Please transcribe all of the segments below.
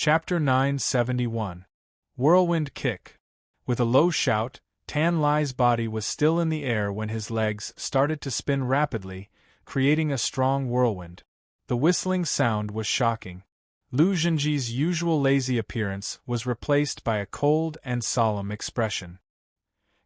Chapter 971. Whirlwind Kick. With a low shout, Tan Lai's body was still in the air when his legs started to spin rapidly, creating a strong whirlwind. The whistling sound was shocking. Lu Zhenji's usual lazy appearance was replaced by a cold and solemn expression.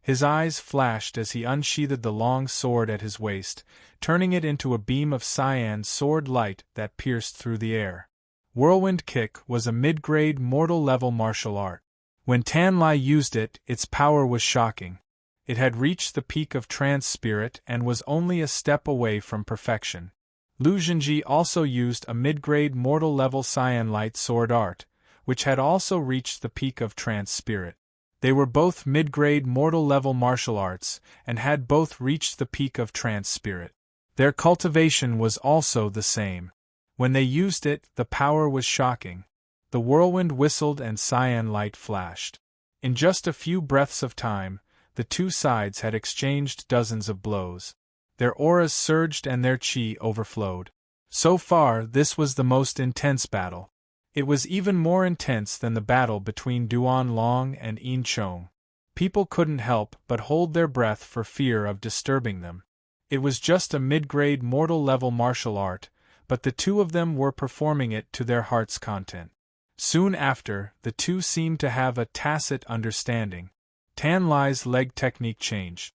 His eyes flashed as he unsheathed the long sword at his waist, turning it into a beam of cyan sword light that pierced through the air. Whirlwind Kick was a mid-grade mortal-level martial art. When Tan Lai used it, its power was shocking. It had reached the peak of trance spirit and was only a step away from perfection. Lu Zhenji also used a mid-grade mortal-level cyan light sword art, which had also reached the peak of trance spirit. They were both mid-grade mortal-level martial arts, and had both reached the peak of trance spirit. Their cultivation was also the same. When they used it, the power was shocking. The whirlwind whistled and cyan light flashed. In just a few breaths of time, the two sides had exchanged dozens of blows. Their auras surged and their qi overflowed. So far, this was the most intense battle. It was even more intense than the battle between Duan Long and Yin Chong. People couldn't help but hold their breath for fear of disturbing them. It was just a mid-grade mortal-level martial art, but the two of them were performing it to their heart's content. Soon after, the two seemed to have a tacit understanding. Tan Lai's leg technique changed.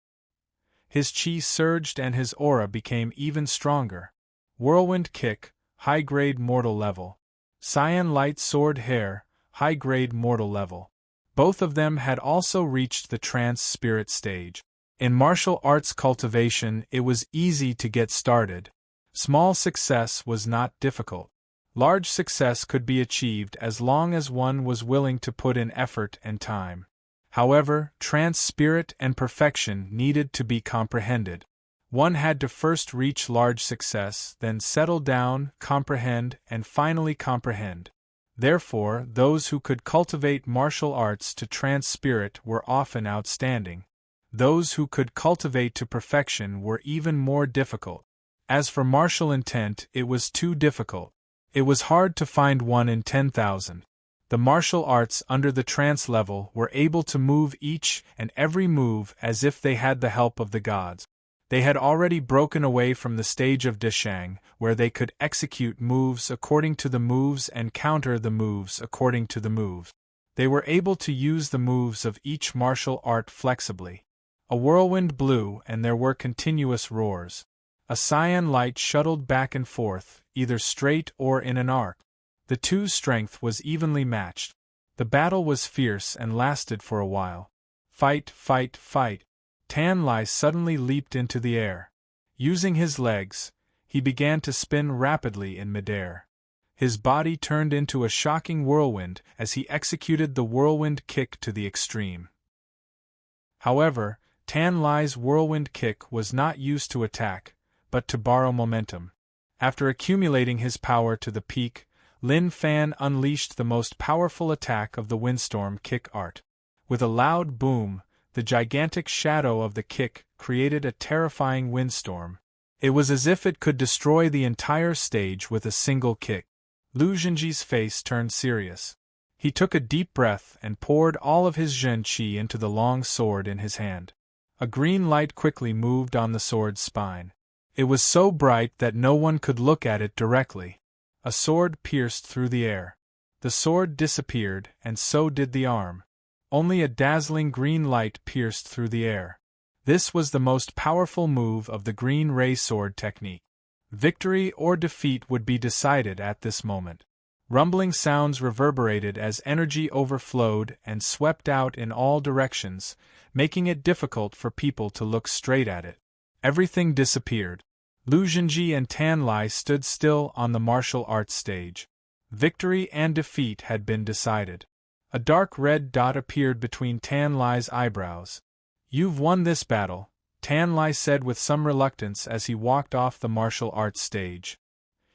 His qi surged and his aura became even stronger. Whirlwind Kick, high-grade mortal level. Cyan Light Sword Hair, high-grade mortal level. Both of them had also reached the trance spirit stage. In martial arts cultivation, it was easy to get started. Small success was not difficult. Large success could be achieved as long as one was willing to put in effort and time. However, trance spirit and perfection needed to be comprehended. One had to first reach large success, then settle down, comprehend, and finally comprehend. Therefore, those who could cultivate martial arts to trance spirit were often outstanding. Those who could cultivate to perfection were even more difficult. As for martial intent, it was too difficult. It was hard to find one in 10,000. The martial arts under the trance level were able to move each and every move as if they had the help of the gods. They had already broken away from the stage of Deshang, where they could execute moves according to the moves and counter the moves according to the moves. They were able to use the moves of each martial art flexibly. A whirlwind blew and there were continuous roars. A cyan light shuttled back and forth, either straight or in an arc. The two's strength was evenly matched. The battle was fierce and lasted for a while. Fight, fight, fight. Tan Lai suddenly leaped into the air. Using his legs, he began to spin rapidly in midair. His body turned into a shocking whirlwind as he executed the whirlwind kick to the extreme. However, Tan Lai's whirlwind kick was not used to attack, but to borrow momentum. After accumulating his power to the peak, Lin Fan unleashed the most powerful attack of the windstorm kick art. With a loud boom, the gigantic shadow of the kick created a terrifying windstorm. It was as if it could destroy the entire stage with a single kick. Lu Zhenji's face turned serious. He took a deep breath and poured all of his Zhen Qi into the long sword in his hand. A green light quickly moved on the sword's spine. It was so bright that no one could look at it directly. A sword pierced through the air. The sword disappeared, and so did the arm. Only a dazzling green light pierced through the air. This was the most powerful move of the green ray sword technique. Victory or defeat would be decided at this moment. Rumbling sounds reverberated as energy overflowed and swept out in all directions, making it difficult for people to look straight at it. Everything disappeared. Lu Zhenji and Tan Lai stood still on the martial arts stage. Victory and defeat had been decided. A dark red dot appeared between Tan Lai's eyebrows. "You've won this battle," Tan Lai said with some reluctance as he walked off the martial arts stage.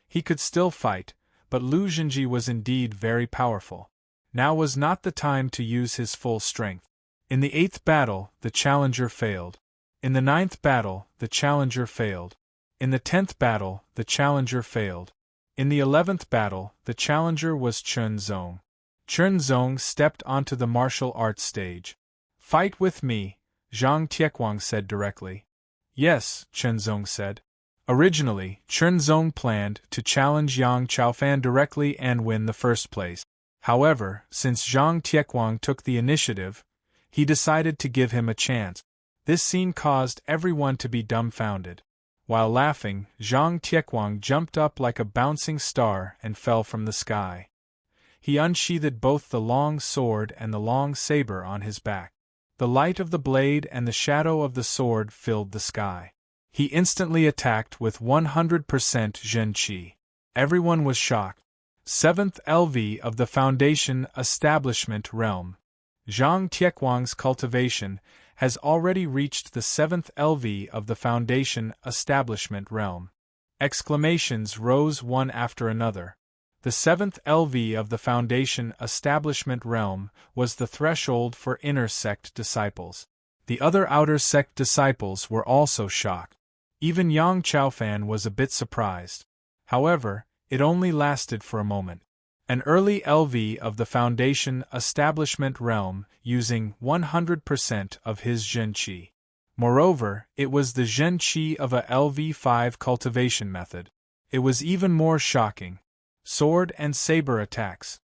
He could still fight, but Lu Zhenji was indeed very powerful. Now was not the time to use his full strength. In the 8th battle, the challenger failed. In the 9th battle, the challenger failed. In the 10th battle, the challenger failed. In the 11th battle, the challenger was Chen Zong. Chernzong stepped onto the martial arts stage. "Fight with me," Zhang Tiequang said directly. "Yes," Chernzong said. Originally, Chernzong planned to challenge Yang Chaofan directly and win the first place. However, since Zhang Tiequang took the initiative, he decided to give him a chance. This scene caused everyone to be dumbfounded. While laughing, Zhang Tiequang jumped up like a bouncing star and fell from the sky. He unsheathed both the long sword and the long saber on his back. The light of the blade and the shadow of the sword filled the sky. He instantly attacked with 100% Zhen Qi. Everyone was shocked. 7th LV of the Foundation Establishment Realm. Zhang Tiequang's cultivation has already reached the 7th LV of the Foundation Establishment Realm. Exclamations rose one after another. The 7th LV of the Foundation Establishment Realm was the threshold for inner sect disciples. The other outer sect disciples were also shocked. Even Yang Chaofan was a bit surprised. However, it only lasted for a moment. An early LV of the Foundation Establishment Realm using 100% of his Zhen Qi. Moreover, it was the Zhen Qi of a LV5 cultivation method. It was even more shocking. Sword and saber attacks.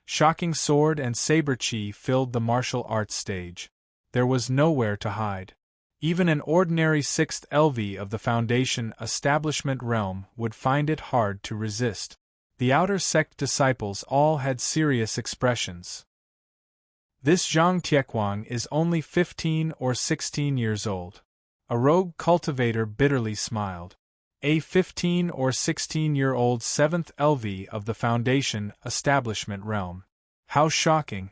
Shocking sword and saber qi filled the martial arts stage. There was nowhere to hide. Even an ordinary 6th LV of the Foundation Establishment Realm would find it hard to resist. The outer sect disciples all had serious expressions. This Zhang Tiequang is only 15 or 16 years old. A rogue cultivator bitterly smiled. A 15 or 16-year-old 7th LV of the Foundation Establishment Realm. How shocking!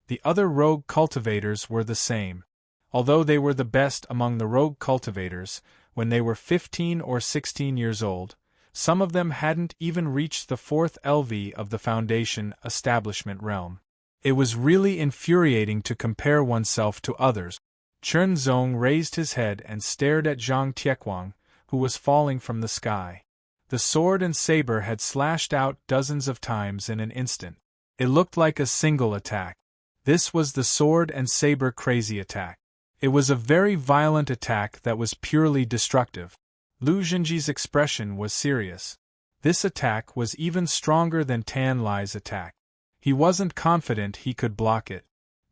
The other rogue cultivators were the same. Although they were the best among the rogue cultivators, when they were 15 or 16 years old, some of them hadn't even reached the 4th LV of the Foundation Establishment Realm. It was really infuriating to compare oneself to others. Chernzong raised his head and stared at Zhang Tiequang, who was falling from the sky. The sword and saber had slashed out dozens of times in an instant. It looked like a single attack. This was the sword and saber crazy attack. It was a very violent attack that was purely destructive. Lu Zhenji's expression was serious. This attack was even stronger than Tan Lai's attack. He wasn't confident he could block it.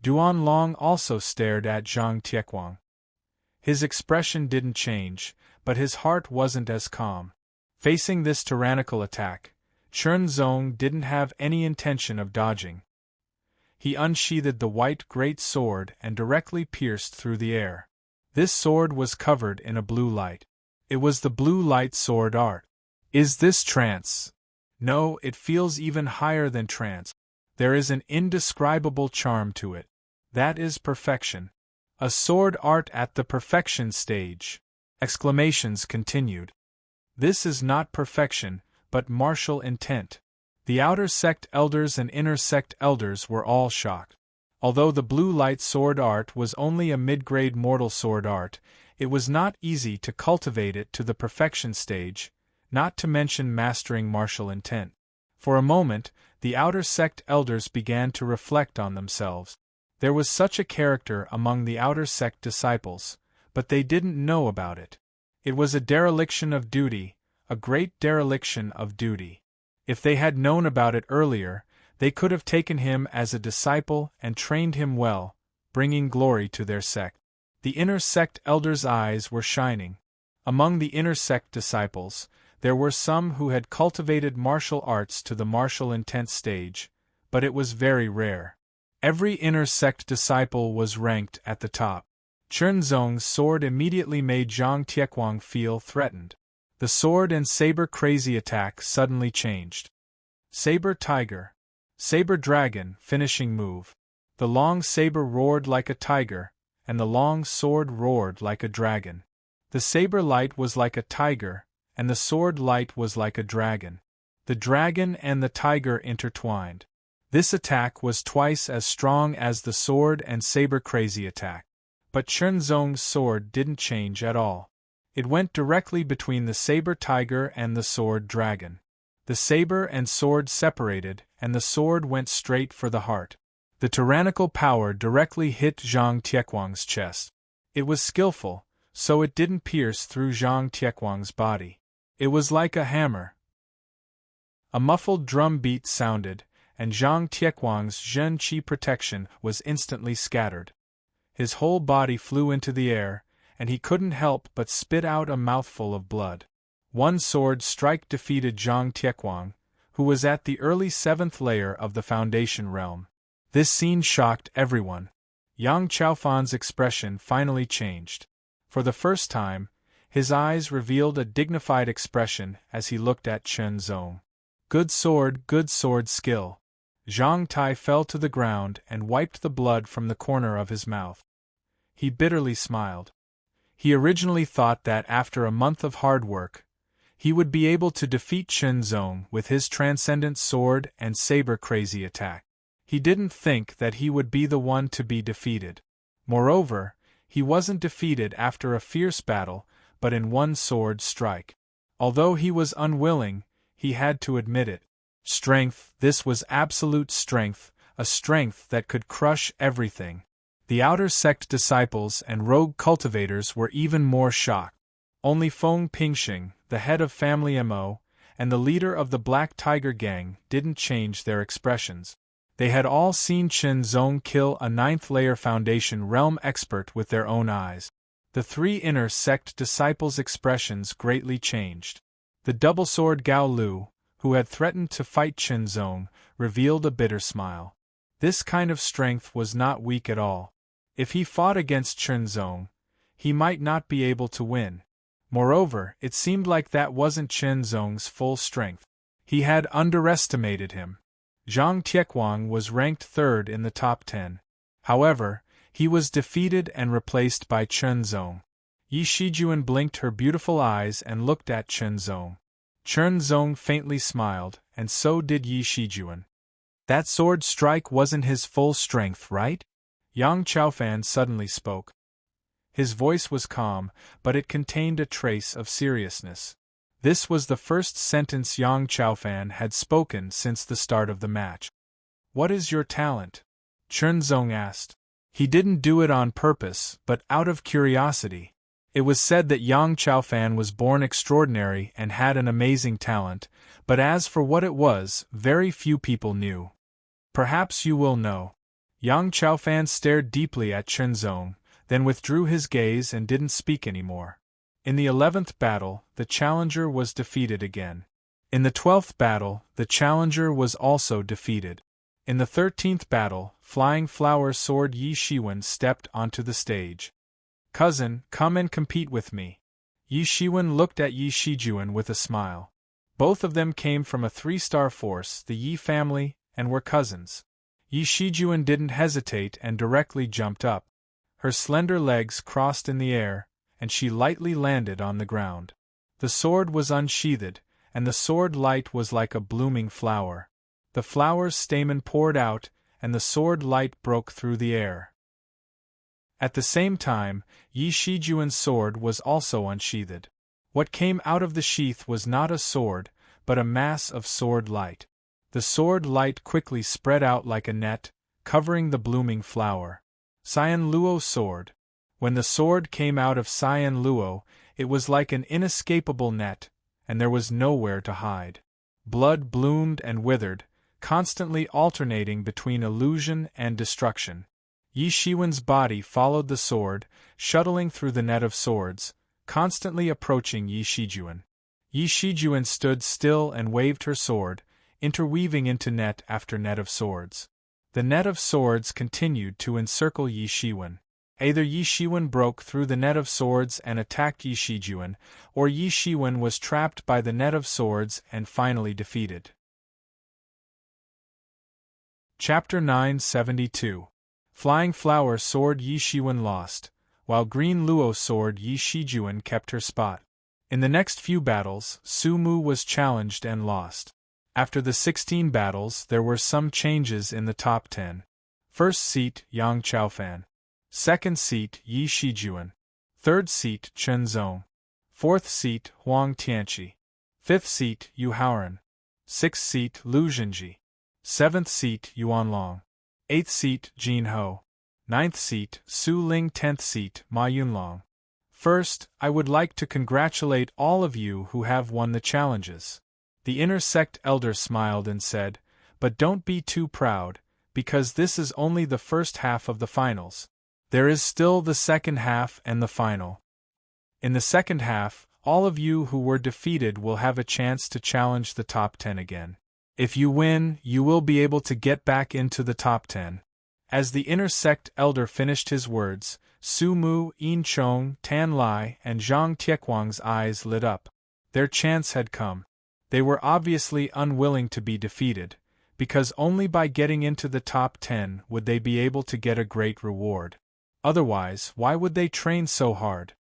Duan Long also stared at Zhang Tiequang. His expression didn't change, but his heart wasn't as calm. Facing this tyrannical attack, Chernzong didn't have any intention of dodging. He unsheathed the white great sword and directly pierced through the air. This sword was covered in a blue light. It was the blue light sword art. Is this trance? No, it feels even higher than trance. There is an indescribable charm to it. That is perfection. A sword art at the perfection stage. Exclamations continued. This is not perfection, but martial intent. The outer sect elders and inner sect elders were all shocked. Although the blue light sword art was only a mid-grade mortal sword art, it was not easy to cultivate it to the perfection stage, not to mention mastering martial intent. For a moment, the outer sect elders began to reflect on themselves. There was such a character among the outer sect disciples, but they didn't know about it. It was a dereliction of duty, a great dereliction of duty. If they had known about it earlier, they could have taken him as a disciple and trained him well, bringing glory to their sect. The inner sect elders' eyes were shining. Among the inner sect disciples, there were some who had cultivated martial arts to the martial intent stage, but it was very rare. Every inner sect disciple was ranked at the top. Chernzong's sword immediately made Zhang Tiequang feel threatened. The sword and saber crazy attack suddenly changed. Saber tiger. Saber dragon, finishing move. The long saber roared like a tiger, and the long sword roared like a dragon. The saber light was like a tiger, and the sword light was like a dragon. The dragon and the tiger intertwined. This attack was twice as strong as the sword and saber crazy attack. But Chernzong's sword didn't change at all. It went directly between the saber tiger and the sword dragon. The saber and sword separated, and the sword went straight for the heart. The tyrannical power directly hit Zhang Tiekwang's chest. It was skillful, so it didn't pierce through Zhang Tiekwang's body. It was like a hammer. A muffled drum beat sounded, and Zhang Tiekwang's Zhen Qi protection was instantly scattered. His whole body flew into the air, and he couldn't help but spit out a mouthful of blood. One sword strike defeated Zhang Tiekwang, who was at the early 7th layer of the Foundation realm. This scene shocked everyone. Yang Chaofan's expression finally changed. For the first time, his eyes revealed a dignified expression as he looked at Chen Zong. Good sword skill. Zhang Tai fell to the ground and wiped the blood from the corner of his mouth. He bitterly smiled. He originally thought that after a month of hard work, he would be able to defeat Chen Zong with his transcendent sword and saber-crazy attack. He didn't think that he would be the one to be defeated. Moreover, he wasn't defeated after a fierce battle, but in one sword strike. Although he was unwilling, he had to admit it. Strength, this was absolute strength, a strength that could crush everything. The outer sect disciples and rogue cultivators were even more shocked. Only Feng Pingxing, the head of Family Mo, and the leader of the Black Tiger Gang didn't change their expressions. They had all seen Chen Zong kill a 9th-layer Foundation realm expert with their own eyes. The 3 inner sect disciples' expressions greatly changed. The double-sword Gao Lu, who had threatened to fight Chen Zong, revealed a bitter smile. This kind of strength was not weak at all. If he fought against Chen Zong, he might not be able to win. Moreover, it seemed like that wasn't Chen Zong's full strength. He had underestimated him. Zhang Tiekwang was ranked 3rd in the top 10. However, he was defeated and replaced by Chen Zong. Yi Shijuan blinked her beautiful eyes and looked at Chen Zong. Chen Zong faintly smiled, and so did Yi Shijuan. That sword strike wasn't his full strength, right? Yang Chaofan suddenly spoke. His voice was calm, but it contained a trace of seriousness. This was the first sentence Yang Chaofan had spoken since the start of the match. "What is your talent?" Chen Zong asked. He didn't do it on purpose, but out of curiosity. It was said that Yang Chaofan was born extraordinary and had an amazing talent, but as for what it was, very few people knew. "Perhaps you will know." Yang Chaofan stared deeply at Chen Zong, then withdrew his gaze and didn't speak anymore. In the 11th battle, the challenger was defeated again. In the 12th battle, the challenger was also defeated. In the 13th battle, Flying Flower Sword Yi Shiwen stepped onto the stage. "Cousin, come and compete with me." Yi Shiwen looked at Yi Shijuan with a smile. Both of them came from a 3-star force, the Yi family, and were cousins. Yi Shijuan didn't hesitate and directly jumped up. Her slender legs crossed in the air, and she lightly landed on the ground. The sword was unsheathed, and the sword light was like a blooming flower. The flower's stamen poured out, and the sword light broke through the air. At the same time, Yi Shijuan's sword was also unsheathed. What came out of the sheath was not a sword, but a mass of sword light. The sword light quickly spread out like a net, covering the blooming flower. Cyan Luo sword. When the sword came out of Cyan Luo, it was like an inescapable net, and there was nowhere to hide. Blood bloomed and withered, constantly alternating between illusion and destruction. Yi Shiwen's body followed the sword, shuttling through the net of swords, constantly approaching Yi Shijuan. Yi Shijuan stood still and waved her sword, interweaving into net after net of swords. The net of swords continued to encircle Yi Shiwen. Either Yi Shiwen broke through the net of swords and attacked Yi Shijuan, or Yi Shiwen was trapped by the net of swords and finally defeated. Chapter 972. Flying Flower Sword Yi Shiwen lost, while Green Luo Sword Yi Shijuan kept her spot. In the next few battles, Su Mu was challenged and lost. After the 16 battles, there were some changes in the top 10. First seat, Yang Chaofan. Second seat, Yi Shijuan. Third seat, Chen Zong. Fourth seat, Huang Tianqi. Fifth seat, Yu Haoran. Sixth seat, Lu Zhenji. 7th seat Yuan Long. 8th seat Jin Ho. 9th seat Su Ling. 10th seat Ma Yunlong. First, I would like to congratulate all of you who have won the challenges. The inner sect elder smiled and said, but don't be too proud, because this is only the first half of the finals. There is still the second half and the final. In the second half, all of you who were defeated will have a chance to challenge the top 10 again. If you win, you will be able to get back into the top 10. As the inner sect elder finished his words, Su Mu, Yin Chong, Tan Lai, and Zhang Tiequang's eyes lit up. Their chance had come. They were obviously unwilling to be defeated, because only by getting into the top 10 would they be able to get a great reward. Otherwise, why would they train so hard?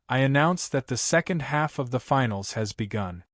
I announce that the second half of the finals has begun.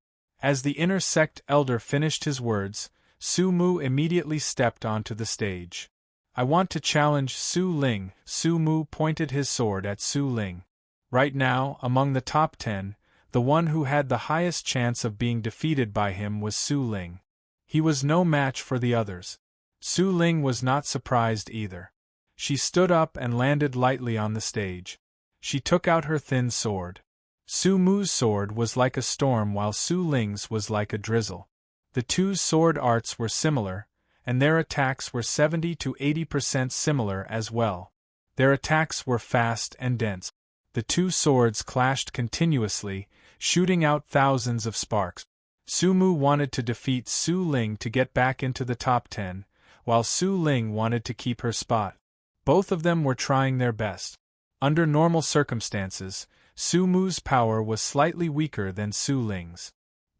As the inner sect elder finished his words, Su Mu immediately stepped onto the stage. I want to challenge Su Ling. Su Mu pointed his sword at Su Ling. Right now, among the top 10, the one who had the highest chance of being defeated by him was Su Ling. He was no match for the others. Su Ling was not surprised either. She stood up and landed lightly on the stage. She took out her thin sword. Su Mu's sword was like a storm while Su Ling's was like a drizzle. The two's sword arts were similar, and their attacks were 70 to 80% similar as well. Their attacks were fast and dense. The two swords clashed continuously, shooting out thousands of sparks. Su Mu wanted to defeat Su Ling to get back into the top 10, while Su Ling wanted to keep her spot. Both of them were trying their best. Under normal circumstances, Su Mu's power was slightly weaker than Su Ling's.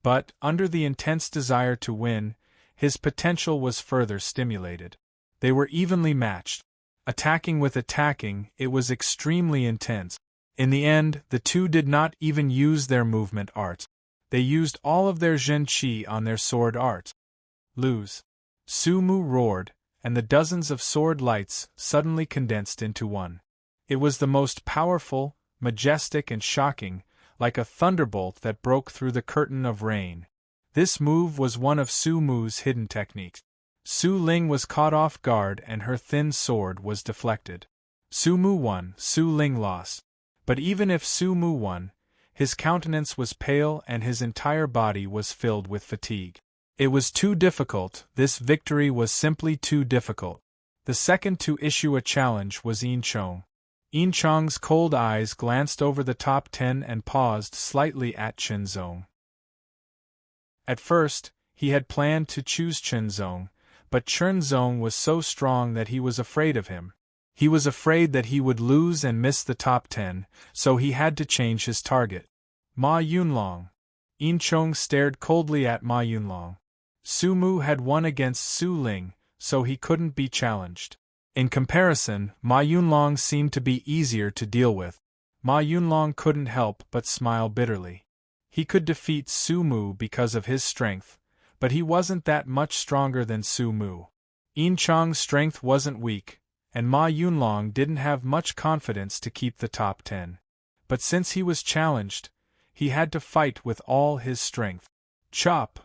But, under the intense desire to win, his potential was further stimulated. They were evenly matched. Attacking with attacking, it was extremely intense. In the end, the two did not even use their movement arts. They used all of their Zhen Qi on their sword arts. Lose. Su Mu roared, and the dozens of sword lights suddenly condensed into one. It was the most powerful, majestic and shocking, like a thunderbolt that broke through the curtain of rain. This move was one of Su Mu's hidden techniques. Su Ling was caught off guard and her thin sword was deflected. Su Mu won, Su Ling lost. But even if Su Mu won, his countenance was pale and his entire body was filled with fatigue. It was too difficult, this victory was simply too difficult. The second to issue a challenge was Yin Chong. Yin Chong's cold eyes glanced over the top 10 and paused slightly at Chen Zong. At first, he had planned to choose Chen Zong, but Chen Zong was so strong that he was afraid of him. He was afraid that he would lose and miss the top 10, so he had to change his target. Ma Yunlong. Yin Chong stared coldly at Ma Yunlong. Su Mu had won against Su Ling, so he couldn't be challenged. In comparison, Ma Yunlong seemed to be easier to deal with. Ma Yunlong couldn't help but smile bitterly. He could defeat Su Mu because of his strength, but he wasn't that much stronger than Su Mu. Yin Chong's strength wasn't weak, and Ma Yunlong didn't have much confidence to keep the top 10. But since he was challenged, he had to fight with all his strength. Chop!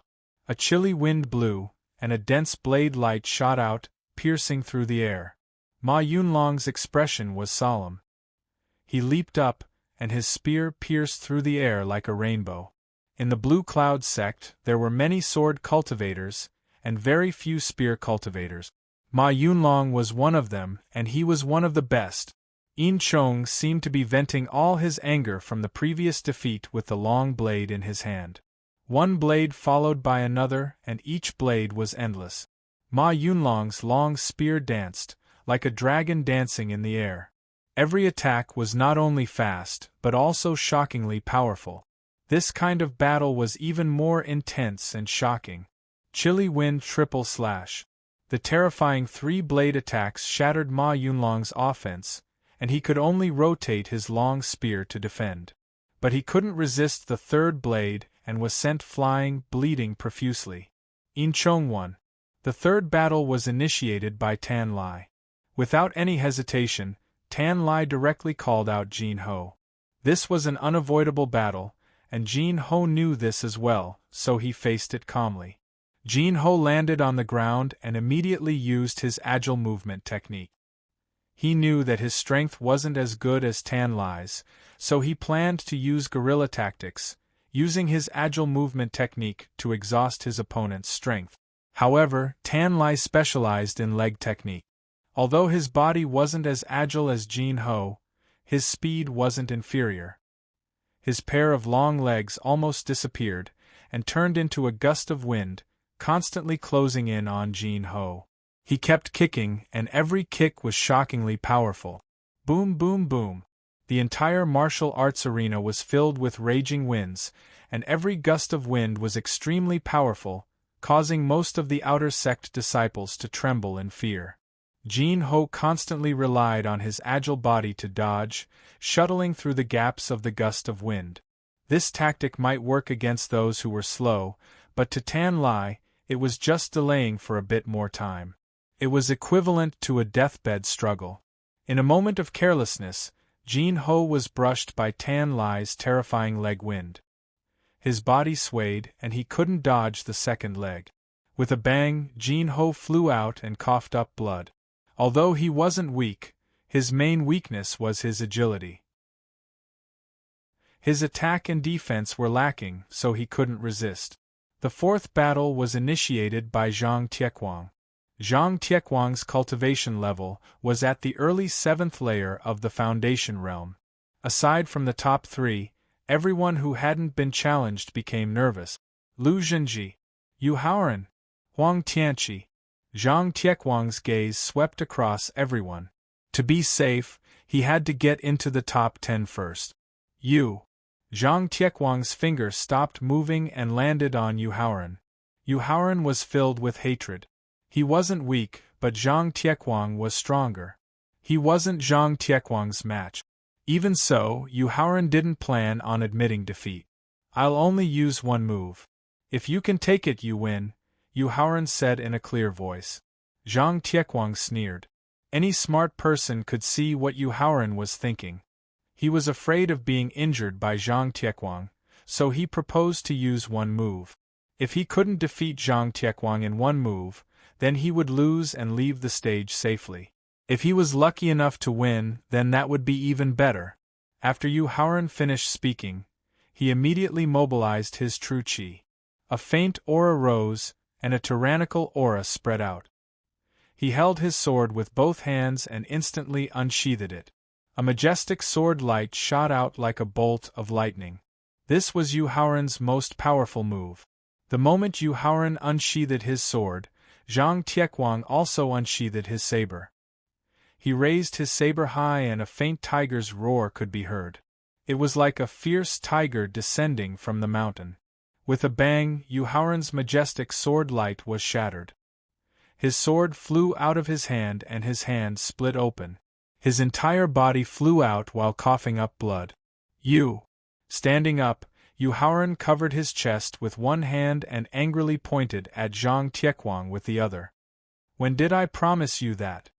A chilly wind blew, and a dense blade light shot out, piercing through the air. Ma Yunlong's expression was solemn. He leaped up, and his spear pierced through the air like a rainbow. In the Blue Cloud sect, there were many sword cultivators, and very few spear cultivators. Ma Yunlong was one of them, and he was one of the best. Yin Chong seemed to be venting all his anger from the previous defeat with the long blade in his hand. One blade followed by another, and each blade was endless. Ma Yunlong's long spear danced, like a dragon dancing in the air. Every attack was not only fast, but also shockingly powerful. This kind of battle was even more intense and shocking. Chilly wind triple slash. The terrifying three-blade attacks shattered Ma Yunlong's offense, and he could only rotate his long spear to defend. But he couldn't resist the third blade, and was sent flying, bleeding profusely. Yin Chong won. The third battle was initiated by Tan Lai. Without any hesitation, Tan Lai directly called out Jin Ho. This was an unavoidable battle, and Jin Ho knew this as well, so he faced it calmly. Jin Ho landed on the ground and immediately used his agile movement technique. He knew that his strength wasn't as good as Tan Lai's, so he planned to use guerrilla tactics, using his agile movement technique to exhaust his opponent's strength. However, Tan Lai specialized in leg technique. Although his body wasn't as agile as Jin Ho, his speed wasn't inferior. His pair of long legs almost disappeared and turned into a gust of wind, constantly closing in on Jin Ho. He kept kicking, and every kick was shockingly powerful. Boom, boom, boom. The entire martial arts arena was filled with raging winds, and every gust of wind was extremely powerful, causing most of the outer sect disciples to tremble in fear. Jin Ho constantly relied on his agile body to dodge, shuttling through the gaps of the gust of wind. This tactic might work against those who were slow, but to Tan Lai, it was just delaying for a bit more time. It was equivalent to a deathbed struggle. In a moment of carelessness, Jin Ho was brushed by Tan Lai's terrifying leg wind. His body swayed, and he couldn't dodge the second leg. With a bang, Jin Ho flew out and coughed up blood. Although he wasn't weak, his main weakness was his agility. His attack and defense were lacking, so he couldn't resist. The fourth battle was initiated by Zhang Tiequang. Zhang Tiequang's cultivation level was at the early 7th layer of the Foundation realm. Aside from the top 3, everyone who hadn't been challenged became nervous. Lu Zhenji, Yu Haoran, Huang Tianqi. Zhang Tiequang's gaze swept across everyone. To be safe, he had to get into the top 10 first. Zhang Tiequang's finger stopped moving and landed on Yu Haoran. Yu Haoran was filled with hatred. He wasn't weak, but Zhang Tiequang was stronger. He wasn't Zhang Tiequang's match. Even so, Yu Haoran didn't plan on admitting defeat. I'll only use one move. If you can take it, you win, Yu Haoran said in a clear voice. Zhang Tiequang sneered. Any smart person could see what Yu Haoran was thinking. He was afraid of being injured by Zhang Tiequang, so he proposed to use one move. If he couldn't defeat Zhang Tiequang in one move, then he would lose and leave the stage safely. If he was lucky enough to win, then that would be even better. After Yu Haoran finished speaking, he immediately mobilized his true qi. A faint aura rose, and a tyrannical aura spread out. He held his sword with both hands and instantly unsheathed it. A majestic sword light shot out like a bolt of lightning. This was Yu Haoran's most powerful move. The moment Yu Haoran unsheathed his sword, Zhang Tiequang also unsheathed his saber. He raised his saber high and a faint tiger's roar could be heard. It was like a fierce tiger descending from the mountain. With a bang, Yu Haoran's majestic sword light was shattered. His sword flew out of his hand and his hand split open. His entire body flew out while coughing up blood. Standing up, Yu Haoran covered his chest with one hand and angrily pointed at Zhang Tiequang with the other. When did I promise you that?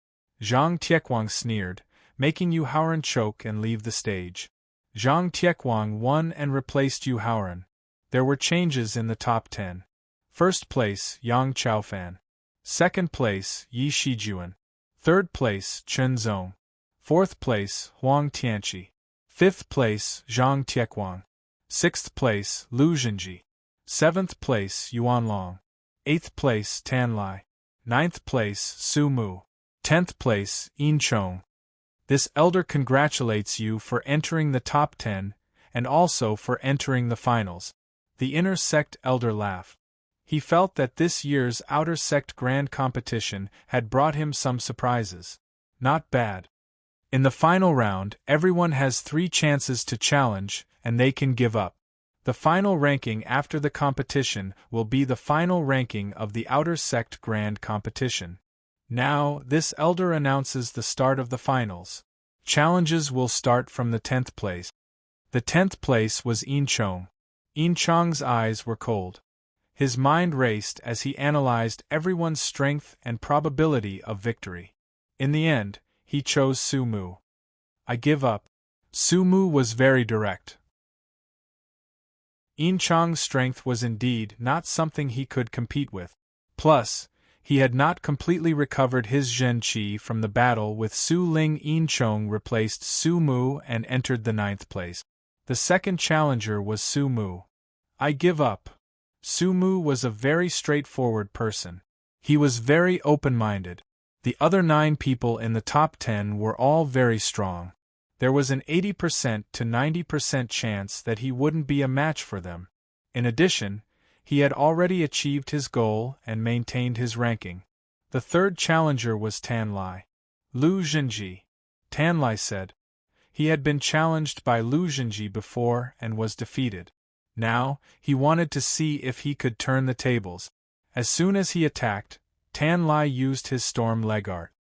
Zhang Tiequang sneered, making Yu Haoran choke and leave the stage. Zhang Tiequang won and replaced Yu Haoran. There were changes in the top 10. First place, Yang Chaofan. Second place, Yi Shijuan. Third place, Chen Zong. Fourth place, Huang Tianqi. Fifth place, Zhang Tiequang. Sixth place, Lu Zhenji. Seventh place, Yuan Long. Eighth place, Tan Lai. Ninth place, Su Mu. 10th place, Yin Chong. This elder congratulates you for entering the top 10, and also for entering the finals. The inner sect elder laughed. He felt that this year's outer sect grand competition had brought him some surprises. Not bad. In the final round, everyone has 3 chances to challenge, and they can give up. The final ranking after the competition will be the final ranking of the outer sect grand competition. Now, this elder announces the start of the finals. Challenges will start from the 10th place. The 10th place was Yin Chong. Yin Chong's eyes were cold. His mind raced as he analyzed everyone's strength and probability of victory. In the end, he chose Su Mu. I give up. Su Mu was very direct. Chang's strength was indeed not something he could compete with. Plus, he had not completely recovered his Zhen Qi from the battle with Su Ling. Chong replaced Su Mu and entered the 9th place. The second challenger was Su Mu. I give up. Su Mu was a very straightforward person. He was very open-minded. The other 9 people in the top 10 were all very strong. There was an 80% to 90% chance that he wouldn't be a match for them. In addition, he had already achieved his goal and maintained his ranking. The third challenger was Tan Lai. Lu Zhenji. Tan Lai said. He had been challenged by Lu Zhenji before and was defeated. Now, he wanted to see if he could turn the tables. As soon as he attacked, Tan Lai used his storm leg art.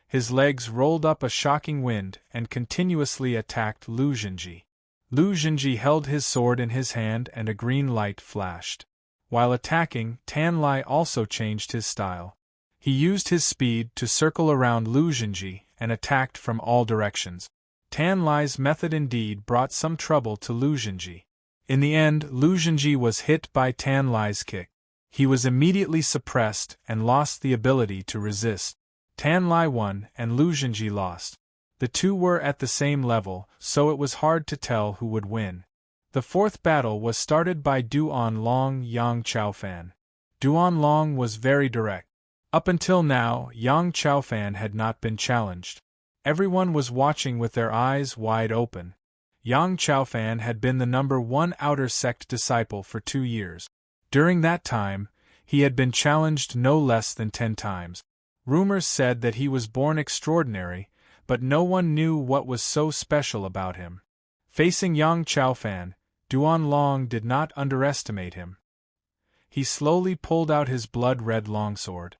His legs rolled up a shocking wind and continuously attacked Lu Zhenji. Lu Zhenji held his sword in his hand and a green light flashed. While attacking, Tan Lai also changed his style. He used his speed to circle around Lu Zhenji and attacked from all directions. Tan Lai's method indeed brought some trouble to Lu Zhenji. In the end, Lu Zhenji was hit by Tan Lai's kick. He was immediately suppressed and lost the ability to resist. Tan Lai won and Lu Zhenji lost. The two were at the same level, so it was hard to tell who would win. The fourth battle was started by Duan Long Yang Chaofan. Duan Long was very direct. Up until now, Yang Chaofan had not been challenged. Everyone was watching with their eyes wide open. Yang Chaofan had been the number 1 outer sect disciple for 2 years. During that time, he had been challenged no less than 10 times. Rumors said that he was born extraordinary, but no one knew what was so special about him. Facing Yang Chaofan, Duan Long did not underestimate him. He slowly pulled out his blood-red longsword.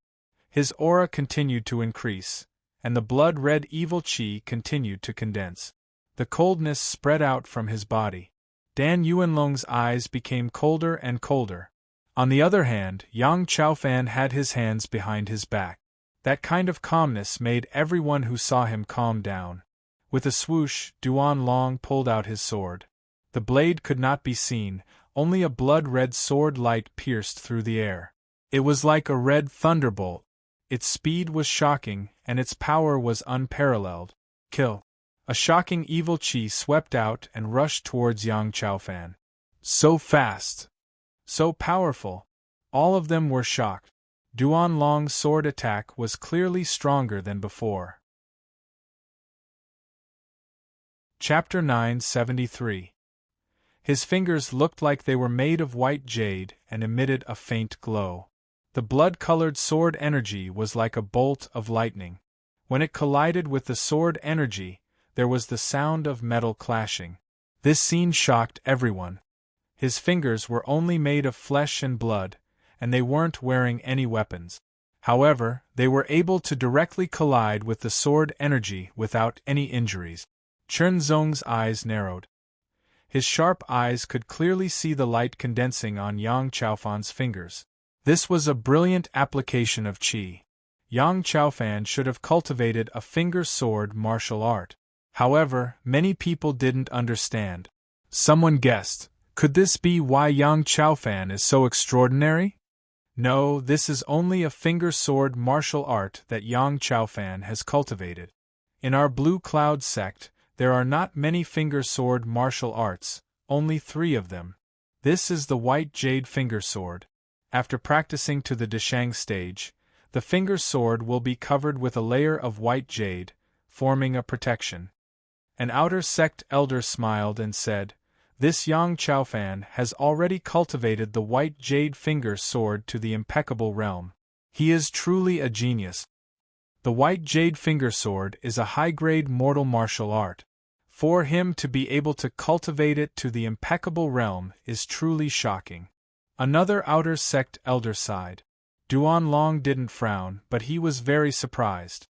His aura continued to increase, and the blood-red evil qi continued to condense. The coldness spread out from his body. Dan Yuanlong's eyes became colder and colder. On the other hand, Yang Chaofan had his hands behind his back. That kind of calmness made everyone who saw him calm down. With a swoosh, Duan Long pulled out his sword. The blade could not be seen, only a blood-red sword light pierced through the air. It was like a red thunderbolt. Its speed was shocking, and its power was unparalleled. Kill. A shocking evil qi swept out and rushed towards Yang Chaofan. So fast! So powerful! All of them were shocked. Duan Long's sword attack was clearly stronger than before. Chapter 973. His fingers looked like they were made of white jade and emitted a faint glow. The blood-colored sword energy was like a bolt of lightning. When it collided with the sword energy, there was the sound of metal clashing. This scene shocked everyone. His fingers were only made of flesh and blood, and they weren't wearing any weapons. However, they were able to directly collide with the sword energy without any injuries. Chen Zong's eyes narrowed. His sharp eyes could clearly see the light condensing on Yang Chaofan's fingers. This was a brilliant application of qi. Yang Chaofan should have cultivated a finger sword martial art. However, many people didn't understand. Someone guessed, could this be why Yang Chaofan is so extraordinary? No, this is only a finger sword martial art that Yang Chaofan has cultivated. In our Blue Cloud sect, there are not many finger sword martial arts, only 3 of them. This is the White Jade Finger Sword. After practicing to the Deshang stage, the finger sword will be covered with a layer of white jade, forming a protection. An outer sect elder smiled and said, "This Yang Chaofan has already cultivated the white jade finger sword to the impeccable realm. He is truly a genius." The white jade finger sword is a high-grade mortal martial art. For him to be able to cultivate it to the impeccable realm is truly shocking. Another outer sect elder sighed. Duan Long didn't frown, but he was very surprised.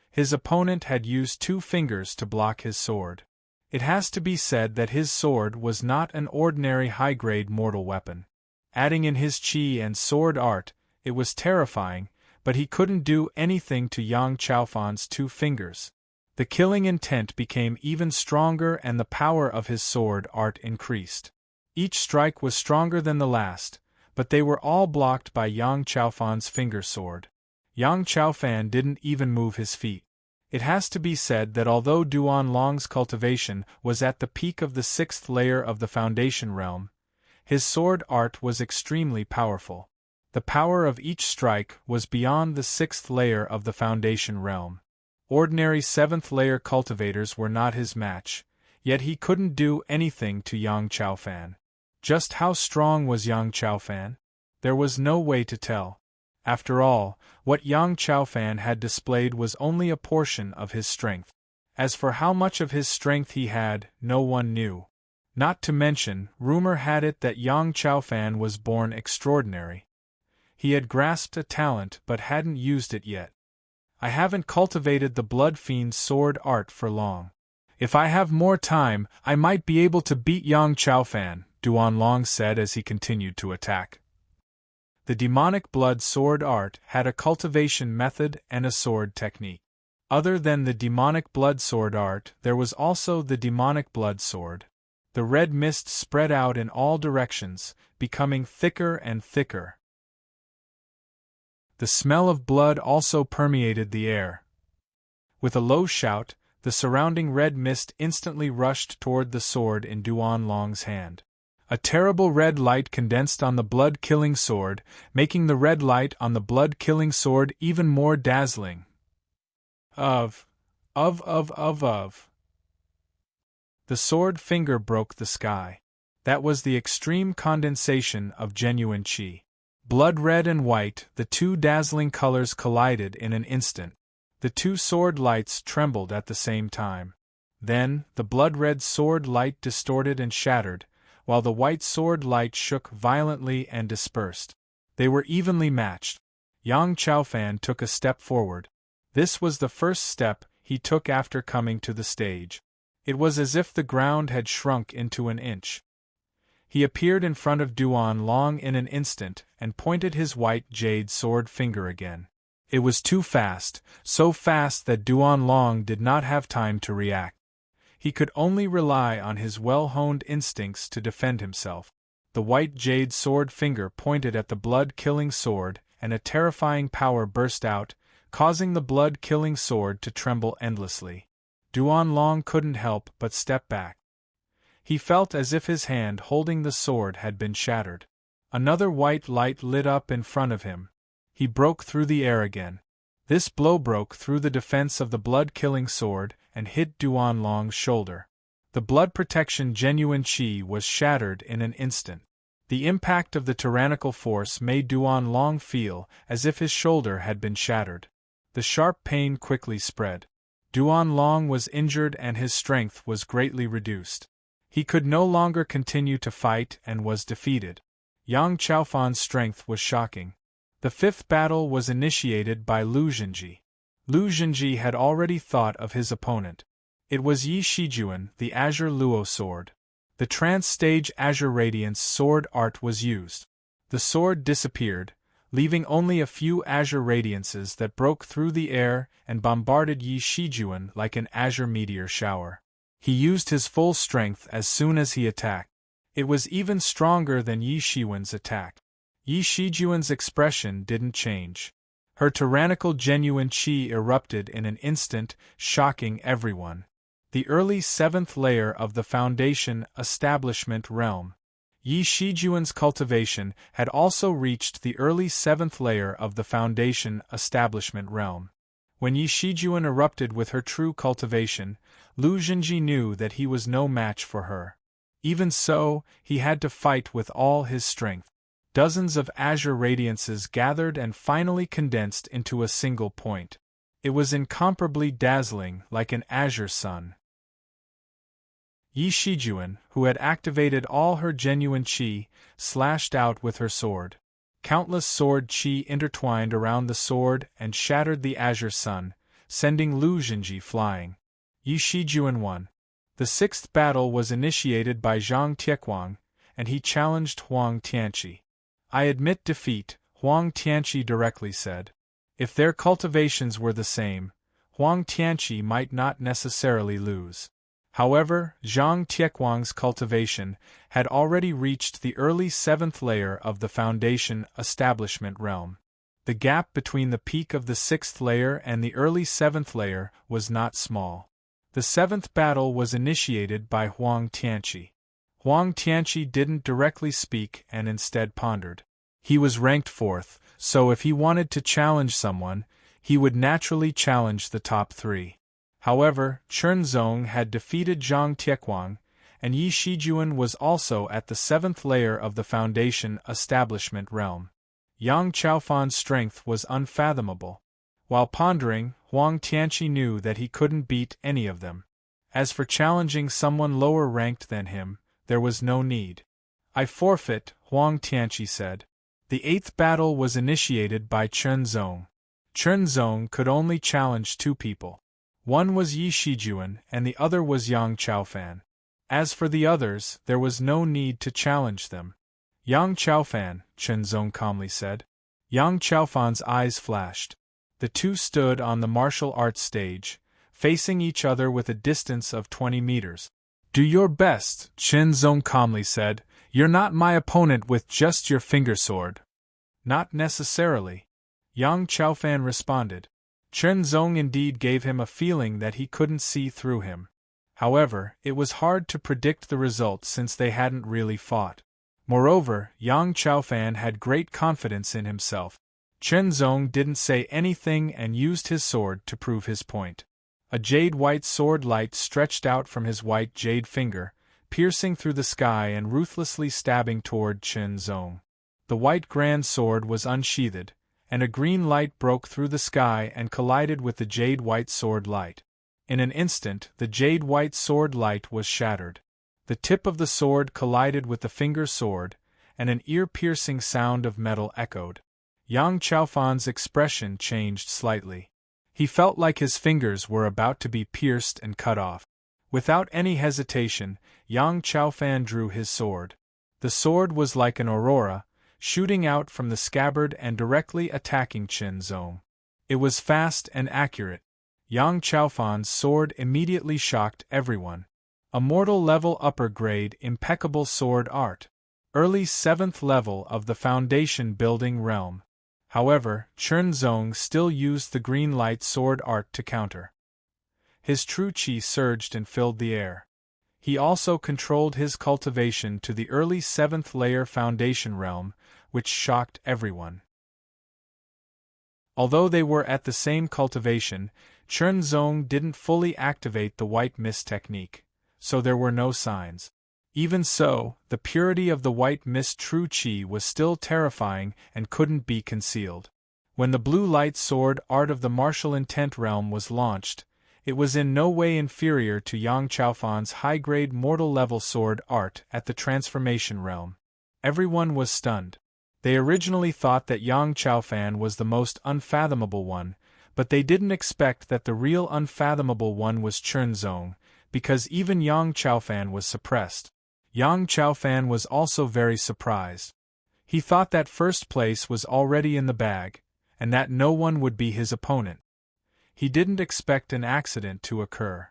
His opponent had used 2 fingers to block his sword. It has to be said that his sword was not an ordinary high-grade mortal weapon. Adding in his qi and sword art, it was terrifying, but he couldn't do anything to Yang Chaofan's 2 fingers. The killing intent became even stronger and the power of his sword art increased. Each strike was stronger than the last, but they were all blocked by Yang Chaofan's finger sword. Yang Chaofan didn't even move his feet. It has to be said that although Duan Long's cultivation was at the peak of the 6th layer of the Foundation realm, his sword art was extremely powerful. The power of each strike was beyond the 6th layer of the Foundation realm. Ordinary 7th layer cultivators were not his match, yet he couldn't do anything to Yang Chaofan. Just how strong was Yang Chaofan? There was no way to tell. After all, what Yang Chaofan had displayed was only a portion of his strength. As for how much of his strength he had, no one knew. Not to mention, rumor had it that Yang Chaofan was born extraordinary. He had grasped a talent but hadn't used it yet. I haven't cultivated the Blood Fiend's sword art for long. If I have more time, I might be able to beat Yang Chaofan, Duan Long said as he continued to attack. The demonic blood sword art had a cultivation method and a sword technique. Other than the demonic blood sword art, there was also the demonic blood sword. The red mist spread out in all directions, becoming thicker and thicker. The smell of blood also permeated the air. With a low shout, the surrounding red mist instantly rushed toward the sword in Duan Long's hand. A terrible red light condensed on the blood-killing sword, making the red light on the blood-killing sword even more dazzling. The sword finger broke the sky. That was the extreme condensation of genuine qi. Blood red and white, the two dazzling colors collided in an instant. The two sword lights trembled at the same time. Then, the blood-red sword light distorted and shattered, while the white sword light shook violently and dispersed. They were evenly matched. Yang Chaofan took a step forward. This was the first step he took after coming to the stage. It was as if the ground had shrunk into an inch. He appeared in front of Duan Long in an instant and pointed his white jade sword finger again. It was too fast, so fast that Duan Long did not have time to react. He could only rely on his well-honed instincts to defend himself. The white jade sword finger pointed at the blood-killing sword, and a terrifying power burst out, causing the blood-killing sword to tremble endlessly. Duan Long couldn't help but step back. He felt as if his hand holding the sword had been shattered. Another white light lit up in front of him. He broke through the air again. This blow broke through the defense of the blood-killing sword and hit Duan Long's shoulder. The blood protection genuine qi was shattered in an instant. The impact of the tyrannical force made Duan Long feel as if his shoulder had been shattered. The sharp pain quickly spread. Duan Long was injured and his strength was greatly reduced. He could no longer continue to fight and was defeated. Yang Chaofan's strength was shocking. The fifth battle was initiated by Lu Zhenji. Lu Zhenji had already thought of his opponent. It was Yi Shijuan, the Azure Luo sword. The trans-stage Azure Radiance sword art was used. The sword disappeared, leaving only a few Azure Radiances that broke through the air and bombarded Yi Shijuan like an azure meteor shower. He used his full strength as soon as he attacked. It was even stronger than Yi Shijuan's attack. Yi Shijuan's expression didn't change. Her tyrannical genuine qi erupted in an instant, shocking everyone. The early 7th layer of the Foundation Establishment realm. Yi Shijuan's cultivation had also reached the early 7th layer of the Foundation Establishment realm. When Yi Shijuan erupted with her true cultivation, Lu Zhenji knew that he was no match for her. Even so, he had to fight with all his strength. Dozens of azure radiances gathered and finally condensed into a single point. It was incomparably dazzling, like an azure sun. Yi Shijuan, who had activated all her genuine qi, slashed out with her sword. Countless sword qi intertwined around the sword and shattered the azure sun, sending Lu Zhenji flying. Yi Shijuan won. The 6th battle was initiated by Zhang Tiequang, and he challenged Huang Tianqi. "I admit defeat," Huang Tianqi directly said. If their cultivations were the same, Huang Tianqi might not necessarily lose. However, Zhang Tiequang's cultivation had already reached the early 7th layer of the foundation establishment realm. The gap between the peak of the 6th layer and the early 7th layer was not small. The 7th battle was initiated by Huang Tianqi. Huang Tianqi didn't directly speak and instead pondered. He was ranked 4th, so if he wanted to challenge someone, he would naturally challenge the top 3. However, Chen Zong had defeated Zhang Tiequang, and Yi Shijuan was also at the 7th layer of the foundation establishment realm. Yang Chaofan's strength was unfathomable. While pondering, Huang Tianqi knew that he couldn't beat any of them. As for challenging someone lower ranked than him, there was no need. I forfeit, Huang Tianqi said. The 8th battle was initiated by Chen Zong. Chen Zong could only challenge 2 people. One was Yi Shijuan and the other was Yang Chaofan. As for the others, there was no need to challenge them. Yang Chaofan, Chen Zong calmly said. Yang Chaofan's eyes flashed. The two stood on the martial arts stage, facing each other with a distance of 20 meters. Do your best, Chen Zong calmly said. You're not my opponent with just your finger sword. Not necessarily. Yang Chaofan responded. Chen Zong indeed gave him a feeling that he couldn't see through him. However, it was hard to predict the result since they hadn't really fought. Moreover, Yang Chaofan had great confidence in himself. Chen Zong didn't say anything and used his sword to prove his point. A jade-white sword light stretched out from his white jade finger, piercing through the sky and ruthlessly stabbing toward Chen Zong. The white grand sword was unsheathed, and a green light broke through the sky and collided with the jade-white sword light. In an instant, the jade-white sword light was shattered. The tip of the sword collided with the finger sword, and an ear-piercing sound of metal echoed. Yang Chaofan's expression changed slightly. He felt like his fingers were about to be pierced and cut off. Without any hesitation, Yang Chaofan drew his sword. The sword was like an aurora, shooting out from the scabbard and directly attacking Chen Zong. It was fast and accurate. Yang Chaofan's sword immediately shocked everyone. A mortal-level upper-grade impeccable sword art. Early 7th level of the foundation building realm. However, Chen Zong still used the green light sword art to counter. His true qi surged and filled the air. He also controlled his cultivation to the early 7th layer foundation realm, which shocked everyone. Although they were at the same cultivation, Chen Zong didn't fully activate the white mist technique, so there were no signs. Even so, the purity of the white mist true qi was still terrifying and couldn't be concealed. When the blue light sword art of the martial intent realm was launched, it was in no way inferior to Yang Chaofan's high-grade mortal-level sword art at the transformation realm. Everyone was stunned. They originally thought that Yang Chaofan was the most unfathomable one, but they didn't expect that the real unfathomable one was Chen Zong, because even Yang Chaofan was suppressed. Yang Chaofan was also very surprised. He thought that first place was already in the bag, and that no one would be his opponent. He didn't expect an accident to occur.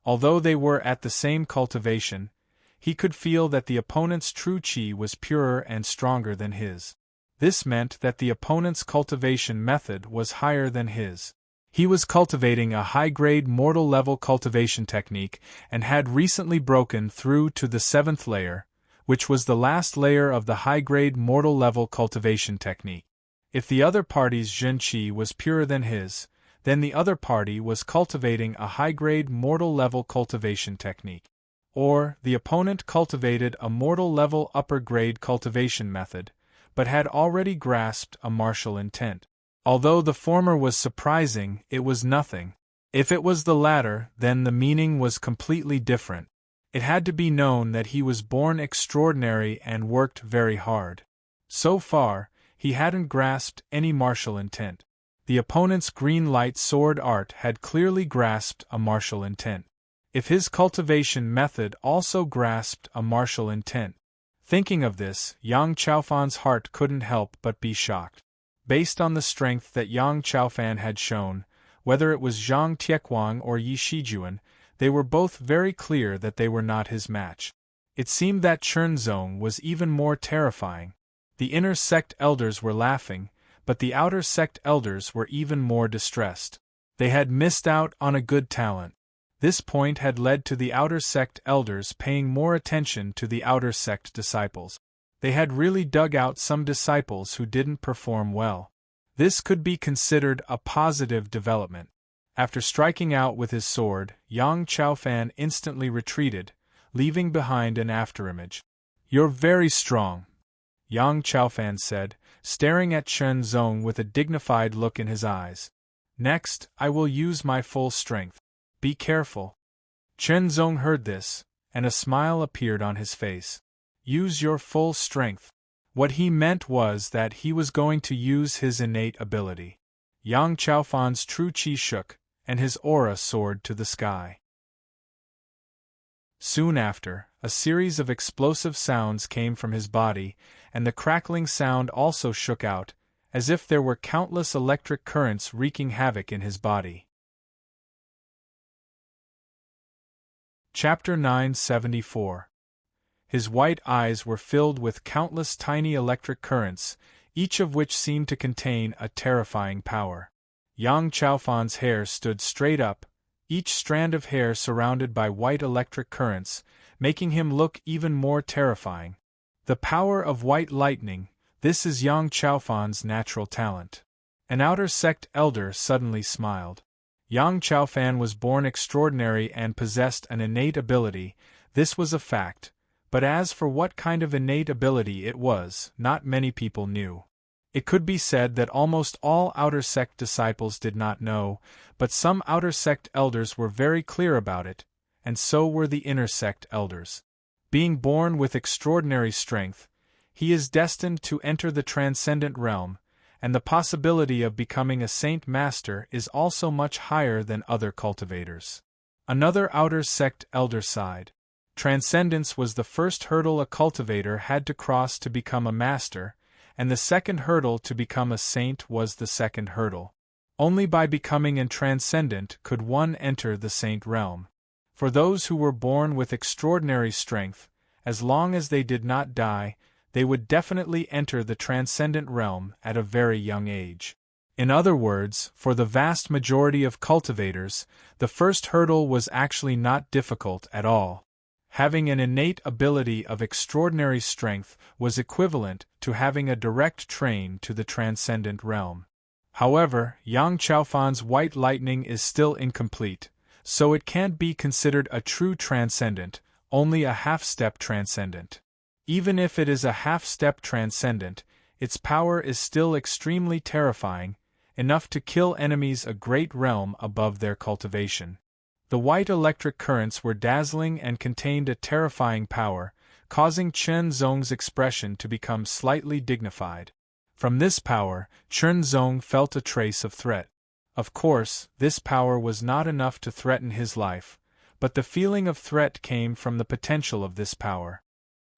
Although they were at the same cultivation, he could feel that the opponent's true qi was purer and stronger than his. This meant that the opponent's cultivation method was higher than his. He was cultivating a high-grade mortal-level cultivation technique and had recently broken through to the 7th layer, which was the last layer of the high-grade mortal-level cultivation technique. If the other party's Zhen Qi was purer than his, then the other party was cultivating a high-grade mortal-level cultivation technique. Or, the opponent cultivated a mortal-level upper-grade cultivation method, but had already grasped a martial intent. Although the former was surprising, it was nothing. If it was the latter, then the meaning was completely different. It had to be known that he was born extraordinary and worked very hard. So far, he hadn't grasped any martial intent. The opponent's green light sword art had clearly grasped a martial intent. If his cultivation method also grasped a martial intent. Thinking of this, Yang Chaofan's heart couldn't help but be shocked. Based on the strength that Yang Chaofan had shown, whether it was Zhang Tiequang or Yi Shijuan, They were both very clear that they were not his match. It seemed that Chernzong was even more terrifying. The inner sect elders were laughing, but the outer sect elders were even more distressed. They had missed out on a good talent. This point had led to the outer sect elders paying more attention to the outer sect disciples. They had really dug out some disciples who didn't perform well. This could be considered a positive development. After striking out with his sword, Yang Chaofan instantly retreated, leaving behind an afterimage. "You're very strong," Yang Chaofan said, staring at Chen Zong with a dignified look in his eyes. "Next, I will use my full strength. Be careful." Chen Zong heard this, and a smile appeared on his face. Use your full strength. What he meant was that he was going to use his innate ability. Yang Chaofan's true qi shook, and his aura soared to the sky. Soon after, a series of explosive sounds came from his body, and the crackling sound also shook out, as if there were countless electric currents wreaking havoc in his body. Chapter 974. His white eyes were filled with countless tiny electric currents, each of which seemed to contain a terrifying power. Yang Chaofan's hair stood straight up, each strand of hair surrounded by white electric currents, making him look even more terrifying. The power of white lightning, this is Yang Chaofan's natural talent. An outer sect elder suddenly smiled. Yang Chaofan was born extraordinary and possessed an innate ability, this was a fact, but as for what kind of innate ability it was, not many people knew. It could be said that almost all outer sect disciples did not know, but some outer sect elders were very clear about it, and so were the inner sect elders. Being born with extraordinary strength, he is destined to enter the transcendent realm, and the possibility of becoming a saint master is also much higher than other cultivators. Another outer sect elder sighed. Transcendence was the first hurdle a cultivator had to cross to become a master, and the second hurdle to become a saint was the second hurdle. Only by becoming a transcendent could one enter the saint realm. For those who were born with extraordinary strength, as long as they did not die, they would definitely enter the transcendent realm at a very young age. In other words, for the vast majority of cultivators, the first hurdle was actually not difficult at all. Having an innate ability of extraordinary strength was equivalent to having a direct train to the transcendent realm. However, Yang Chaofan's white lightning is still incomplete, so it can't be considered a true transcendent, only a half-step transcendent. Even if it is a half-step transcendent, its power is still extremely terrifying, enough to kill enemies a great realm above their cultivation. The white electric currents were dazzling and contained a terrifying power, causing Chen Zong's expression to become slightly dignified. From this power, Chen Zong felt a trace of threat. Of course, this power was not enough to threaten his life, but the feeling of threat came from the potential of this power.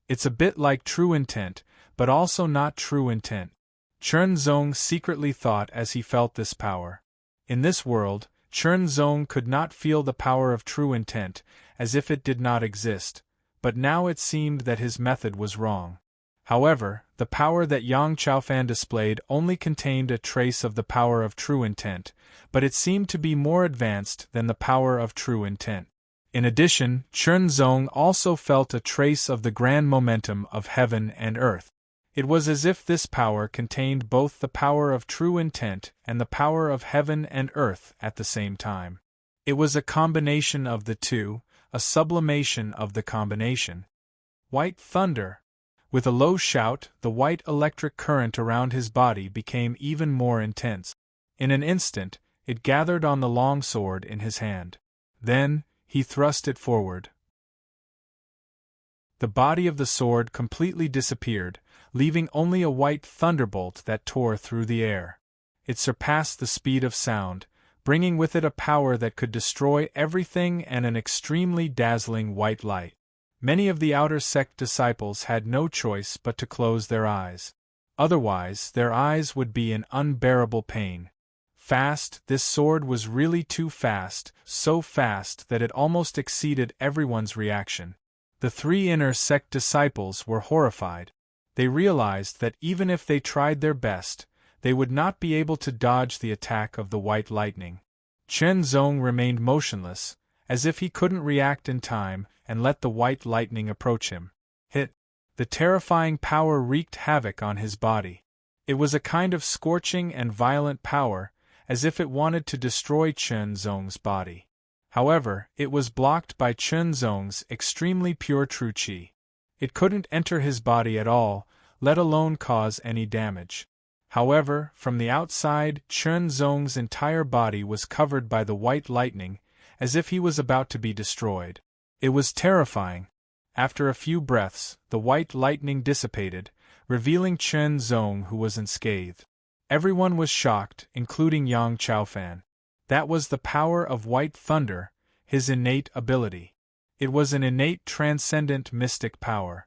It's a bit like true intent, but also not true intent. Chen Zong secretly thought as he felt this power. In this world, Chen Zong could not feel the power of true intent, as if it did not exist, but now it seemed that his method was wrong. However, the power that Yang Chaofan displayed only contained a trace of the power of true intent, but it seemed to be more advanced than the power of true intent. In addition, Chen Zong also felt a trace of the grand momentum of heaven and earth. It was as if this power contained both the power of true intent and the power of heaven and earth at the same time. It was a combination of the two, a sublimation of the combination. White thunder! With a low shout, the white electric current around his body became even more intense. In an instant, it gathered on the long sword in his hand. Then, he thrust it forward. The body of the sword completely disappeared, leaving only a white thunderbolt that tore through the air. It surpassed the speed of sound, bringing with it a power that could destroy everything and an extremely dazzling white light. Many of the outer sect disciples had no choice but to close their eyes. Otherwise, their eyes would be in unbearable pain. Fast, this sword was really too fast, so fast that it almost exceeded everyone's reaction. The three inner sect disciples were horrified. They realized that even if they tried their best, they would not be able to dodge the attack of the white lightning. Chen Zong remained motionless, as if he couldn't react in time, and let the white lightning approach him. Hit! The terrifying power wreaked havoc on his body. It was a kind of scorching and violent power, as if it wanted to destroy Chen Zong's body. However, it was blocked by Chen Zong's extremely pure true qi. It couldn't enter his body at all, let alone cause any damage. However, from the outside, Chen Zong's entire body was covered by the white lightning, as if he was about to be destroyed. It was terrifying. After a few breaths, the white lightning dissipated, revealing Chen Zong, who was unscathed. Everyone was shocked, including Yang Chaofan. That was the power of white thunder, his innate ability. It was an innate transcendent mystic power.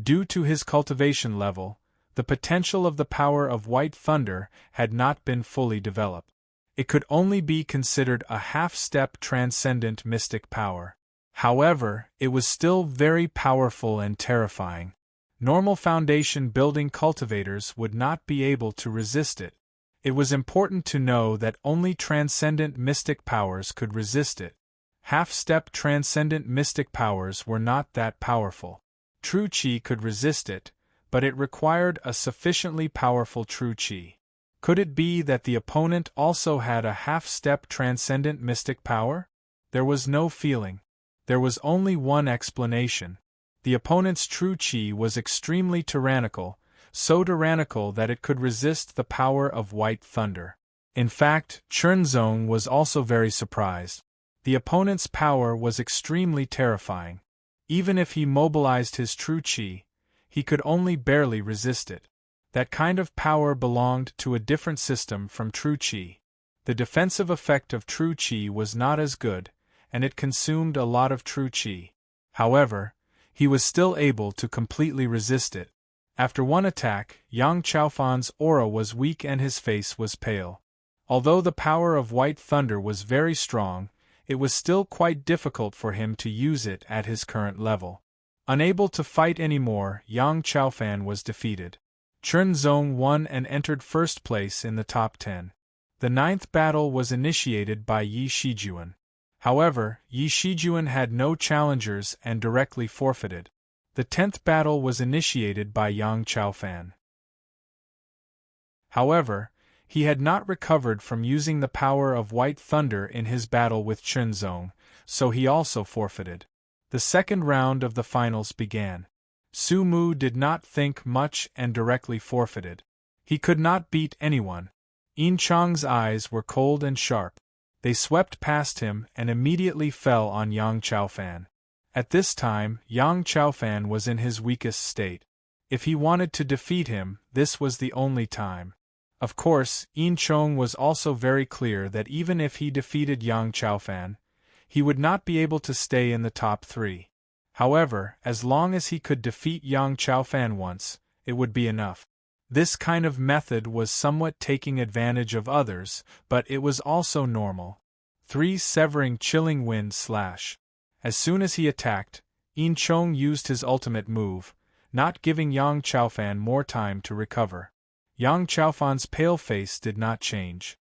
Due to his cultivation level, the potential of the power of white thunder had not been fully developed. It could only be considered a half-step transcendent mystic power. However, it was still very powerful and terrifying. Normal foundation building cultivators would not be able to resist it. It was important to know that only transcendent mystic powers could resist it. Half-step transcendent mystic powers were not that powerful. True Qi could resist it, but it required a sufficiently powerful true Qi. Could it be that the opponent also had a half-step transcendent mystic power? There was no feeling. There was only one explanation. The opponent's true qi was extremely tyrannical, so tyrannical that it could resist the power of white thunder. In fact, Chen Zong was also very surprised. The opponent's power was extremely terrifying. Even if he mobilized his true qi, he could only barely resist it. That kind of power belonged to a different system from true qi. The defensive effect of true qi was not as good, and it consumed a lot of true qi. However, he was still able to completely resist it. After one attack, Yang Chaofan's aura was weak and his face was pale. Although the power of white thunder was very strong, it was still quite difficult for him to use it at his current level. Unable to fight anymore, Yang Chaofan was defeated. Chen Zong won and entered first place in the top 10. The 9th battle was initiated by Yi Shijuan. However, Yi Shijuan had no challengers and directly forfeited. The 10th battle was initiated by Yang Chaofan. However, he had not recovered from using the power of white thunder in his battle with Chen Zong, so he also forfeited. The second round of the finals began. Su Mu did not think much and directly forfeited. He could not beat anyone. Yin Chang's eyes were cold and sharp. They swept past him and immediately fell on Yang Chaofan. At this time, Yang Chaofan was in his weakest state. If he wanted to defeat him, this was the only time. Of course, Yin Chong was also very clear that even if he defeated Yang Chaofan, he would not be able to stay in the top 3. However, as long as he could defeat Yang Chaofan once, it would be enough. This kind of method was somewhat taking advantage of others, but it was also normal. 3 Severing Chilling Wind Slash. As soon as he attacked, Yin Chong used his ultimate move, not giving Yang Chaofan more time to recover. Yang Chaofan's pale face did not change.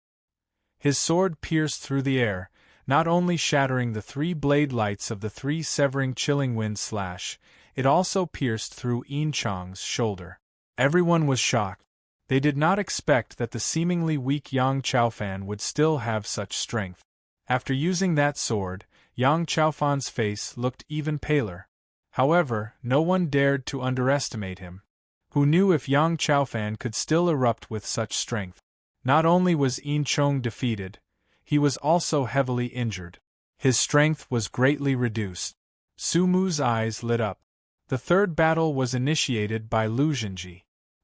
His sword pierced through the air, not only shattering the 3 blade lights of the 3 Severing Chilling Wind Slash, it also pierced through Yin Chong's shoulder. Everyone was shocked. They did not expect that the seemingly weak Yang Chaofan would still have such strength. After using that sword, Yang Chaofan's face looked even paler. However, no one dared to underestimate him. Who knew if Yang Chaofan could still erupt with such strength? Not only was Yin Chong defeated, he was also heavily injured. His strength was greatly reduced. Su Mu's eyes lit up. The third battle was initiated by Lu Zhenji.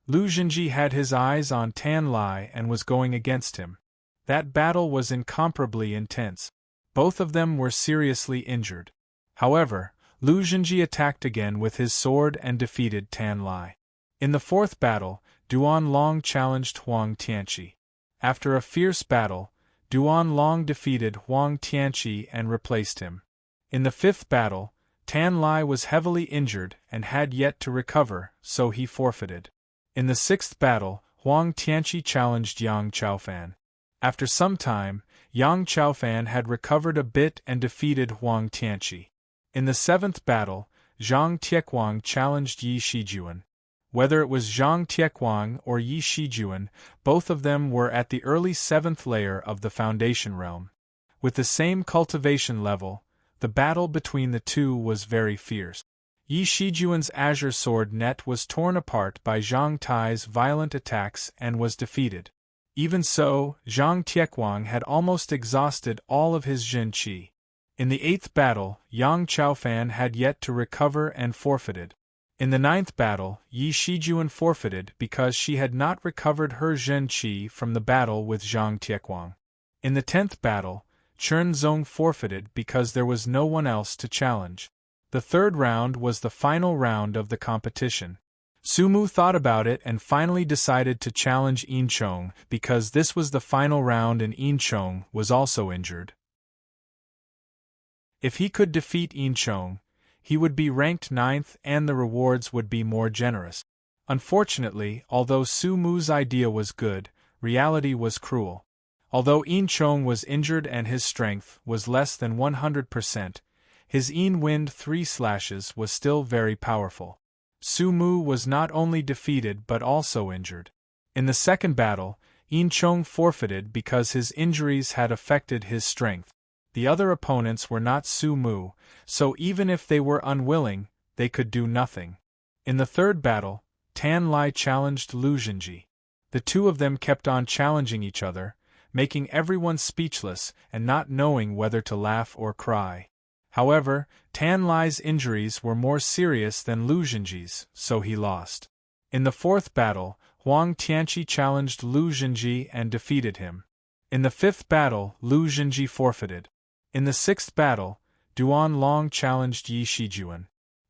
Lu Zhenji had his eyes on Tan Lai and was going against him. That battle was incomparably intense. Both of them were seriously injured. However, Lu Zhenji attacked again with his sword and defeated Tan Lai. In the 4th battle, Duan Long challenged Huang Tianqi. After a fierce battle, Duan Long defeated Huang Tianqi and replaced him. In the fifth battle, Tan Lai was heavily injured and had yet to recover, so he forfeited. In the sixth battle, Huang Tianqi challenged Yang Chaofan. After some time, Yang Chaofan had recovered a bit and defeated Huang Tianqi. In the seventh battle, Zhang Tiequang challenged Yi Shijuan. Whether it was Zhang Tiequang or Yi Shijuan, both of them were at the early seventh layer of the Foundation realm. With the same cultivation level, the battle between the two was very fierce. Yi Shijuan's azure sword net was torn apart by Zhang Tai's violent attacks and was defeated. Even so, Zhang Tiequang had almost exhausted all of his Jin Qi. In the eighth battle, Yang Chaofan had yet to recover and forfeited. In the ninth battle, Yi Shijuan forfeited because she had not recovered her Zhen Qi from the battle with Zhang Tiequang. In the 10th battle, Chen Zong forfeited because there was no one else to challenge. The third round was the final round of the competition. Su Mu thought about it and finally decided to challenge Yin Chong because this was the final round and Yin Chong was also injured. If he could defeat Yin Chong, he would be ranked 9th and the rewards would be more generous. Unfortunately, although Su Mu's idea was good, reality was cruel. Although Yin Chong was injured and his strength was less than 100%, his Yin Wind 3 slashes was still very powerful. Su Mu was not only defeated but also injured. In the second battle, Yin Chong forfeited because his injuries had affected his strength. The other opponents were not Su Mu, so even if they were unwilling, they could do nothing. In the third battle, Tan Lai challenged Lu Jinji. The two of them kept on challenging each other, making everyone speechless and not knowing whether to laugh or cry. However, Tan Lai's injuries were more serious than Lu Jinji's, so he lost. In the fourth battle, Huang Tianqi challenged Lu Jinji and defeated him. In the fifth battle, Lu Jinji forfeited. In the sixth battle, Duan Long challenged Yi Shijuan.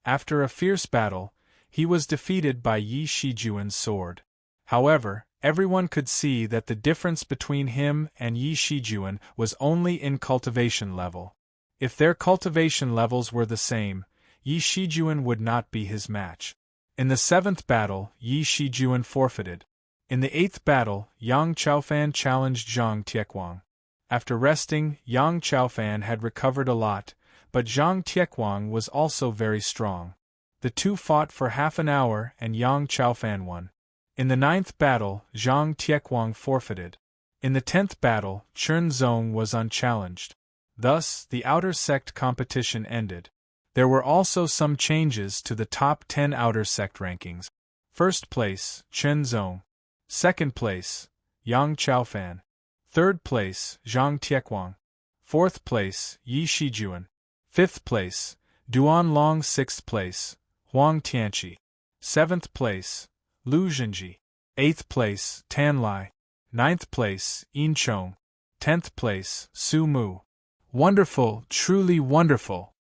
After a fierce battle, he was defeated by Yi Shijuan's sword. However, everyone could see that the difference between him and Yi Shijuan was only in cultivation level. If their cultivation levels were the same, Yi Shijuan would not be his match. In the seventh battle, Yi Shijuan forfeited. In the eighth battle, Yang Chaofan challenged Zhang Tiequang. After resting, Yang Chaofan had recovered a lot, but Zhang Tiequang was also very strong. The two fought for half an hour and Yang Chaofan won. In the ninth battle, Zhang Tiequang forfeited. In the 10th battle, Chen Zong was unchallenged. Thus, the outer sect competition ended. There were also some changes to the top 10 outer sect rankings. First place, Chen Zong. Second place, Yang Chaofan. Third place, Zhang Tiequang. Fourth place, Yi Shijuan. Fifth place, Duan Long. Sixth place, Huang Tianqi. Seventh place, Lu Jinji. Eighth place, Tan Lai. Ninth place, Yin Chong. 10th place, Su Mu. Wonderful, truly wonderful.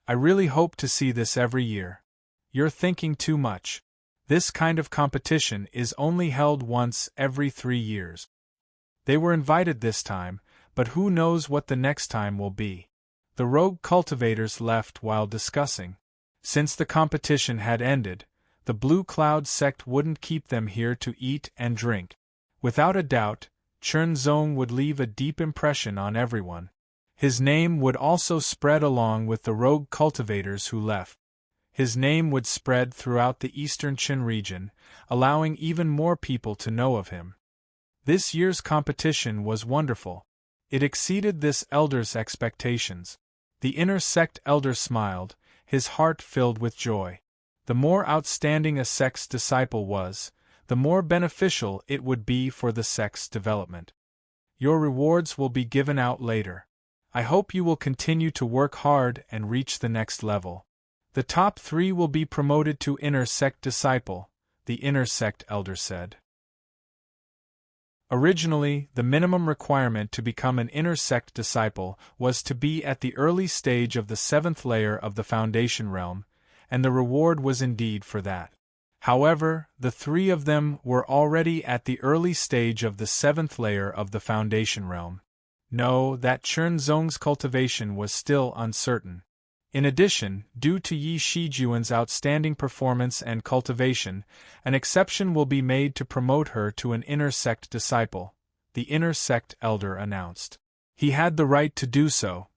I really hope to see this every year. You're thinking too much. This kind of competition is only held once every 3 years. They were invited this time, but who knows what the next time will be. The rogue cultivators left while discussing. Since the competition had ended, the Blue Cloud sect wouldn't keep them here to eat and drink. Without a doubt, Chen Zong would leave a deep impression on everyone. His name would also spread along with the rogue cultivators who left. His name would spread throughout the eastern Qin region, allowing even more people to know of him. This year's competition was wonderful. It exceeded this elder's expectations. The inner sect elder smiled, his heart filled with joy. The more outstanding a sect's disciple was, the more beneficial it would be for the sect's development. Your rewards will be given out later. I hope you will continue to work hard and reach the next level. The top 3 will be promoted to inner sect disciple, the inner sect elder said. Originally, the minimum requirement to become an inner sect disciple was to be at the early stage of the 7th layer of the Foundation realm, and the reward was indeed for that. However, the 3 of them were already at the early stage of the 7th layer of the Foundation realm. No, that Chen Zong's cultivation was still uncertain. In addition, due to Yi Shijuan's outstanding performance and cultivation, an exception will be made to promote her to an inner sect disciple, the inner sect elder announced. He had the right to do so.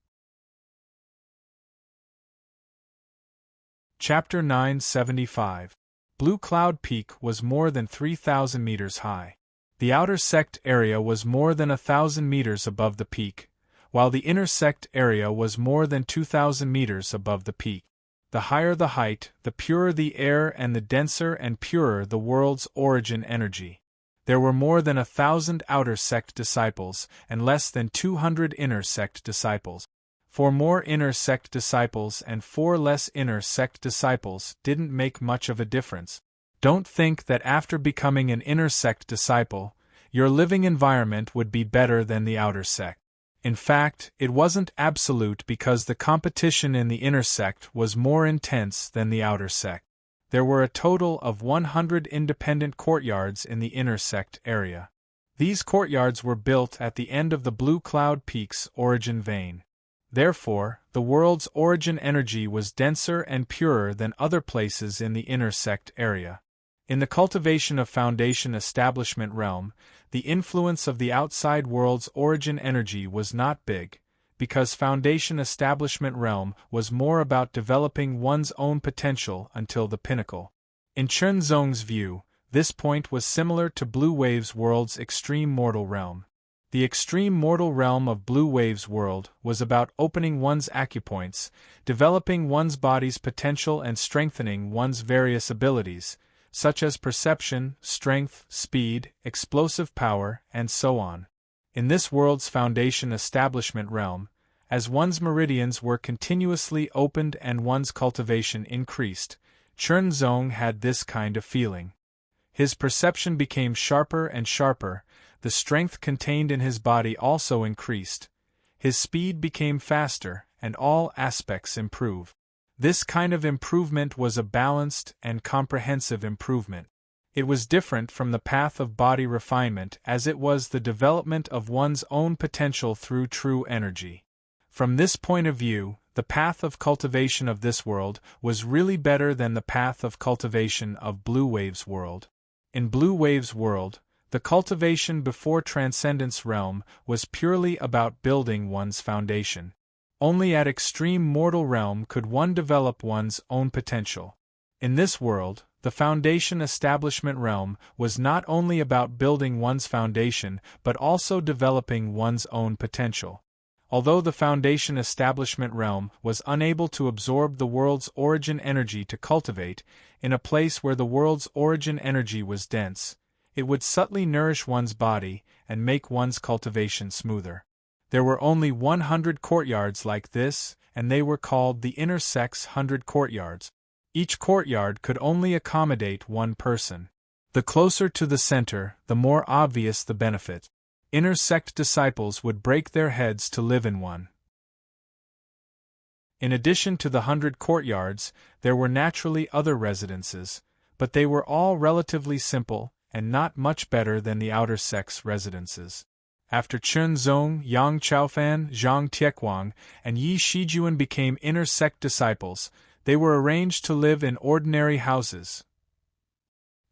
Chapter 975. Blue Cloud Peak was more than 3,000 meters high. The outer sect area was more than 1,000 meters above the peak, while the inner sect area was more than 2,000 meters above the peak. The higher the height, the purer the air and the denser and purer the world's origin energy. There were more than 1,000 outer sect disciples and less than 200 inner sect disciples. 4 more inner sect disciples and 4 less inner sect disciples didn't make much of a difference. Don't think that after becoming an inner sect disciple, your living environment would be better than the outer sect. In fact, it wasn't absolute because the competition in the inner sect was more intense than the outer sect. There were a total of 100 independent courtyards in the inner sect area. These courtyards were built at the end of the Blue Cloud Peak's origin vein. Therefore, the world's origin energy was denser and purer than other places in the inner sect area. In the cultivation of Foundation Establishment realm, the influence of the outside world's origin energy was not big, because Foundation Establishment realm was more about developing one's own potential until the pinnacle. In Chen Zong's view, this point was similar to Blue Wave's world's extreme mortal realm. The extreme mortal realm of Blue Wave's world was about opening one's acupoints, developing one's body's potential and strengthening one's various abilities, such as perception, strength, speed, explosive power, and so on. In this world's Foundation Establishment realm, as one's meridians were continuously opened and one's cultivation increased, Chen Zong had this kind of feeling. His perception became sharper and sharper, the strength contained in his body also increased, his speed became faster, and all aspects improved. This kind of improvement was a balanced and comprehensive improvement. It was different from the path of body refinement as it was the development of one's own potential through true energy. From this point of view, the path of cultivation of this world was really better than the path of cultivation of Blue Wave's world. In Blue Wave's world, the cultivation before Transcendence realm was purely about building one's foundation. Only at extreme mortal realm could one develop one's own potential. In this world, the Foundation Establishment realm was not only about building one's foundation but also developing one's own potential. Although the Foundation Establishment realm was unable to absorb the world's origin energy to cultivate, in a place where the world's origin energy was dense, it would subtly nourish one's body and make one's cultivation smoother. There were only 100 courtyards like this, and they were called the Inner Sect's 100 courtyards. Each courtyard could only accommodate one person. The closer to the center, the more obvious the benefit. Inner sect disciples would break their heads to live in one. In addition to the 100 courtyards, there were naturally other residences, but they were all relatively simple and not much better than the outer sect's residences. After Chen Zong, Yang Chaofan, Zhang Tiequang, and Yi Shijuan became inner sect disciples, they were arranged to live in ordinary houses.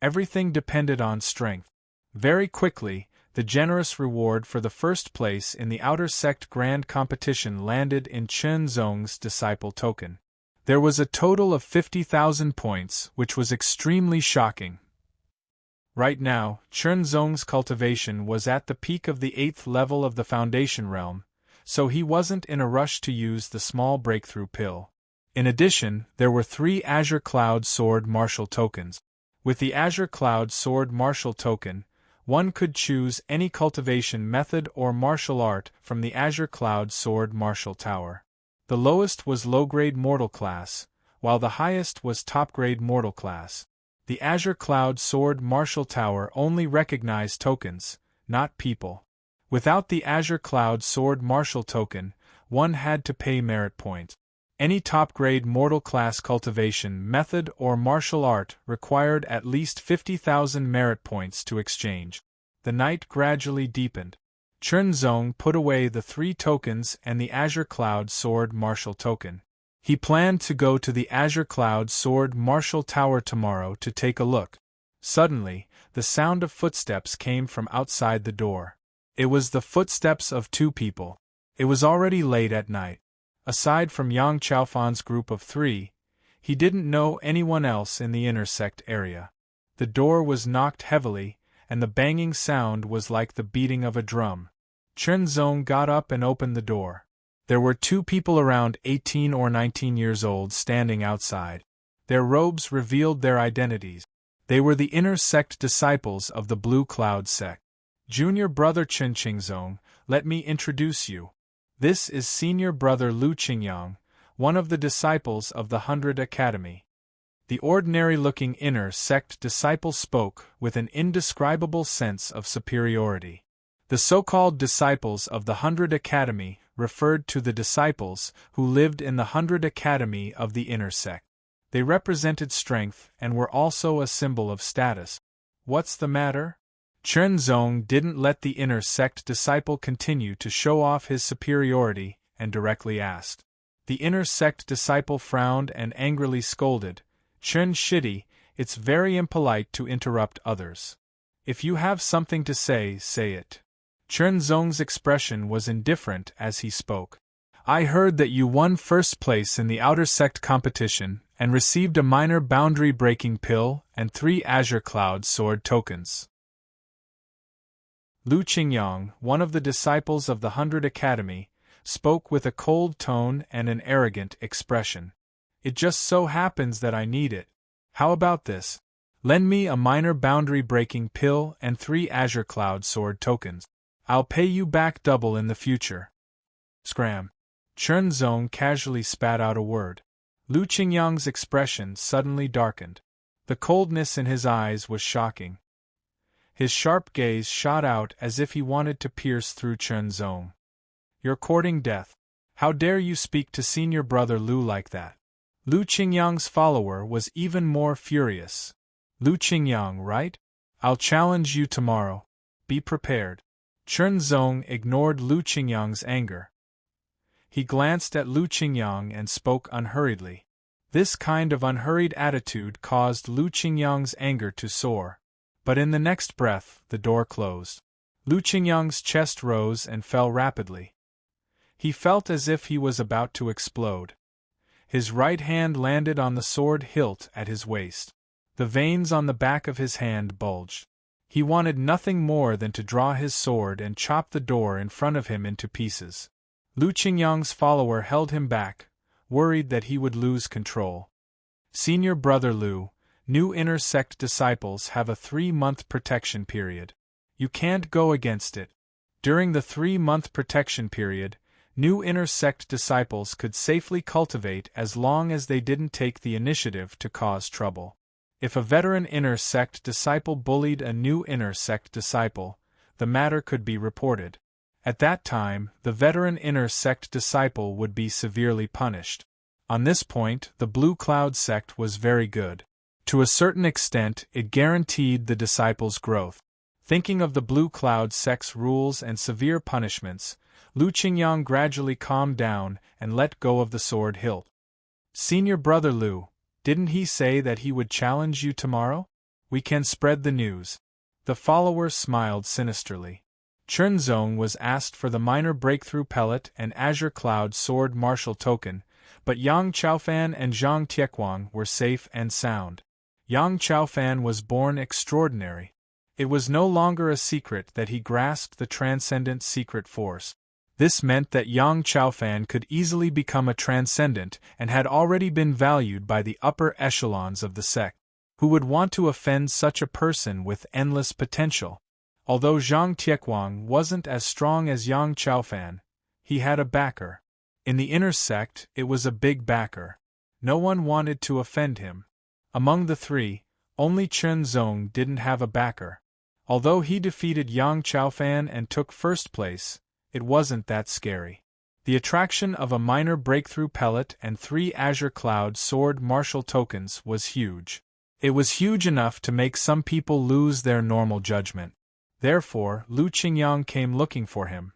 Everything depended on strength. Very quickly, the generous reward for the first place in the outer sect grand competition landed in Chen Zong's disciple token. There was a total of 50,000 points, which was extremely shocking. Right now, Chen Zong's cultivation was at the peak of the 8th level of the Foundation realm, so he wasn't in a rush to use the small breakthrough pill. In addition, there were 3 Azure Cloud Sword Martial tokens. With the Azure Cloud Sword Martial token, one could choose any cultivation method or martial art from the Azure Cloud Sword Martial Tower. The lowest was low-grade mortal class, while the highest was top-grade mortal class. The Azure Cloud Sword Martial Tower only recognized tokens, not people. Without the Azure Cloud Sword Martial token, one had to pay merit points. Any top-grade mortal class cultivation method or martial art required at least 50,000 merit points to exchange. The night gradually deepened. Chunzong put away the 3 tokens and the Azure Cloud Sword Martial token. He planned to go to the Azure Cloud Sword Martial Tower tomorrow to take a look. Suddenly, the sound of footsteps came from outside the door. It was the footsteps of 2 people. It was already late at night. Aside from Yang Chaofan's group of 3, he didn't know anyone else in the intersect area. The door was knocked heavily, and the banging sound was like the beating of a drum. Chunzong got up and opened the door. There were 2 people around 18 or 19 years old standing outside. Their robes revealed their identities. They were the inner sect disciples of the Blue Cloud sect. Junior brother Chen Qingzong, let me introduce you. This is senior brother Lu Qingyang, one of the disciples of the 100 Academy. The ordinary-looking inner sect disciple spoke with an indescribable sense of superiority. The so-called disciples of the 100 Academy referred to the disciples who lived in the 100 Academy of the inner sect. They represented strength and were also a symbol of status. What's the matter? Chunzong didn't let the inner sect disciple continue to show off his superiority and directly asked. The inner sect disciple frowned and angrily scolded, Chun Shidi, it's very impolite to interrupt others. If you have something to say it. Chunzong's expression was indifferent as he spoke. I heard that you won first place in the outer sect competition and received a minor boundary-breaking pill and 3 Azure Cloud Sword tokens. Lu Qingyang, one of the disciples of the 100 Academy, spoke with a cold tone and an arrogant expression. It just so happens that I need it. How about this? Lend me a minor boundary-breaking pill and 3 Azure Cloud Sword tokens. I'll pay you back double in the future. Scram. Chunzong casually spat out a word. Lu Qingyang's expression suddenly darkened. The coldness in his eyes was shocking. His sharp gaze shot out as if he wanted to pierce through Chunzong. You're courting death. How dare you speak to senior brother Lu like that? Lu Qingyang's follower was even more furious. Lu Qingyang, right? I'll challenge you tomorrow. Be prepared. Chunzong ignored Lu Qingyang's anger. He glanced at Lu Qingyang and spoke unhurriedly. This kind of unhurried attitude caused Lu Qingyang's anger to soar. But in the next breath, the door closed. Lu Qingyang's chest rose and fell rapidly. He felt as if he was about to explode. His right hand landed on the sword hilt at his waist. The veins on the back of his hand bulged. He wanted nothing more than to draw his sword and chop the door in front of him into pieces. Lu Qingyang's follower held him back, worried that he would lose control. Senior brother Lu, new inner sect disciples have a 3-month protection period. You can't go against it. During the 3-month protection period, new inner sect disciples could safely cultivate as long as they didn't take the initiative to cause trouble. If a veteran inner sect disciple bullied a new inner sect disciple, the matter could be reported. At that time, the veteran inner sect disciple would be severely punished. On this point, the Blue Cloud sect was very good. To a certain extent, it guaranteed the disciples' growth. Thinking of the Blue Cloud sect's rules and severe punishments, Lu Qingyang gradually calmed down and let go of the sword hilt. Senior brother Lu, didn't he say that he would challenge you tomorrow? We can spread the news. The follower smiled sinisterly. Chunzong was asked for the minor breakthrough pellet and Azure Cloud Sword Martial token, but Yang Chaofan and Zhang Tiequang were safe and sound. Yang Chaofan was born extraordinary. It was no longer a secret that he grasped the transcendent secret force. This meant that Yang Chaofan could easily become a transcendent and had already been valued by the upper echelons of the sect. Who would want to offend such a person with endless potential? Although Zhang Tiequang wasn't as strong as Yang Chaofan, he had a backer. In the inner sect, it was a big backer. No one wanted to offend him. Among the 3, only Chunzong didn't have a backer. Although he defeated Yang Chaofan and took first place, it wasn't that scary. The attraction of a minor breakthrough pellet and 3 Azure Cloud Sword Martial tokens was huge. It was huge enough to make some people lose their normal judgment. Therefore, Lu Qingyang came looking for him.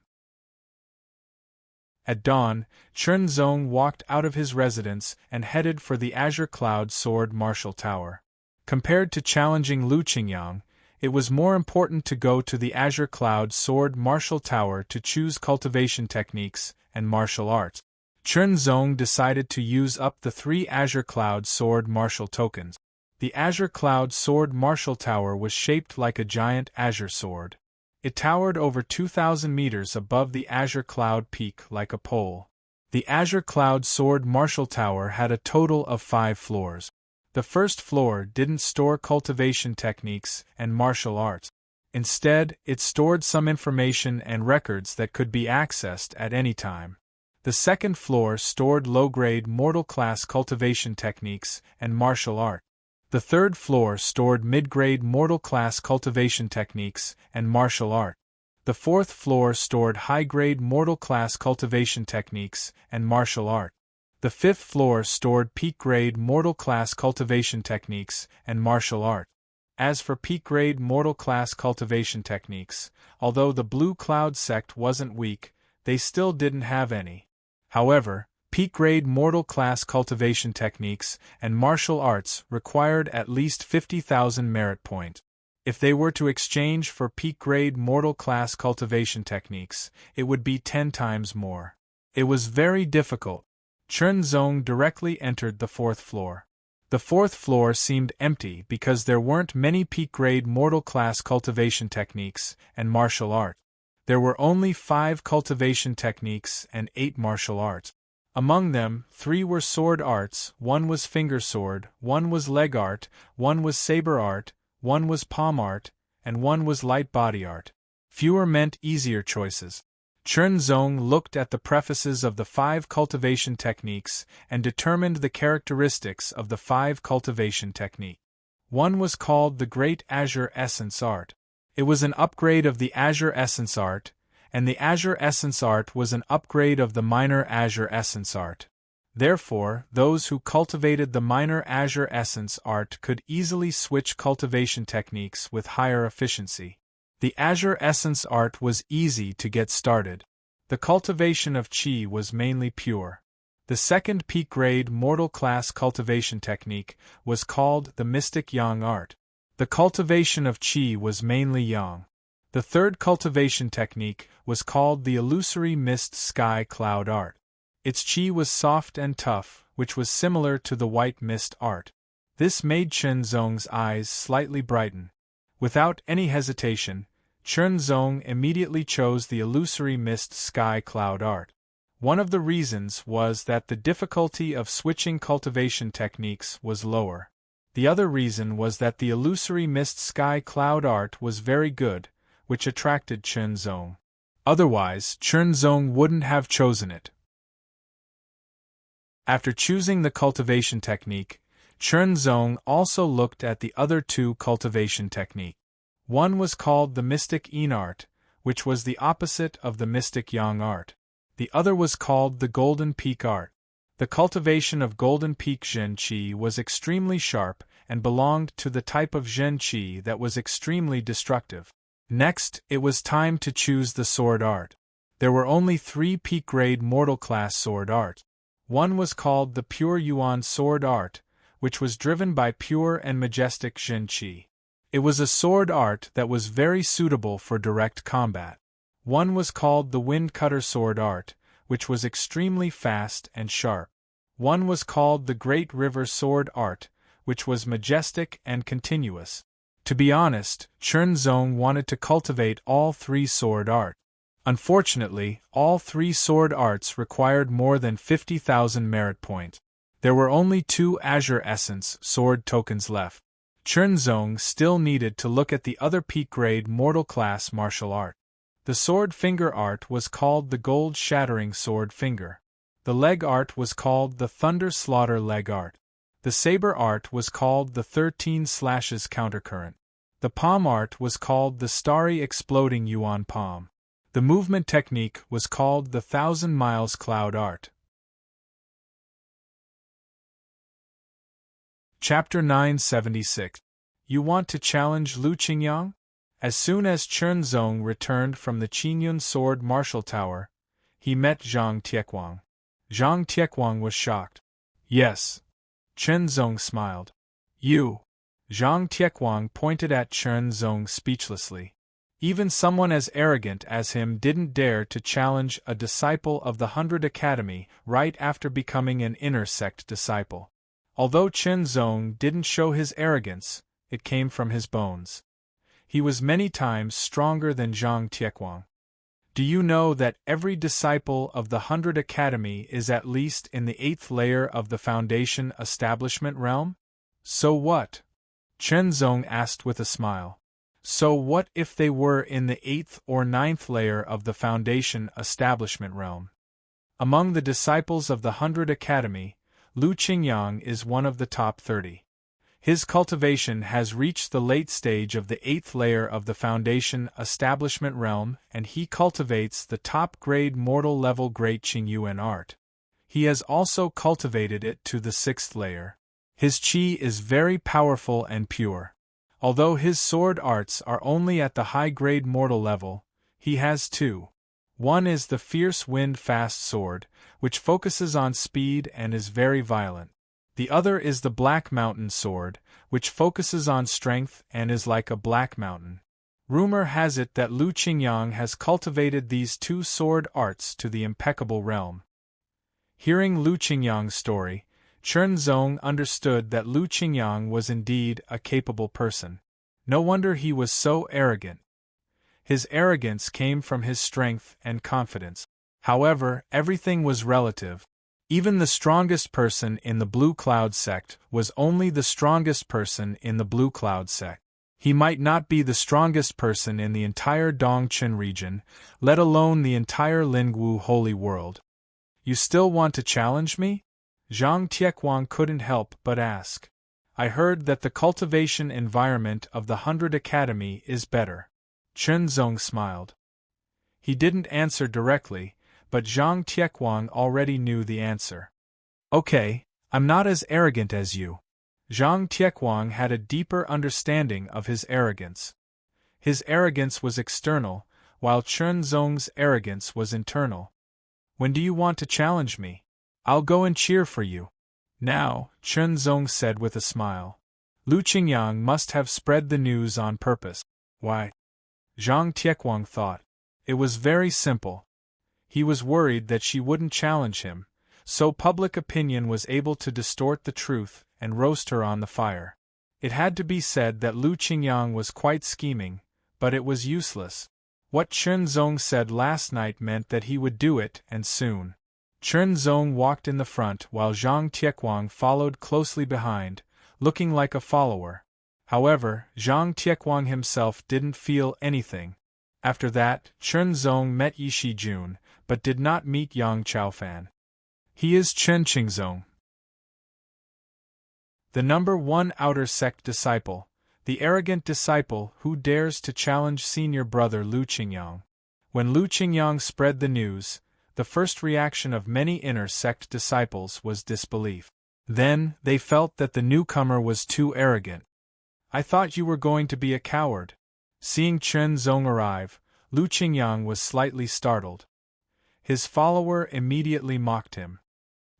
At dawn, Chen Zong walked out of his residence and headed for the Azure Cloud Sword Martial Tower. Compared to challenging Lu Qingyang, it was more important to go to the Azure Cloud Sword Martial Tower to choose cultivation techniques and martial arts. Chen Zong decided to use up the 3 Azure Cloud Sword Martial tokens. The Azure Cloud Sword Martial Tower was shaped like a giant azure sword. It towered over 2,000 meters above the Azure Cloud Peak like a pole. The Azure Cloud Sword Martial Tower had a total of 5 floors. The first floor didn't store cultivation techniques and martial arts. Instead, it stored some information and records that could be accessed at any time. The second floor stored low-grade mortal-class cultivation techniques and martial art. The third floor stored mid-grade mortal-class cultivation techniques and martial art. The fourth floor stored high-grade mortal-class cultivation techniques and martial art. The fifth floor stored peak-grade mortal-class cultivation techniques and martial art. As for peak-grade mortal-class cultivation techniques, although the Blue Cloud sect wasn't weak, they still didn't have any. However, peak-grade mortal-class cultivation techniques and martial arts required at least 50,000 merit points. If they were to exchange for peak-grade mortal-class cultivation techniques, it would be 10 times more. It was very difficult. Chen Zong directly entered the 4th floor. The 4th floor seemed empty because there weren't many peak-grade mortal-class cultivation techniques and martial art. There were only 5 cultivation techniques and 8 martial arts. Among them, 3 were sword arts, 1 was finger sword, 1 was leg art, 1 was saber art, 1 was palm art, and 1 was light body art. Fewer meant easier choices. Chen Zong looked at the prefaces of the 5 cultivation techniques and determined the characteristics of the 5 cultivation technique. One was called the Great Azure Essence Art. It was an upgrade of the Azure Essence Art, and the Azure Essence Art was an upgrade of the Minor Azure Essence Art. Therefore, those who cultivated the Minor Azure Essence Art could easily switch cultivation techniques with higher efficiency. The Azure Essence Art was easy to get started. The cultivation of Qi was mainly pure. The second peak-grade mortal-class cultivation technique was called the Mystic Yang Art. The cultivation of Qi was mainly Yang. The third cultivation technique was called the Illusory Mist Sky Cloud Art. Its Qi was soft and tough, which was similar to the White Mist Art. This made Chen Zong's eyes slightly brighten. Without any hesitation, Chen Zong immediately chose the Illusory Mist Sky Cloud Art. One of the reasons was that the difficulty of switching cultivation techniques was lower. The other reason was that the Illusory Mist Sky Cloud Art was very good, which attracted Chen Zong. Otherwise, Chen Zong wouldn't have chosen it. After choosing the cultivation technique, Chen Zong also looked at the other 2 cultivation techniques. One was called the Mystic Yin Art, which was the opposite of the Mystic Yang Art. The other was called the Golden Peak Art. The cultivation of Golden Peak Zhen Qi was extremely sharp and belonged to the type of Zhen Qi that was extremely destructive. Next, it was time to choose the sword art. There were only 3 peak-grade mortal-class sword arts. One was called the Pure Yuan Sword Art, which was driven by pure and majestic Zhen Qi. It was a sword art that was very suitable for direct combat. One was called the Wind Cutter Sword Art, which was extremely fast and sharp. One was called the Great River Sword Art, which was majestic and continuous. To be honest, Chen Zong wanted to cultivate all 3 sword arts. Unfortunately, all 3 sword arts required more than 50,000 merit points. There were only 2 Azure Essence sword tokens left. Chen Zong still needed to look at the other peak-grade mortal-class martial art. The sword finger art was called the Gold Shattering Sword Finger. The leg art was called the Thunder Slaughter Leg Art. The saber art was called the 13 Slashes Countercurrent. The palm art was called the Starry Exploding Yuan Palm. The movement technique was called the 1,000 Miles Cloud Art. Chapter 976. You want to challenge Lu Qingyang? As soon as Chen Zong returned from the Qingyun Sword Martial Tower, he met Zhang Tiequang. Zhang Tiequang was shocked. Yes. Chen Zong smiled. You. Zhang Tiequang pointed at Chen Zong speechlessly. Even someone as arrogant as him didn't dare to challenge a disciple of the 100 Academy right after becoming an inner sect disciple. Although Chen Zong didn't show his arrogance, it came from his bones. He was many times stronger than Zhang Tiequang. Do you know that every disciple of the 100 Academy is at least in the 8th layer of the Foundation Establishment realm? So what? Chen Zong asked with a smile. So what if they were in the 8th or 9th layer of the Foundation Establishment realm? Among the disciples of the 100 Academy, Lu Qingyang is one of the top 30. His cultivation has reached the late stage of the 8th layer of the Foundation Establishment realm, and he cultivates the top-grade mortal-level Great Qingyuan art. He has also cultivated it to the 6th layer. His qi is very powerful and pure. Although his sword arts are only at the high-grade mortal level, he has two. One is the fierce wind-fast sword, which focuses on speed and is very violent. The other is the Black Mountain sword, which focuses on strength and is like a black mountain. Rumor has it that Lu Qingyang has cultivated these two sword arts to the impeccable realm. Hearing Lu Qingyang's story, Chen Zong understood that Lu Qingyang was indeed a capable person. No wonder he was so arrogant. His arrogance came from his strength and confidence. However, everything was relative. Even the strongest person in the Blue Cloud sect was only the strongest person in the Blue Cloud sect. He might not be the strongest person in the entire Dongqin region, let alone the entire Lingwu holy world. You still want to challenge me? Zhang Tiequang couldn't help but ask. I heard that the cultivation environment of the 100 Academy is better. Chen Zong smiled. He didn't answer directly, but Zhang Tiequang already knew the answer. Okay, I'm not as arrogant as you. Zhang Tiequang had a deeper understanding of his arrogance. His arrogance was external, while Chen Zong's arrogance was internal. When do you want to challenge me? I'll go and cheer for you. Now, Chen Zong said with a smile. Lu Qingyang must have spread the news on purpose. Why? Zhang Tiequang thought. It was very simple. He was worried that she wouldn't challenge him, so public opinion was able to distort the truth and roast her on the fire. It had to be said that Lu Qingyang was quite scheming, but it was useless. What Chen Zong said last night meant that he would do it, and soon. Chen Zong walked in the front while Zhang Tiequang followed closely behind, looking like a follower. However, Zhang Tiequang himself didn't feel anything. After that, Chen Zong met Yi Shijun, but did not meet Yang Chaofan. He is Chen Qingzong, the #1 outer sect disciple, the arrogant disciple who dares to challenge senior brother Lu Qingyang. When Lu Qingyang spread the news, the first reaction of many inner sect disciples was disbelief. Then, they felt that the newcomer was too arrogant. I thought you were going to be a coward. Seeing Chen Zong arrive, Lu Qingyang was slightly startled. His follower immediately mocked him.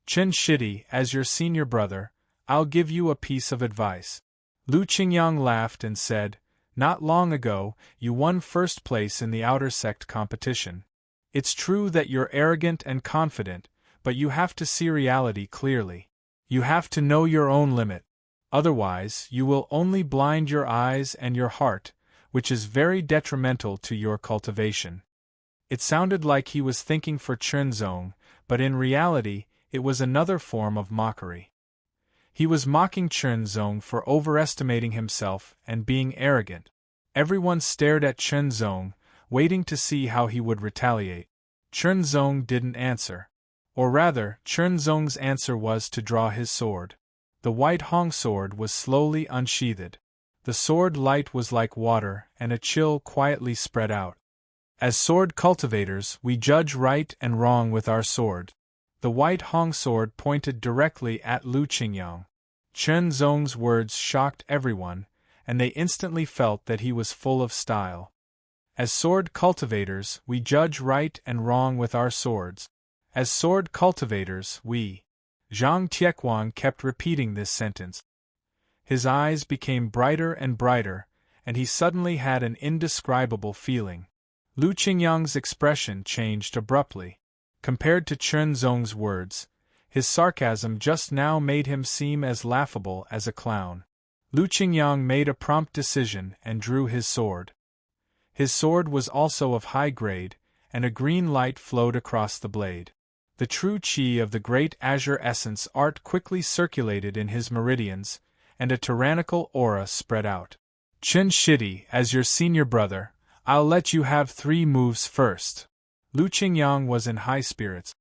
Chen Shidi, as your senior brother, I'll give you a piece of advice. Lu Qingyang laughed and said, not long ago, you won first place in the outer sect competition. It's true that you're arrogant and confident, but you have to see reality clearly. You have to know your own limit. Otherwise, you will only blind your eyes and your heart, which is very detrimental to your cultivation. It sounded like he was thinking for Chen Zong, but in reality, it was another form of mockery. He was mocking Chen Zong for overestimating himself and being arrogant. Everyone stared at Chen Zong, waiting to see how he would retaliate. Chen Zong didn't answer. Or rather, Chen Zong's answer was to draw his sword. The white Hong sword was slowly unsheathed. The sword light was like water, and a chill quietly spread out. As sword cultivators, we judge right and wrong with our sword. The white Hong sword pointed directly at Lu Qingyang. Chen Zong's words shocked everyone, and they instantly felt that he was full of style. As sword cultivators, we judge right and wrong with our swords. As sword cultivators, we. Zhang Tiequang kept repeating this sentence. His eyes became brighter and brighter, and he suddenly had an indescribable feeling. Lu Qingyang's expression changed abruptly. Compared to Chen Zong's words, his sarcasm just now made him seem as laughable as a clown. Lu Qingyang made a prompt decision and drew his sword. His sword was also of high grade, and a green light flowed across the blade. The true qi of the great azure essence art quickly circulated in his meridians, and a tyrannical aura spread out. Chen Shidi, as your senior brother, I'll let you have 3 moves first. Lu Qingyang was in high spirits.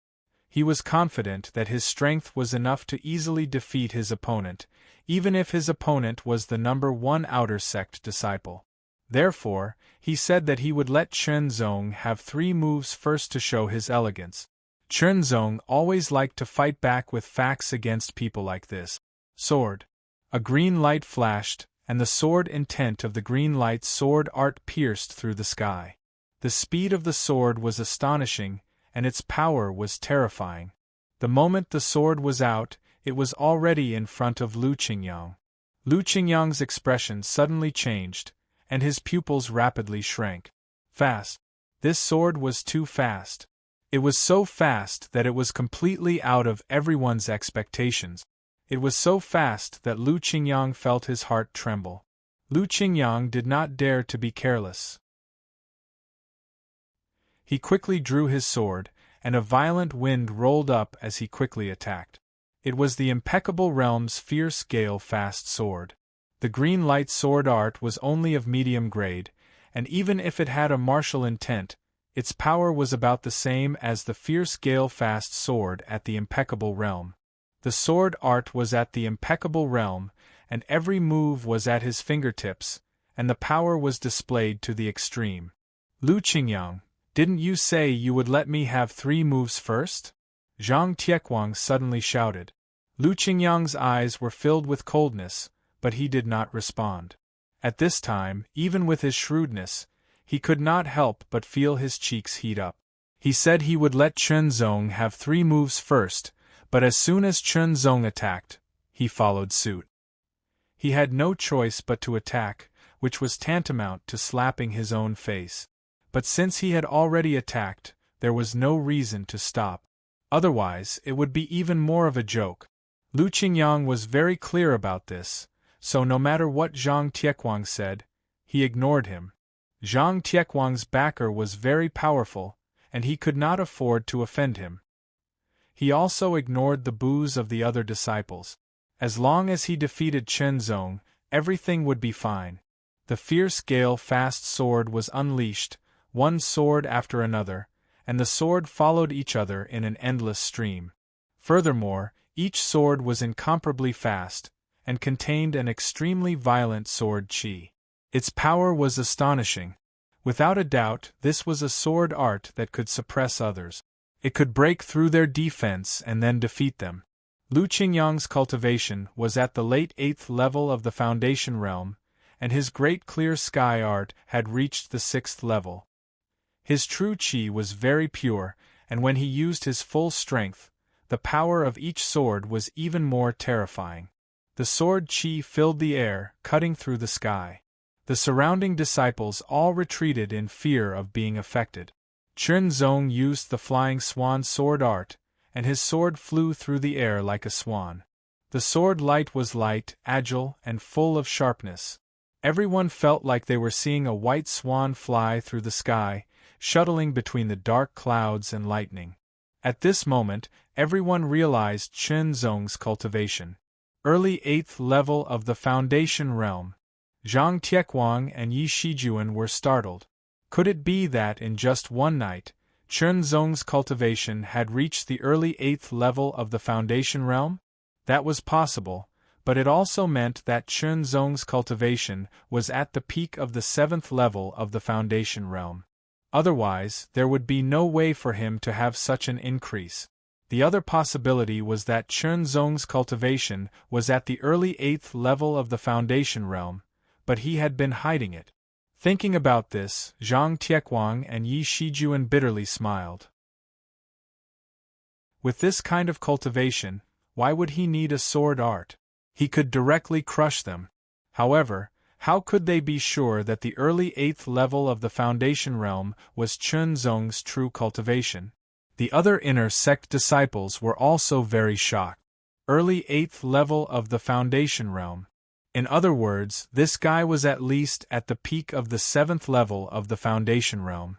He was confident that his strength was enough to easily defeat his opponent, even if his opponent was the number 1 outer sect disciple. Therefore, he said that he would let Chen Zong have 3 moves first to show his elegance. Chen Zong always liked to fight back with facts against people like this. Sword. A green light flashed, and the sword intent of the green light's sword art pierced through the sky. The speed of the sword was astonishing, and its power was terrifying. The moment the sword was out, it was already in front of Lu Qingyang. Lu Qingyang's expression suddenly changed, and his pupils rapidly shrank. Fast. This sword was too fast. It was so fast that it was completely out of everyone's expectations. It was so fast that Lu Qingyang felt his heart tremble. Lu Qingyang did not dare to be careless. He quickly drew his sword, and a violent wind rolled up as he quickly attacked. It was the impeccable realm's fierce gale-fast sword. The green light sword art was only of medium grade, and even if it had a martial intent, its power was about the same as the fierce gale-fast sword at the impeccable realm. The sword art was at the impeccable realm, and every move was at his fingertips, and the power was displayed to the extreme. Lu Qingyang, didn't you say you would let me have 3 moves first? Zhang Tiequang suddenly shouted. Lu Qingyang's eyes were filled with coldness, but he did not respond. At this time, even with his shrewdness, he could not help but feel his cheeks heat up. He said he would let Chen Zong have 3 moves first, but as soon as Chen Zong attacked, he followed suit. He had no choice but to attack, which was tantamount to slapping his own face. But since he had already attacked, there was no reason to stop. Otherwise, it would be even more of a joke. Lu Qingyang was very clear about this, so no matter what Zhang Tiequang said, he ignored him. Zhang Tiequang's backer was very powerful, and he could not afford to offend him. He also ignored the boos of the other disciples. As long as he defeated Chen Zong, everything would be fine. The fierce gale-fast sword was unleashed, one sword after another, and the sword followed each other in an endless stream. Furthermore, each sword was incomparably fast, and contained an extremely violent sword qi. Its power was astonishing. Without a doubt, this was a sword art that could suppress others. It could break through their defense and then defeat them. Lu Qingyang's cultivation was at the late 8th level of the Foundation realm, and his great clear sky art had reached the 6th level. His true qi was very pure, and when he used his full strength, the power of each sword was even more terrifying. The sword qi filled the air, cutting through the sky. The surrounding disciples all retreated in fear of being affected. Chen Zong used the flying swan sword art, and his sword flew through the air like a swan. The sword light was light, agile, and full of sharpness. Everyone felt like they were seeing a white swan fly through the sky, shuttling between the dark clouds and lightning. At this moment, everyone realized Chen Zong's cultivation. Early 8th level of the Foundation realm. Zhang Tiequang and Yi Shijuan were startled. Could it be that in just one night, Chen Zong's cultivation had reached the early 8th level of the Foundation realm? That was possible, but it also meant that Chen Zong's cultivation was at the peak of the 7th level of the Foundation realm. Otherwise, there would be no way for him to have such an increase. The other possibility was that Chen Zong's cultivation was at the early 8th level of the Foundation realm, but he had been hiding it. Thinking about this, Zhang Tiequang and Yi Shijuan bitterly smiled. With this kind of cultivation, why would he need a sword art? He could directly crush them. However, how could they be sure that the early 8th level of the Foundation Realm was Chunzong's true cultivation? The other inner sect disciples were also very shocked. Early 8th level of the Foundation Realm. In other words, this guy was at least at the peak of the 7th level of the Foundation Realm.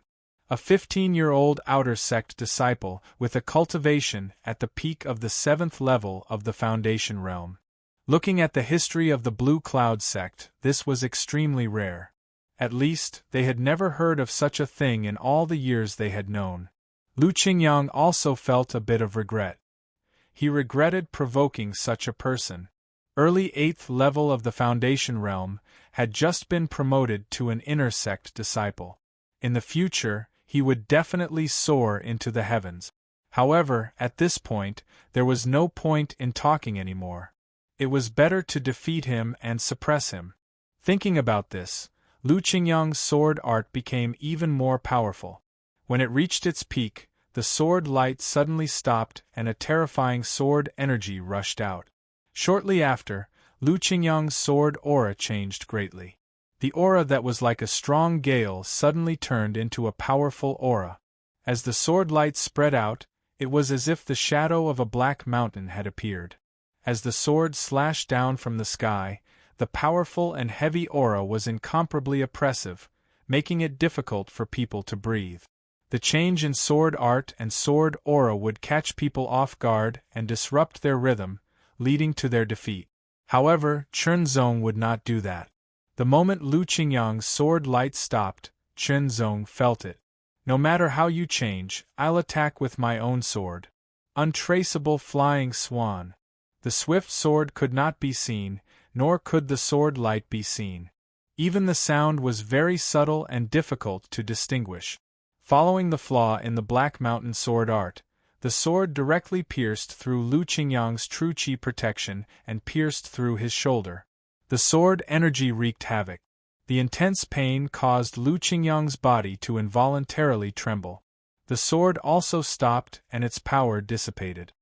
A 15-year-old outer sect disciple with a cultivation at the peak of the 7th level of the Foundation Realm. Looking at the history of the Blue Cloud sect, this was extremely rare. At least, they had never heard of such a thing in all the years they had known. Lu Qingyang also felt a bit of regret. He regretted provoking such a person. Early 8th level of the Foundation Realm had just been promoted to an inner sect disciple. In the future, he would definitely soar into the heavens. However, at this point, there was no point in talking anymore. It was better to defeat him and suppress him. Thinking about this, Lu Qingyang's sword art became even more powerful. When it reached its peak, the sword light suddenly stopped and a terrifying sword energy rushed out. Shortly after, Lu Qingyang's sword aura changed greatly. The aura that was like a strong gale suddenly turned into a powerful aura. As the sword light spread out, it was as if the shadow of a black mountain had appeared. As the sword slashed down from the sky, the powerful and heavy aura was incomparably oppressive, making it difficult for people to breathe. The change in sword art and sword aura would catch people off guard and disrupt their rhythm, leading to their defeat. However, Chunzong would not do that. The moment Lu Qingyang's sword light stopped, Chunzong felt it. No matter how you change, I'll attack with my own sword. Untraceable flying swan. The swift sword could not be seen, nor could the sword light be seen. Even the sound was very subtle and difficult to distinguish. Following the flaw in the Black Mountain sword art, the sword directly pierced through Lu Qingyang's true chi protection and pierced through his shoulder. The sword energy wreaked havoc. The intense pain caused Lu Qingyang's body to involuntarily tremble. The sword also stopped and its power dissipated.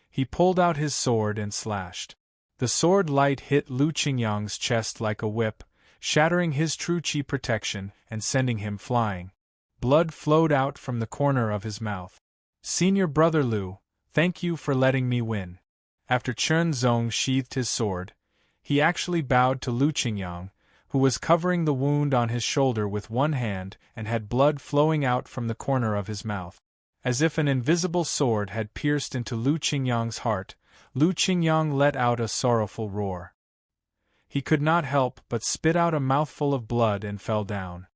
He pulled out his sword and slashed. The sword light hit Lu Qingyang's chest like a whip, shattering his true chi protection and sending him flying. Blood flowed out from the corner of his mouth. Senior brother Lu, thank you for letting me win. After Chunzong sheathed his sword, he actually bowed to Lu Qingyang, who was covering the wound on his shoulder with one hand and had blood flowing out from the corner of his mouth. As if an invisible sword had pierced into Lu Qingyang's heart, Lu Qingyang let out a sorrowful roar. He could not help but spit out a mouthful of blood and fell down.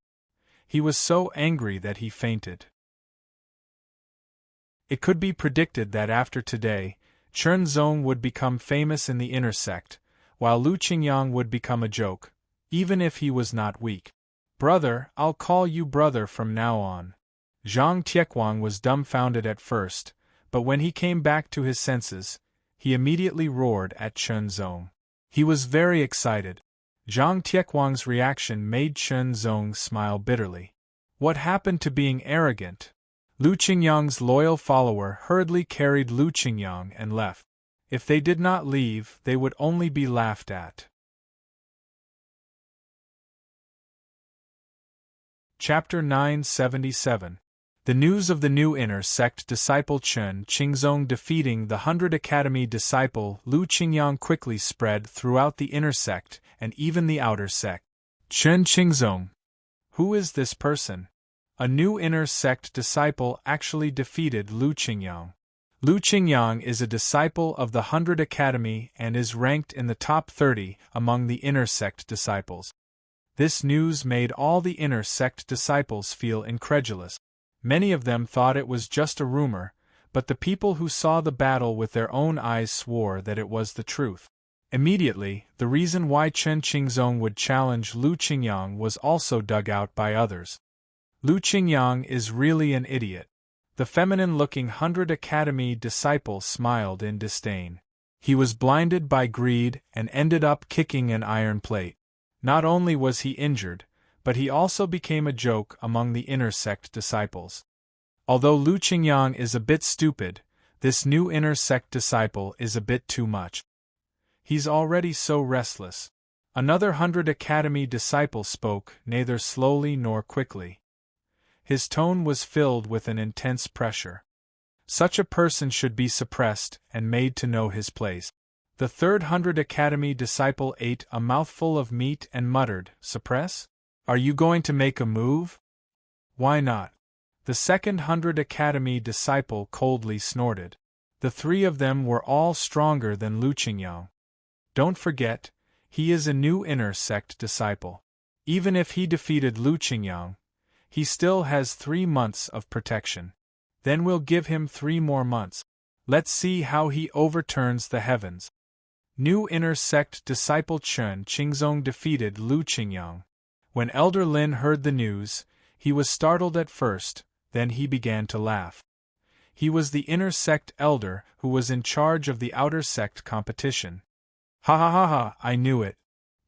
He was so angry that he fainted. It could be predicted that after today, Chunzong would become famous in the inner sect, while Lu Qingyang would become a joke, even if he was not weak. Brother, I'll call you brother from now on. Zhang Tiequang was dumbfounded at first, but when he came back to his senses, he immediately roared at Chunzong. He was very excited. Zhang Tiequang's reaction made Chunzong smile bitterly. What happened to being arrogant? Lu Qingyang's loyal follower hurriedly carried Lu Qingyang and left. If they did not leave, they would only be laughed at. Chapter 977. The news of the new inner sect disciple Chen Qingzong defeating the 100 Academy disciple Lu Qingyang quickly spread throughout the inner sect and even the outer sect. Chen Qingzong. Who is this person? A new inner sect disciple actually defeated Lu Qingyang. Lu Qingyang is a disciple of the 100 Academy and is ranked in the top 30 among the inner sect disciples. This news made all the inner sect disciples feel incredulous. Many of them thought it was just a rumor, but the people who saw the battle with their own eyes swore that it was the truth. Immediately, the reason why Chen Qingzong would challenge Lu Qingyang was also dug out by others. Lu Qingyang is really an idiot. The feminine-looking 100 Academy disciple smiled in disdain. He was blinded by greed and ended up kicking an iron plate. Not only was he injured, but he also became a joke among the inner sect disciples. Although Lu Qingyang is a bit stupid, this new inner sect disciple is a bit too much. He's already so restless. Another 100 Academy disciple spoke, neither slowly nor quickly. His tone was filled with an intense pressure. Such a person should be suppressed and made to know his place. The third 100 Academy disciple ate a mouthful of meat and muttered, "Suppress? Are you going to make a move?" "Why not?" The second 100 Academy disciple coldly snorted. The three of them were all stronger than Lu Qingyang. Don't forget, he is a new inner sect disciple. Even if he defeated Lu Qingyang, he still has 3 months of protection. Then we'll give him 3 more months. Let's see how he overturns the heavens. New inner sect disciple Chen Qingzong defeated Lu Qingyang. When Elder Lin heard the news, he was startled at first, then he began to laugh. He was the inner sect elder who was in charge of the outer sect competition. Ha ha ha ha, I knew it.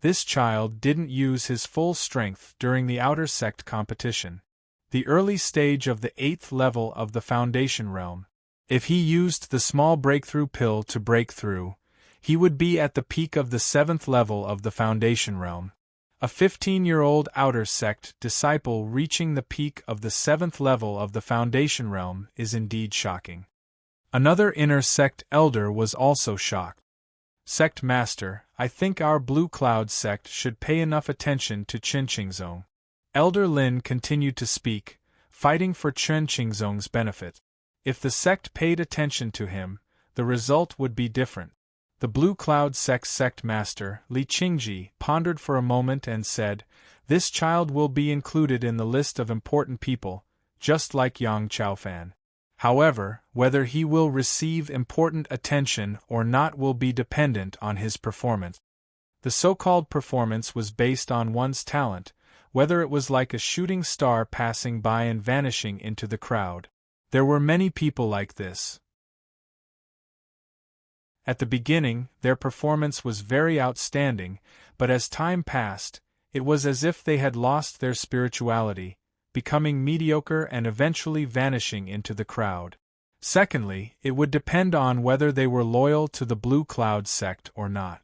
This child didn't use his full strength during the outer sect competition. The early stage of the 8th level of the Foundation realm. If he used the small breakthrough pill to break through, he would be at the peak of the 7th level of the Foundation realm. A 15-year-old outer sect disciple reaching the peak of the 7th level of the Foundation realm is indeed shocking. Another inner sect elder was also shocked. Sect Master, I think our Blue Cloud sect should pay enough attention to Chen Qingzong. Elder Lin continued to speak, fighting for Chen Qingzong's benefit. If the sect paid attention to him, the result would be different. The Blue Cloud sect's sect master, Li Qingji, pondered for a moment and said, "This child will be included in the list of important people, just like Yang Chaofan. However, whether he will receive important attention or not will be dependent on his performance." The so-called performance was based on one's talent, whether it was like a shooting star passing by and vanishing into the crowd. There were many people like this. At the beginning, their performance was very outstanding, but as time passed, it was as if they had lost their spirituality, becoming mediocre and eventually vanishing into the crowd. Secondly, it would depend on whether they were loyal to the Blue Cloud sect or not.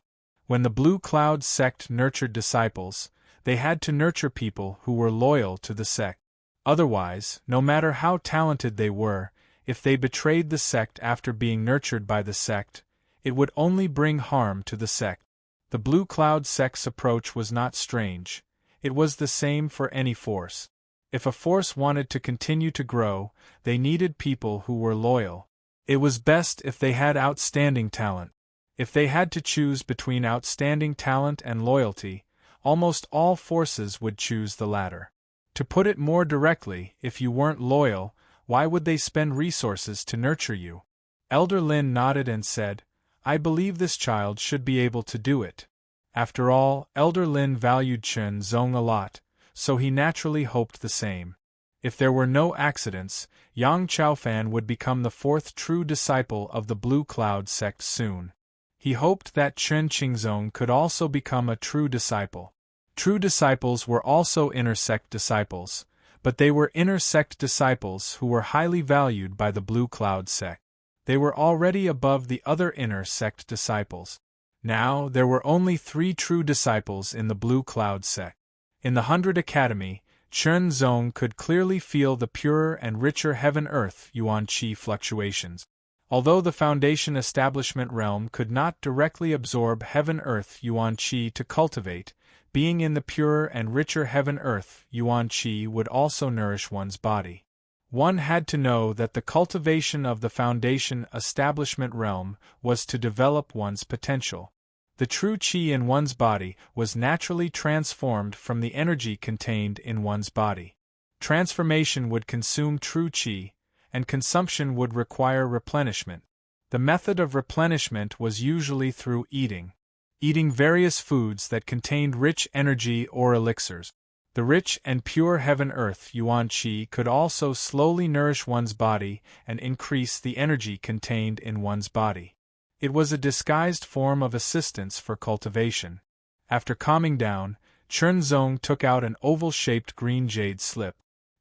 When the Blue Cloud sect nurtured disciples, they had to nurture people who were loyal to the sect. Otherwise, no matter how talented they were, if they betrayed the sect after being nurtured by the sect, it would only bring harm to the sect. The Blue Cloud sect's approach was not strange. It was the same for any force. If a force wanted to continue to grow, they needed people who were loyal. It was best if they had outstanding talent. If they had to choose between outstanding talent and loyalty, almost all forces would choose the latter. To put it more directly, if you weren't loyal, why would they spend resources to nurture you? Elder Lin nodded and said, "I believe this child should be able to do it." After all, Elder Lin valued Chen Zong a lot, so he naturally hoped the same. If there were no accidents, Yang Chaofan would become the 4th true disciple of the Blue Cloud sect soon. He hoped that Chen Qingzong could also become a true disciple. True disciples were also inner sect disciples, but they were inner sect disciples who were highly valued by the Blue Cloud sect. They were already above the other inner sect disciples. Now there were only 3 true disciples in the Blue Cloud sect. In the 100 Academy, Chen Zong could clearly feel the purer and richer heaven-earth yuan-qi fluctuations. Although the Foundation establishment realm could not directly absorb heaven-earth yuan-qi to cultivate, being in the purer and richer heaven-earth yuan-qi would also nourish one's body. One had to know that the cultivation of the Foundation establishment realm was to develop one's potential. The true qi in one's body was naturally transformed from the energy contained in one's body. Transformation would consume true qi, and consumption would require replenishment. The method of replenishment was usually through eating. Eating various foods that contained rich energy or elixirs. The rich and pure heaven-earth yuan-qi could also slowly nourish one's body and increase the energy contained in one's body. It was a disguised form of assistance for cultivation. After calming down, Chernzong took out an oval-shaped green jade slip.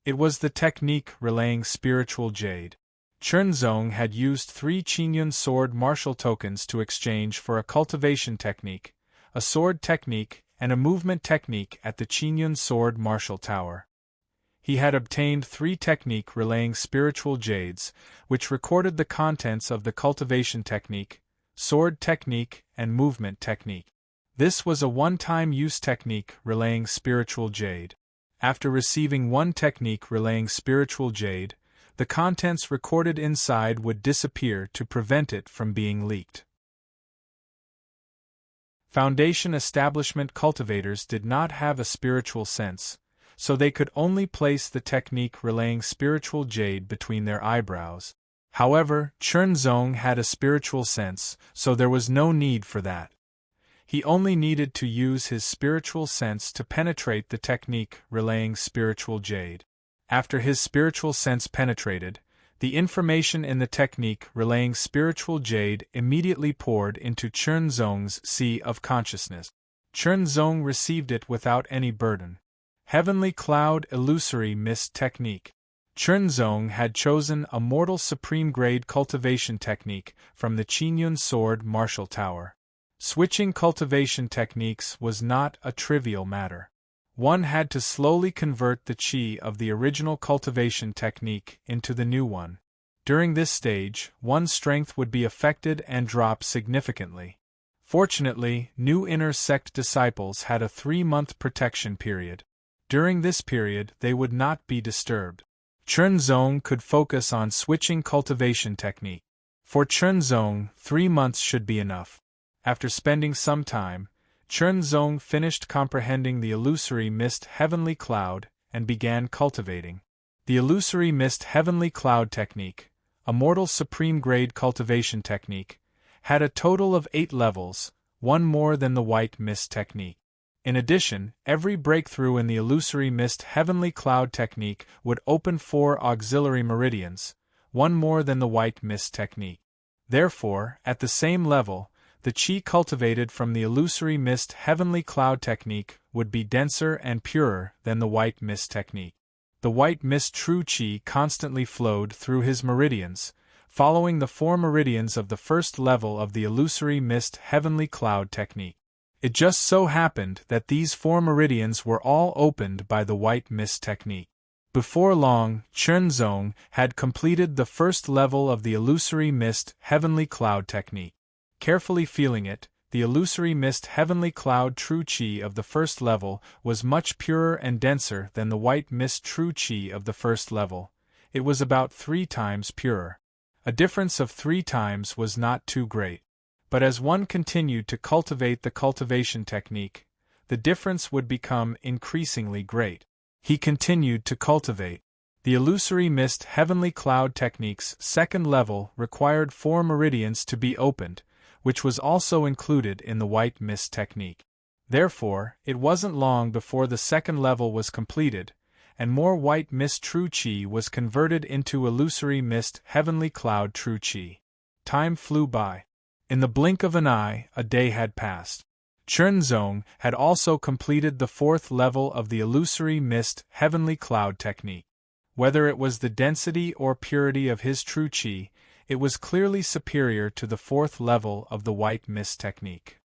It was the technique relaying spiritual jade. Chernzong had used 3 Qingyun sword martial tokens to exchange for a cultivation technique, a sword technique, and a movement technique at the Qingyun sword martial tower. He had obtained 3 technique relaying spiritual jades, which recorded the contents of the cultivation technique, sword technique, and movement technique. This was a one-time use technique relaying spiritual jade. After receiving 1 technique relaying spiritual jade, the contents recorded inside would disappear to prevent it from being leaked. Foundation establishment cultivators did not have a spiritual sense, so they could only place the technique relaying spiritual jade between their eyebrows. However, Chernzong had a spiritual sense, so there was no need for that. He only needed to use his spiritual sense to penetrate the technique relaying spiritual jade. After his spiritual sense penetrated, the information in the technique relaying spiritual jade immediately poured into Chernzong's sea of consciousness. Chernzong received it without any burden. Heavenly Cloud Illusory Mist Technique. Chernzong had chosen a mortal supreme grade cultivation technique from the Qingyun Sword Martial Tower. Switching cultivation techniques was not a trivial matter. One had to slowly convert the qi of the original cultivation technique into the new one. During this stage, one's strength would be affected and drop significantly. Fortunately, new inner sect disciples had a 3-month protection period. During this period, they would not be disturbed. Chernzong could focus on switching cultivation technique. For Chernzong, 3 months should be enough. After spending some time, Chernzong finished comprehending the illusory mist heavenly cloud and began cultivating. The illusory mist heavenly cloud technique, a mortal supreme grade cultivation technique, had a total of 8 levels, 1 more than the white mist technique. In addition, every breakthrough in the illusory mist heavenly cloud technique would open 4 auxiliary meridians, 1 more than the white mist technique. Therefore, at the same level, the qi cultivated from the illusory mist heavenly cloud technique would be denser and purer than the white mist technique. The white mist true qi constantly flowed through his meridians, following the 4 meridians of the first level of the illusory mist heavenly cloud technique. It just so happened that these 4 meridians were all opened by the white mist technique. Before long, Chernzong had completed the first level of the illusory mist heavenly cloud technique. Carefully feeling it, the illusory mist heavenly cloud true qi of the first level was much purer and denser than the white mist true qi of the first level. It was about 3 times purer. A difference of 3 times was not too great. But as one continued to cultivate the cultivation technique, the difference would become increasingly great. He continued to cultivate. The illusory mist heavenly cloud technique's second level required 4 meridians to be opened, which was also included in the white mist technique. Therefore, it wasn't long before the second level was completed, and more white mist true qi was converted into illusory mist heavenly cloud true qi. Time flew by. In the blink of an eye, a day had passed. Chernzong had also completed the 4th level of the illusory mist heavenly cloud technique. Whether it was the density or purity of his true qi, it was clearly superior to the 4th level of the white mist technique.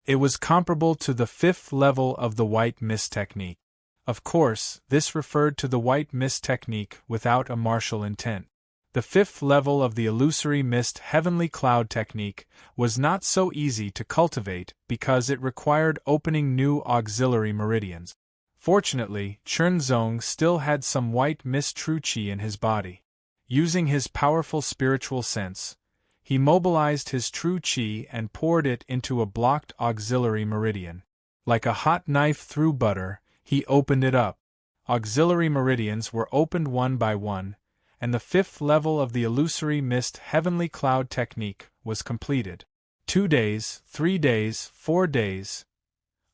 It was comparable to the 5th level of the white mist technique. Of course, this referred to the white mist technique without a martial intent. The 5th level of the illusory mist heavenly cloud technique was not so easy to cultivate because it required opening new auxiliary meridians. Fortunately, Chernzong still had some white mist true qi in his body. Using his powerful spiritual sense, he mobilized his true qi and poured it into a blocked auxiliary meridian. Like a hot knife through butter, he opened it up. Auxiliary meridians were opened one by one, and the 5th level of the illusory mist heavenly cloud technique was completed. 2 days, 3 days, 4 days.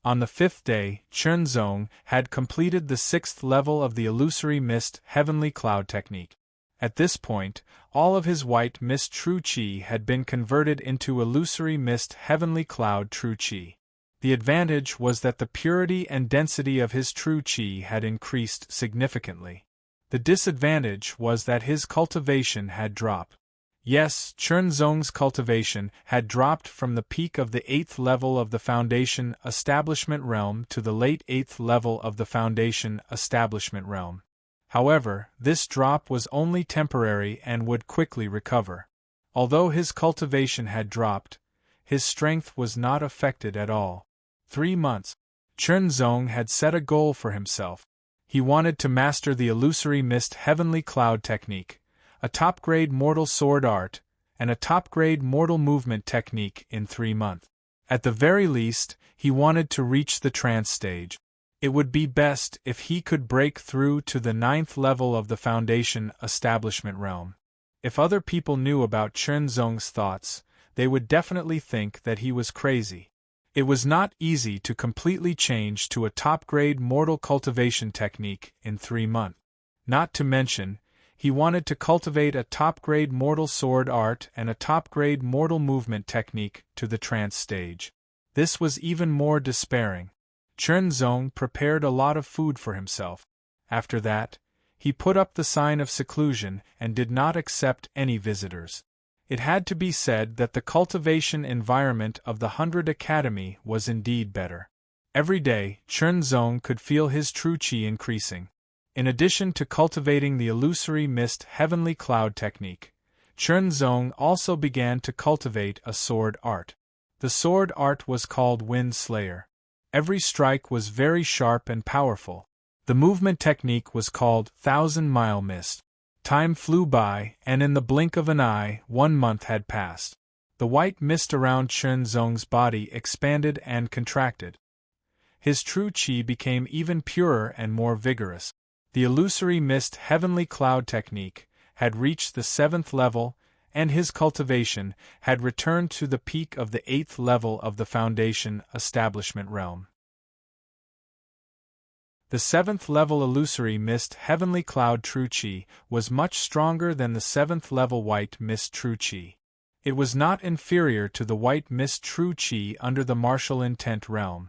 On the 5th day, Chernzong had completed the 6th level of the illusory mist heavenly cloud technique. At this point, all of his white mist true qi had been converted into illusory mist heavenly cloud true qi. The advantage was that the purity and density of his true qi had increased significantly. The disadvantage was that his cultivation had dropped. Yes, Chernzong's cultivation had dropped from the peak of the 8th level of the Foundation Establishment Realm to the late 8th level of the Foundation Establishment Realm. However, this drop was only temporary and would quickly recover. Although his cultivation had dropped, his strength was not affected at all. 3 months. Chernzong had set a goal for himself. He wanted to master the illusory mist heavenly cloud technique, a top-grade mortal sword art, and a top-grade mortal movement technique in 3 months. At the very least, he wanted to reach the trance stage. It would be best if he could break through to the 9th level of the Foundation Establishment Realm. If other people knew about Chernzong's thoughts, they would definitely think that he was crazy. It was not easy to completely change to a top-grade mortal cultivation technique in 3 months. Not to mention, he wanted to cultivate a top-grade mortal sword art and a top-grade mortal movement technique to the trance stage. This was even more despairing. Chernzong prepared a lot of food for himself. After that, he put up the sign of seclusion and did not accept any visitors. It had to be said that the cultivation environment of the 100 Academy was indeed better. Every day, Chernzong could feel his true qi increasing. In addition to cultivating the illusory mist heavenly cloud technique, Chernzong also began to cultivate a sword art. The sword art was called Wind Slayer. Every strike was very sharp and powerful. The movement technique was called 1,000-Mile Mist. Time flew by, and in the blink of an eye, 1 month had passed. The white mist around Chernzong's body expanded and contracted. His true qi became even purer and more vigorous. The illusory mist heavenly cloud technique had reached the 7th level, and his cultivation had returned to the peak of the 8th level of the Foundation Establishment Realm. The 7th level illusory mist heavenly cloud true qi was much stronger than the 7th level white mist true qi. It was not inferior to the white mist true qi under the martial intent realm.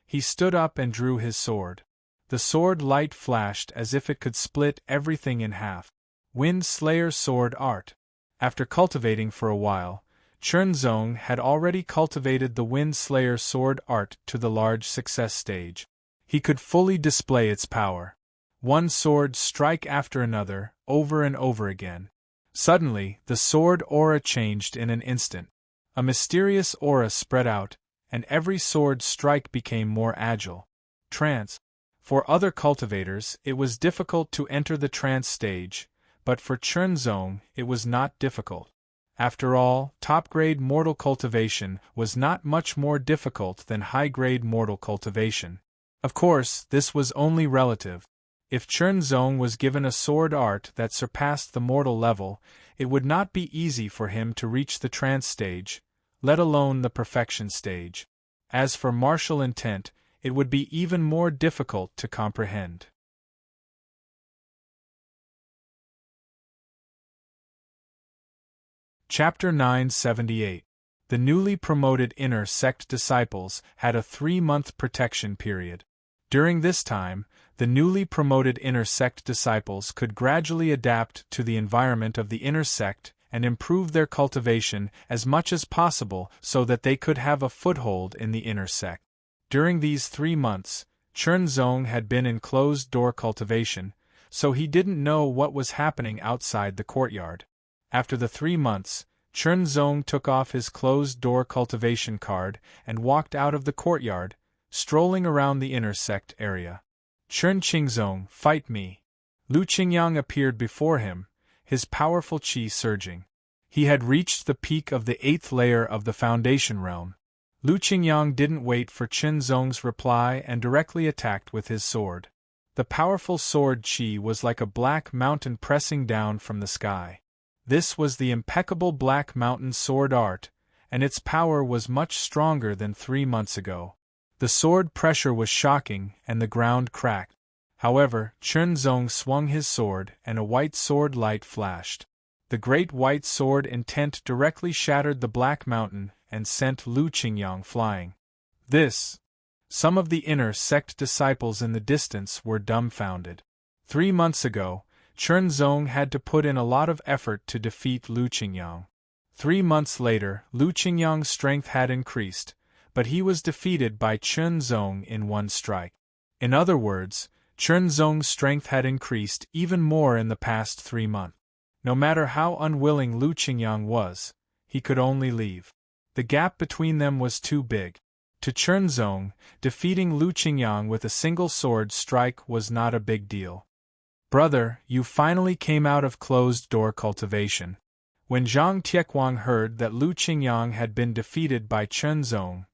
He stood up and drew his sword. The sword light flashed as if it could split everything in half. Wind Slayer Sword Art. After cultivating for a while, Chernzong had already cultivated the Wind Slayer Sword Art to the large success stage. He could fully display its power. One sword strike after another, over and over again. Suddenly, the sword aura changed in an instant. A mysterious aura spread out, and every sword strike became more agile. Trance. For other cultivators, it was difficult to enter the trance stage, but for Chernzong, it was not difficult. After all, top-grade mortal cultivation was not much more difficult than high-grade mortal cultivation. Of course, this was only relative. If Chernzong was given a sword art that surpassed the mortal level, it would not be easy for him to reach the trance stage, let alone the perfection stage. As for martial intent, it would be even more difficult to comprehend. Chapter 978. The newly promoted inner sect disciples had a 3-month protection period. During this time, the newly promoted inner sect disciples could gradually adapt to the environment of the inner sect and improve their cultivation as much as possible so that they could have a foothold in the inner sect. During these 3 months, Chernzong had been in closed-door cultivation, so he didn't know what was happening outside the courtyard. After the 3 months, Chernzong took off his closed-door cultivation card and walked out of the courtyard, strolling around the inner sect area. Chernqingzong, fight me! Lu Qingyang appeared before him, his powerful qi surging. He had reached the peak of the 8th layer of the Foundation Realm. Lu Qingyang didn't wait for Chernzong's reply and directly attacked with his sword. The powerful sword qi was like a black mountain pressing down from the sky. This was the impeccable Black Mountain sword art, and its power was much stronger than 3 months ago. The sword pressure was shocking, and the ground cracked. However, Chernzong swung his sword, and a white sword light flashed. The great white sword intent directly shattered the Black Mountain and sent Lu Qingyang flying. This. Some of the inner sect disciples in the distance were dumbfounded. 3 months ago, Chen Zong had to put in a lot of effort to defeat Lu Qingyang. 3 months later, Lu Qingyang's strength had increased, but he was defeated by Chen Zong in one strike. In other words, Chen Zong's strength had increased even more in the past 3 months. No matter how unwilling Lu Qingyang was, he could only leave. The gap between them was too big. To Chen Zong, defeating Lu Qingyang with a single sword strike was not a big deal. Brother, you finally came out of closed-door cultivation. When Zhang Tiequang heard that Lu Qingyang had been defeated by Chen Zong,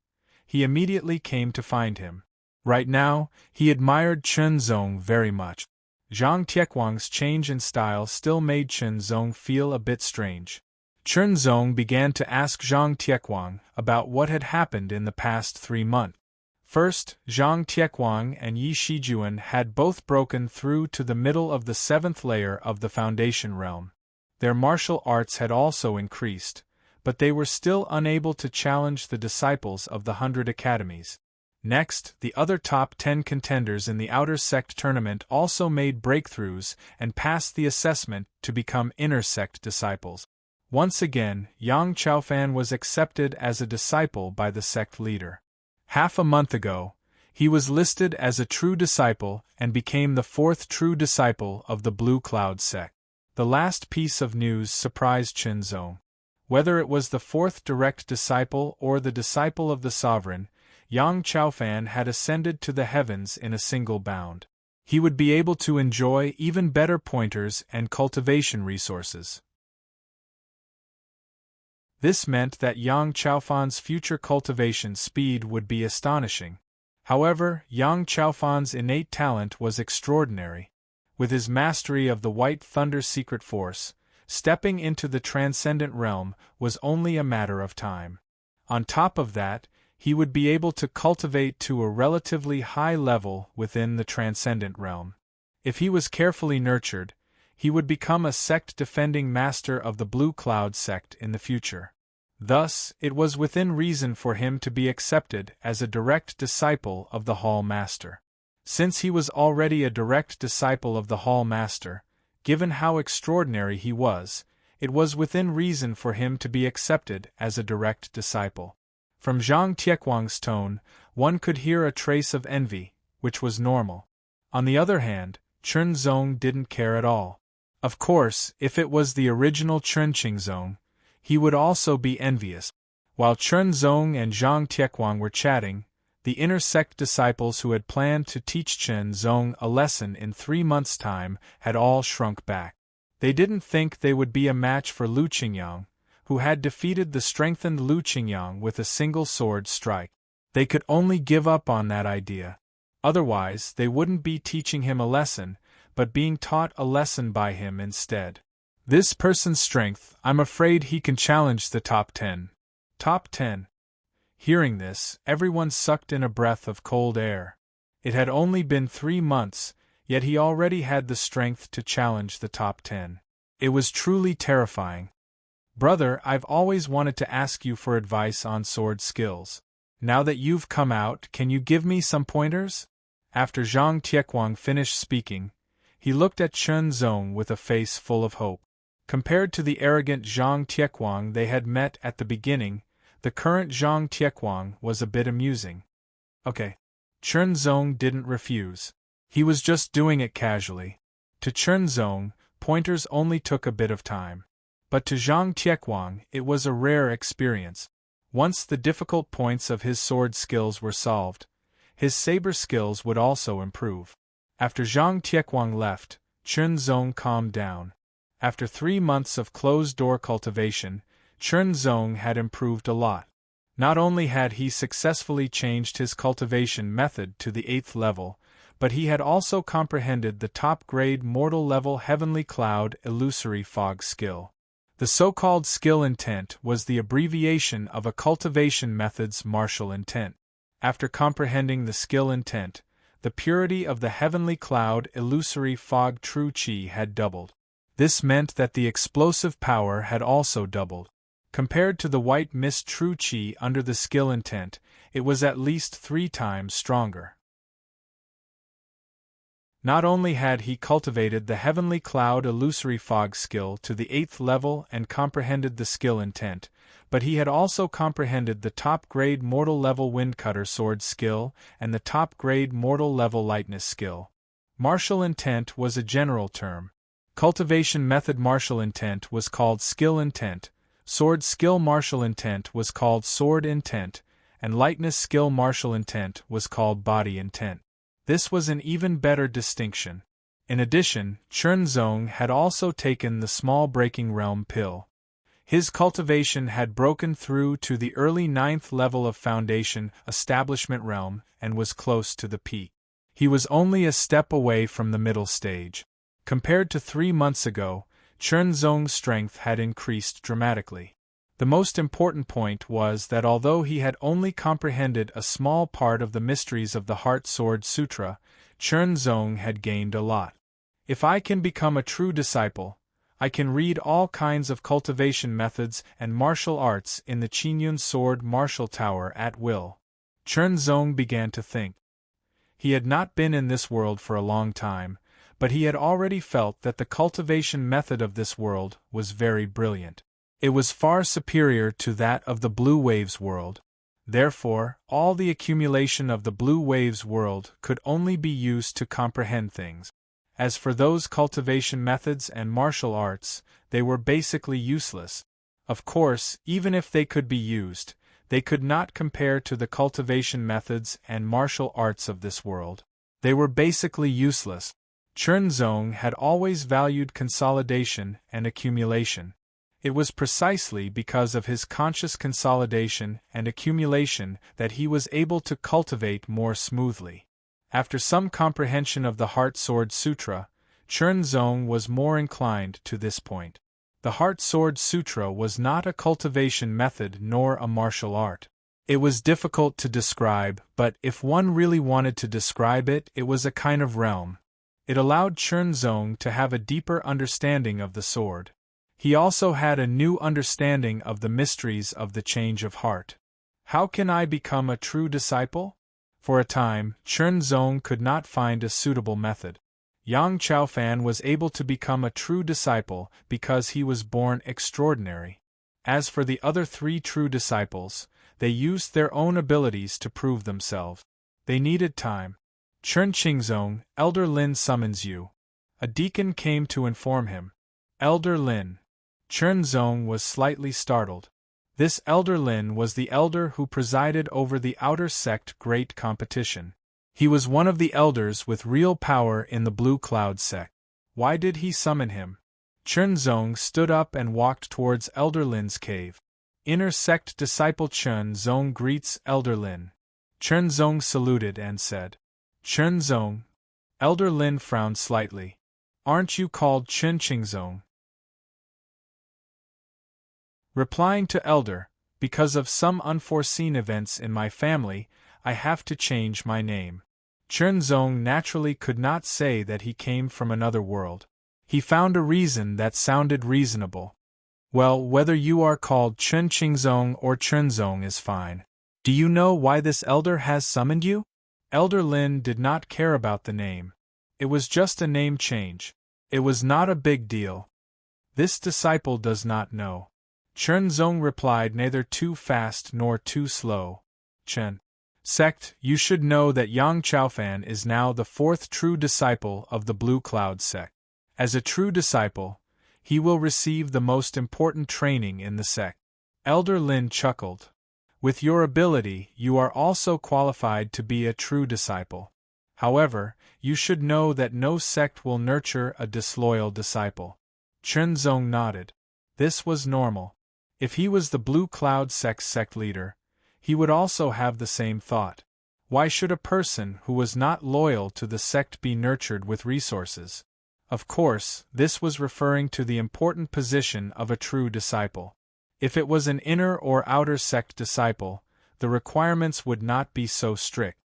he immediately came to find him. Right now, he admired Chen Zong very much. Zhang Tiequang's change in style still made Chen Zong feel a bit strange. Chen Zong began to ask Zhang Tiequang about what had happened in the past 3 months. First, Zhang Tiequang and Yi Shijuan had both broken through to the middle of the 7th layer of the Foundation realm. Their martial arts had also increased, but they were still unable to challenge the disciples of the 100 academies. Next, the other top 10 contenders in the Outer Sect tournament also made breakthroughs and passed the assessment to become Inner Sect disciples. Once again, Yang Chaofan was accepted as a disciple by the sect leader. Half a month ago, he was listed as a true disciple and became the 4th true disciple of the Blue Cloud sect. The last piece of news surprised Chen Zong. Whether it was the 4th direct disciple or the disciple of the sovereign, Yang Chaofan had ascended to the heavens in a single bound. He would be able to enjoy even better pointers and cultivation resources. This meant that Yang Chaofan's future cultivation speed would be astonishing. However, Yang Chaofan's innate talent was extraordinary. With his mastery of the White Thunder secret force, stepping into the transcendent realm was only a matter of time. On top of that, he would be able to cultivate to a relatively high level within the transcendent realm. If he was carefully nurtured, he would become a sect-defending master of the Blue Cloud sect in the future. Thus, it was within reason for him to be accepted as a direct disciple of the Hall Master. Since he was already a direct disciple of the Hall Master, given how extraordinary he was, it was within reason for him to be accepted as a direct disciple. From Zhang Tiequang's tone, one could hear a trace of envy, which was normal. On the other hand, Chen Zong didn't care at all. Of course, if it was the original Chen Qingzong, he would also be envious. While Chen Zong and Zhang Tiequang were chatting, the inner sect disciples who had planned to teach Chen Zong a lesson in 3 months' time had all shrunk back. They didn't think they would be a match for Lu Qingyang, who had defeated the strengthened Lu Qingyang with a single sword strike. They could only give up on that idea. Otherwise, they wouldn't be teaching him a lesson, but being taught a lesson by him instead. This person's strength, I'm afraid he can challenge the top 10. Top 10. Hearing this, everyone sucked in a breath of cold air. It had only been 3 months, yet he already had the strength to challenge the top 10. It was truly terrifying. Brother, I've always wanted to ask you for advice on sword skills. Now that you've come out, can you give me some pointers? After Zhang Tiequang finished speaking, he looked at Chen Zong with a face full of hope. Compared to the arrogant Zhang Tiequang they had met at the beginning, the current Zhang Tiequang was a bit amusing. Okay. Chen Zong didn't refuse. He was just doing it casually. To Chen Zong, pointers only took a bit of time. But to Zhang Tiequang, it was a rare experience. Once the difficult points of his sword skills were solved, his saber skills would also improve. After Zhang Tiequang left, Chen Zong calmed down. After 3 months of closed-door cultivation, Chen Zong had improved a lot. Not only had he successfully changed his cultivation method to the 8th level, but he had also comprehended the top-grade mortal-level Heavenly Cloud Illusory Fog skill. The so-called skill intent was the abbreviation of a cultivation method's martial intent. After comprehending the skill intent, the purity of the Heavenly Cloud Illusory Fog True Qi had doubled. This meant that the explosive power had also doubled. Compared to the white mist true qi under the skill intent, it was at least 3 times stronger. Not only had he cultivated the heavenly cloud illusory fog skill to the 8th level and comprehended the skill intent, but he had also comprehended the top-grade mortal level windcutter sword skill and the top-grade mortal level lightness skill. Martial intent was a general term. Cultivation method martial intent was called skill intent, sword skill martial intent was called sword intent, and lightness skill martial intent was called body intent. This was an even better distinction. In addition, Chernzong had also taken the small breaking realm pill. His cultivation had broken through to the early 9th level of foundation establishment realm and was close to the peak. He was only a step away from the middle stage. Compared to 3 months ago, Chernzong's strength had increased dramatically. The most important point was that although he had only comprehended a small part of the mysteries of the Heart Sword Sutra, Chernzong had gained a lot. If I can become a true disciple, I can read all kinds of cultivation methods and martial arts in the Qingyun Sword Martial Tower at will. Chernzong began to think. He had not been in this world for a long time, but he had already felt that the cultivation method of this world was very brilliant. It was far superior to that of the Blue Waves world. Therefore, all the accumulation of the Blue Waves world could only be used to comprehend things. As for those cultivation methods and martial arts, they were basically useless. Of course, even if they could be used, they could not compare to the cultivation methods and martial arts of this world. They were basically useless. Chernzong had always valued consolidation and accumulation. It was precisely because of his conscious consolidation and accumulation that he was able to cultivate more smoothly. After some comprehension of the Heart Sword Sutra, Chernzong was more inclined to this point. The Heart Sword Sutra was not a cultivation method nor a martial art. It was difficult to describe, but if one really wanted to describe it, it was a kind of realm. It allowed Chernzong to have a deeper understanding of the sword. He also had a new understanding of the mysteries of the change of heart. How can I become a true disciple? For a time, Chernzong could not find a suitable method. Yang Chaofan was able to become a true disciple because he was born extraordinary. As for the other 3 true disciples, they used their own abilities to prove themselves. They needed time. Chernqingzong, Elder Lin summons you. A deacon came to inform him. Elder Lin. Chernzong was slightly startled. This Elder Lin was the elder who presided over the outer sect great competition. He was one of the elders with real power in the Blue Cloud sect. Why did he summon him? Chernzong stood up and walked towards Elder Lin's cave. Inner sect disciple Chernzong greets Elder Lin. Chernzong saluted and said, Chernzong. Elder Lin frowned slightly. Aren't you called Chernqingzong? Replying to Elder, because of some unforeseen events in my family, I have to change my name. Chernzong naturally could not say that he came from another world. He found a reason that sounded reasonable. Well, whether you are called Chernqingzong or Chernzong is fine. Do you know why this elder has summoned you? Elder Lin did not care about the name. It was just a name change. It was not a big deal. This disciple does not know. Chernzong replied neither too fast nor too slow. Chen. Sect, you should know that Yang Chaofan is now the 4th true disciple of the Blue Cloud sect. As a true disciple, he will receive the most important training in the sect. Elder Lin chuckled. With your ability, you are also qualified to be a true disciple. However, you should know that no sect will nurture a disloyal disciple. Chernzong nodded. This was normal. If he was the Blue Cloud sect's sect leader, he would also have the same thought. Why should a person who was not loyal to the sect be nurtured with resources? Of course, this was referring to the important position of a true disciple. If it was an inner or outer sect disciple, the requirements would not be so strict.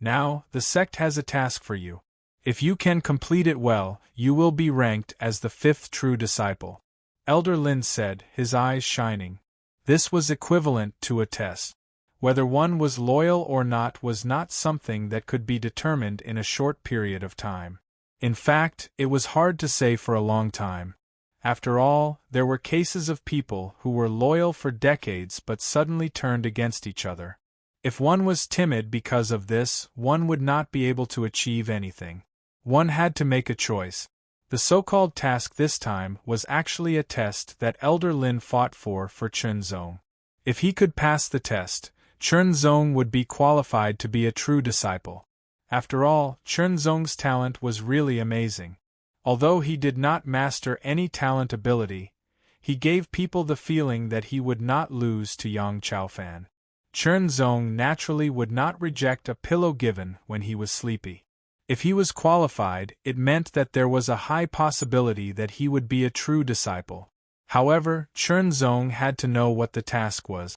Now, the sect has a task for you. If you can complete it well, you will be ranked as the 5th true disciple. Elder Lin said, his eyes shining. This was equivalent to a test. Whether one was loyal or not was not something that could be determined in a short period of time. In fact, it was hard to say for a long time. After all, there were cases of people who were loyal for decades but suddenly turned against each other. If one was timid because of this, one would not be able to achieve anything. One had to make a choice. The so-called task this time was actually a test that Elder Lin fought for Chunzong. If he could pass the test, Chunzong would be qualified to be a true disciple. After all, Chunzong's talent was really amazing. Although he did not master any talent ability, he gave people the feeling that he would not lose to Yang Chaofan. Chunzong naturally would not reject a pillow given when he was sleepy. If he was qualified, it meant that there was a high possibility that he would be a true disciple. However, Chunzong had to know what the task was.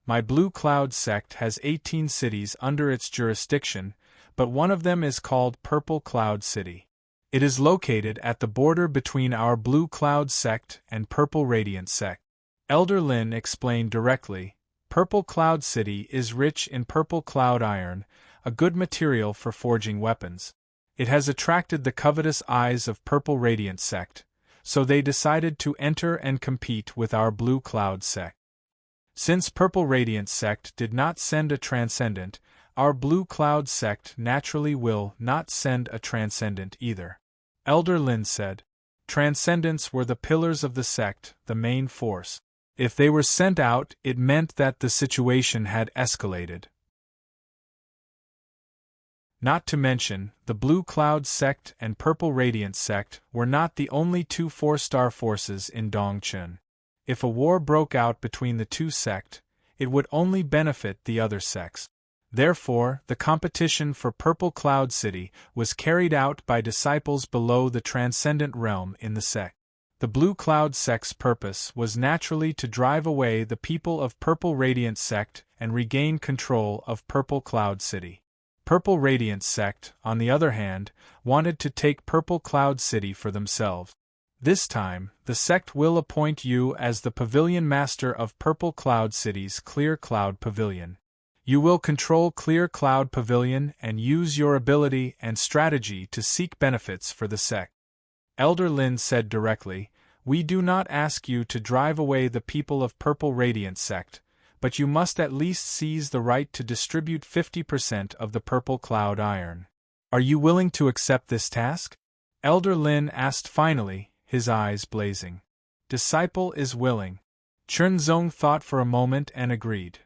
My Blue Cloud sect has 18 cities under its jurisdiction, but one of them is called Purple Cloud City. It is located at the border between our Blue Cloud sect and Purple Radiant sect. Elder Lin explained directly, Purple Cloud City is rich in purple cloud iron, a good material for forging weapons. It has attracted the covetous eyes of Purple Radiant sect, so they decided to enter and compete with our Blue Cloud sect. Since Purple Radiant sect did not send a transcendent, our Blue Cloud sect naturally will not send a transcendent either. Elder Lin said, Transcendents were the pillars of the sect, the main force. If they were sent out, it meant that the situation had escalated. Not to mention, the Blue Cloud sect and Purple Radiant sect were not the only two 4-star forces in Dongchun. If a war broke out between the two sects, it would only benefit the other sects. Therefore, the competition for Purple Cloud City was carried out by disciples below the transcendent realm in the sect. The Blue Cloud sect's purpose was naturally to drive away the people of Purple Radiant sect and regain control of Purple Cloud City. Purple Radiant sect, on the other hand, wanted to take Purple Cloud City for themselves. This time, the sect will appoint you as the Pavilion Master of Purple Cloud City's Clear Cloud Pavilion. You will control Clear Cloud Pavilion and use your ability and strategy to seek benefits for the sect. Elder Lin said directly, We do not ask you to drive away the people of Purple Radiant sect, but you must at least seize the right to distribute 50% of the Purple Cloud Iron. Are you willing to accept this task? Elder Lin asked finally, his eyes blazing. Disciple is willing. Chunzong thought for a moment and agreed.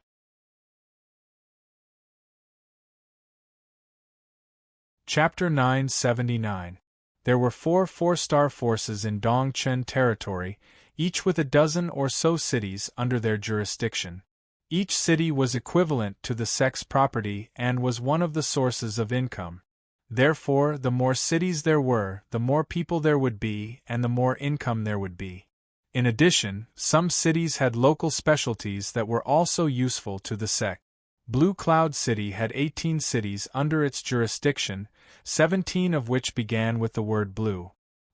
Chapter 979. There were 4 4-star forces in Dongchun territory, each with a dozen or so cities under their jurisdiction. Each city was equivalent to the sect's property and was one of the sources of income. Therefore, the more cities there were, the more people there would be and the more income there would be. In addition, some cities had local specialties that were also useful to the sect. Blue Cloud City had 18 cities under its jurisdiction, 17 of which began with the word blue.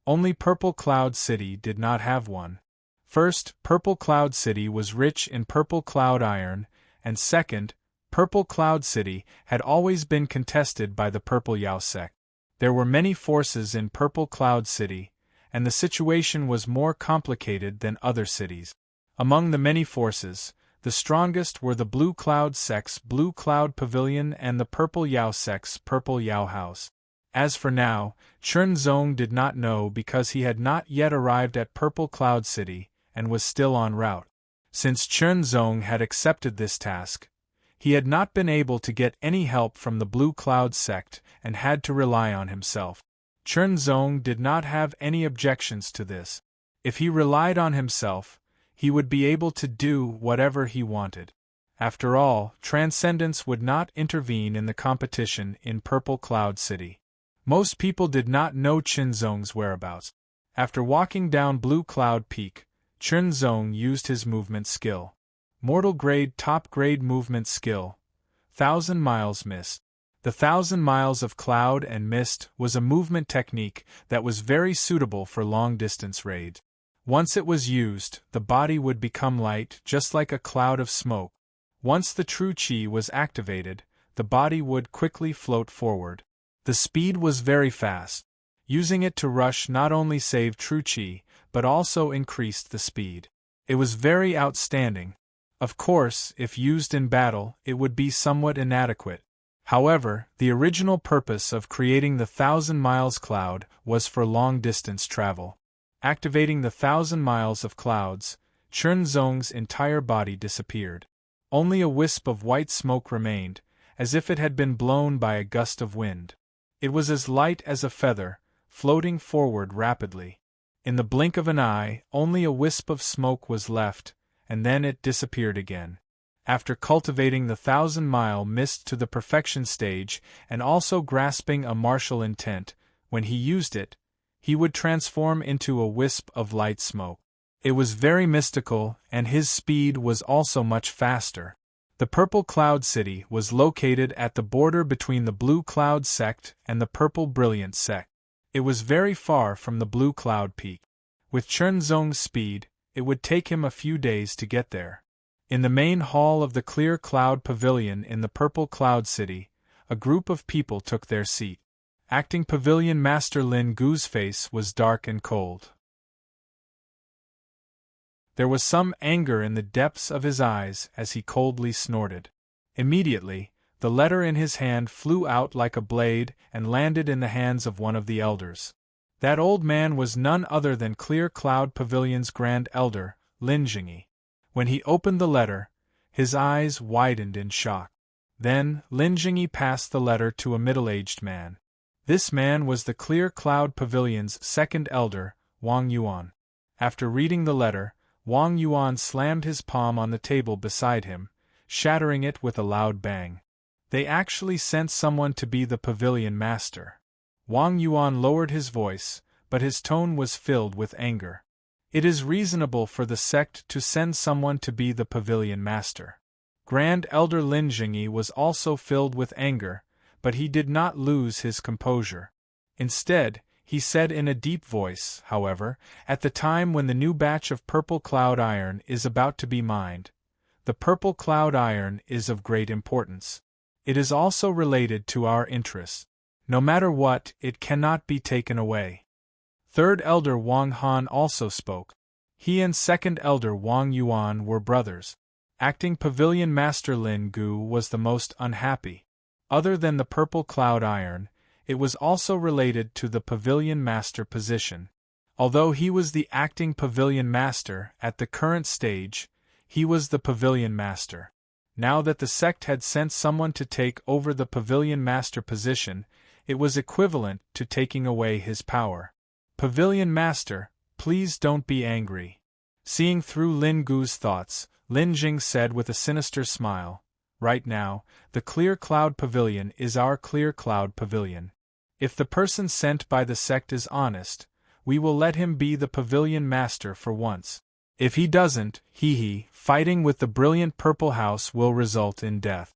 Only Purple Cloud City did not have one. First, Purple Cloud City was rich in purple cloud iron, and second, Purple Cloud City had always been contested by the Purple Yao sect. There were many forces in Purple Cloud City, and the situation was more complicated than other cities. Among the many forces, the strongest were the Blue Cloud sect's Blue Cloud Pavilion and the Purple Yao sect's Purple Yao House. As for now, Chunzong did not know because he had not yet arrived at Purple Cloud City and was still en route. Since Chunzong had accepted this task, he had not been able to get any help from the Blue Cloud sect and had to rely on himself. Chunzong did not have any objections to this. If he relied on himself, he would be able to do whatever he wanted. After all, transcendence would not intervene in the competition in Purple Cloud City. Most people did not know Chunzong's whereabouts. After walking down Blue Cloud Peak, Chunzong used his movement skill. Mortal grade top grade movement skill. 1,000 miles mist. The 1,000 miles of cloud and mist was a movement technique that was very suitable for long-distance raids. Once it was used, the body would become light, just like a cloud of smoke. Once the true qi was activated, the body would quickly float forward. The speed was very fast. Using it to rush not only saved true qi, but also increased the speed. It was very outstanding. Of course, if used in battle, it would be somewhat inadequate. However, the original purpose of creating the 1,000 miles cloud was for long-distance travel. Activating the 1,000 miles of clouds, Chunzong's entire body disappeared. Only a wisp of white smoke remained, as if it had been blown by a gust of wind. It was as light as a feather, floating forward rapidly. In the blink of an eye, only a wisp of smoke was left, and then it disappeared again. After cultivating the 1,000-mile mist to the perfection stage and also grasping a martial intent, when he used it, he would transform into a wisp of light smoke. It was very mystical, and his speed was also much faster. The Purple Cloud City was located at the border between the Blue Cloud Sect and the Purple Brilliant Sect. It was very far from the Blue Cloud Peak. With Chunzong's speed, it would take him a few days to get there. In the main hall of the Clear Cloud Pavilion in the Purple Cloud City, a group of people took their seat. Acting Pavilion Master Lin Gu's face was dark and cold. There was some anger in the depths of his eyes as he coldly snorted. Immediately, the letter in his hand flew out like a blade and landed in the hands of one of the elders. That old man was none other than Clear Cloud Pavilion's Grand Elder, Lin Jingyi. When he opened the letter, his eyes widened in shock. Then, Lin Jingyi passed the letter to a middle-aged man. This man was the Clear Cloud Pavilion's second elder, Wang Yuan. After reading the letter, Wang Yuan slammed his palm on the table beside him, shattering it with a loud bang. They actually sent someone to be the pavilion master. Wang Yuan lowered his voice, but his tone was filled with anger. It is reasonable for the sect to send someone to be the pavilion master. Grand Elder Lin Jingyi was also filled with anger, but he did not lose his composure. Instead, he said in a deep voice, however, at the time when the new batch of Purple Cloud Iron is about to be mined, the Purple Cloud Iron is of great importance. It is also related to our interests. No matter what, it cannot be taken away. Third Elder Wang Han also spoke. He and Second Elder Wang Yuan were brothers. Acting Pavilion Master Lin Gu was the most unhappy. Other than the Purple Cloud Iron, it was also related to the Pavilion Master position. Although he was the acting Pavilion Master at the current stage, he was the Pavilion Master. Now that the sect had sent someone to take over the Pavilion Master position, it was equivalent to taking away his power. Pavilion Master, please don't be angry. Seeing through Lin Gu's thoughts, Lin Jing said with a sinister smile, right now, the Clear Cloud Pavilion is our Clear Cloud Pavilion. If the person sent by the sect is honest, we will let him be the Pavilion Master for once. If he doesn't, fighting with the brilliant Purple House will result in death.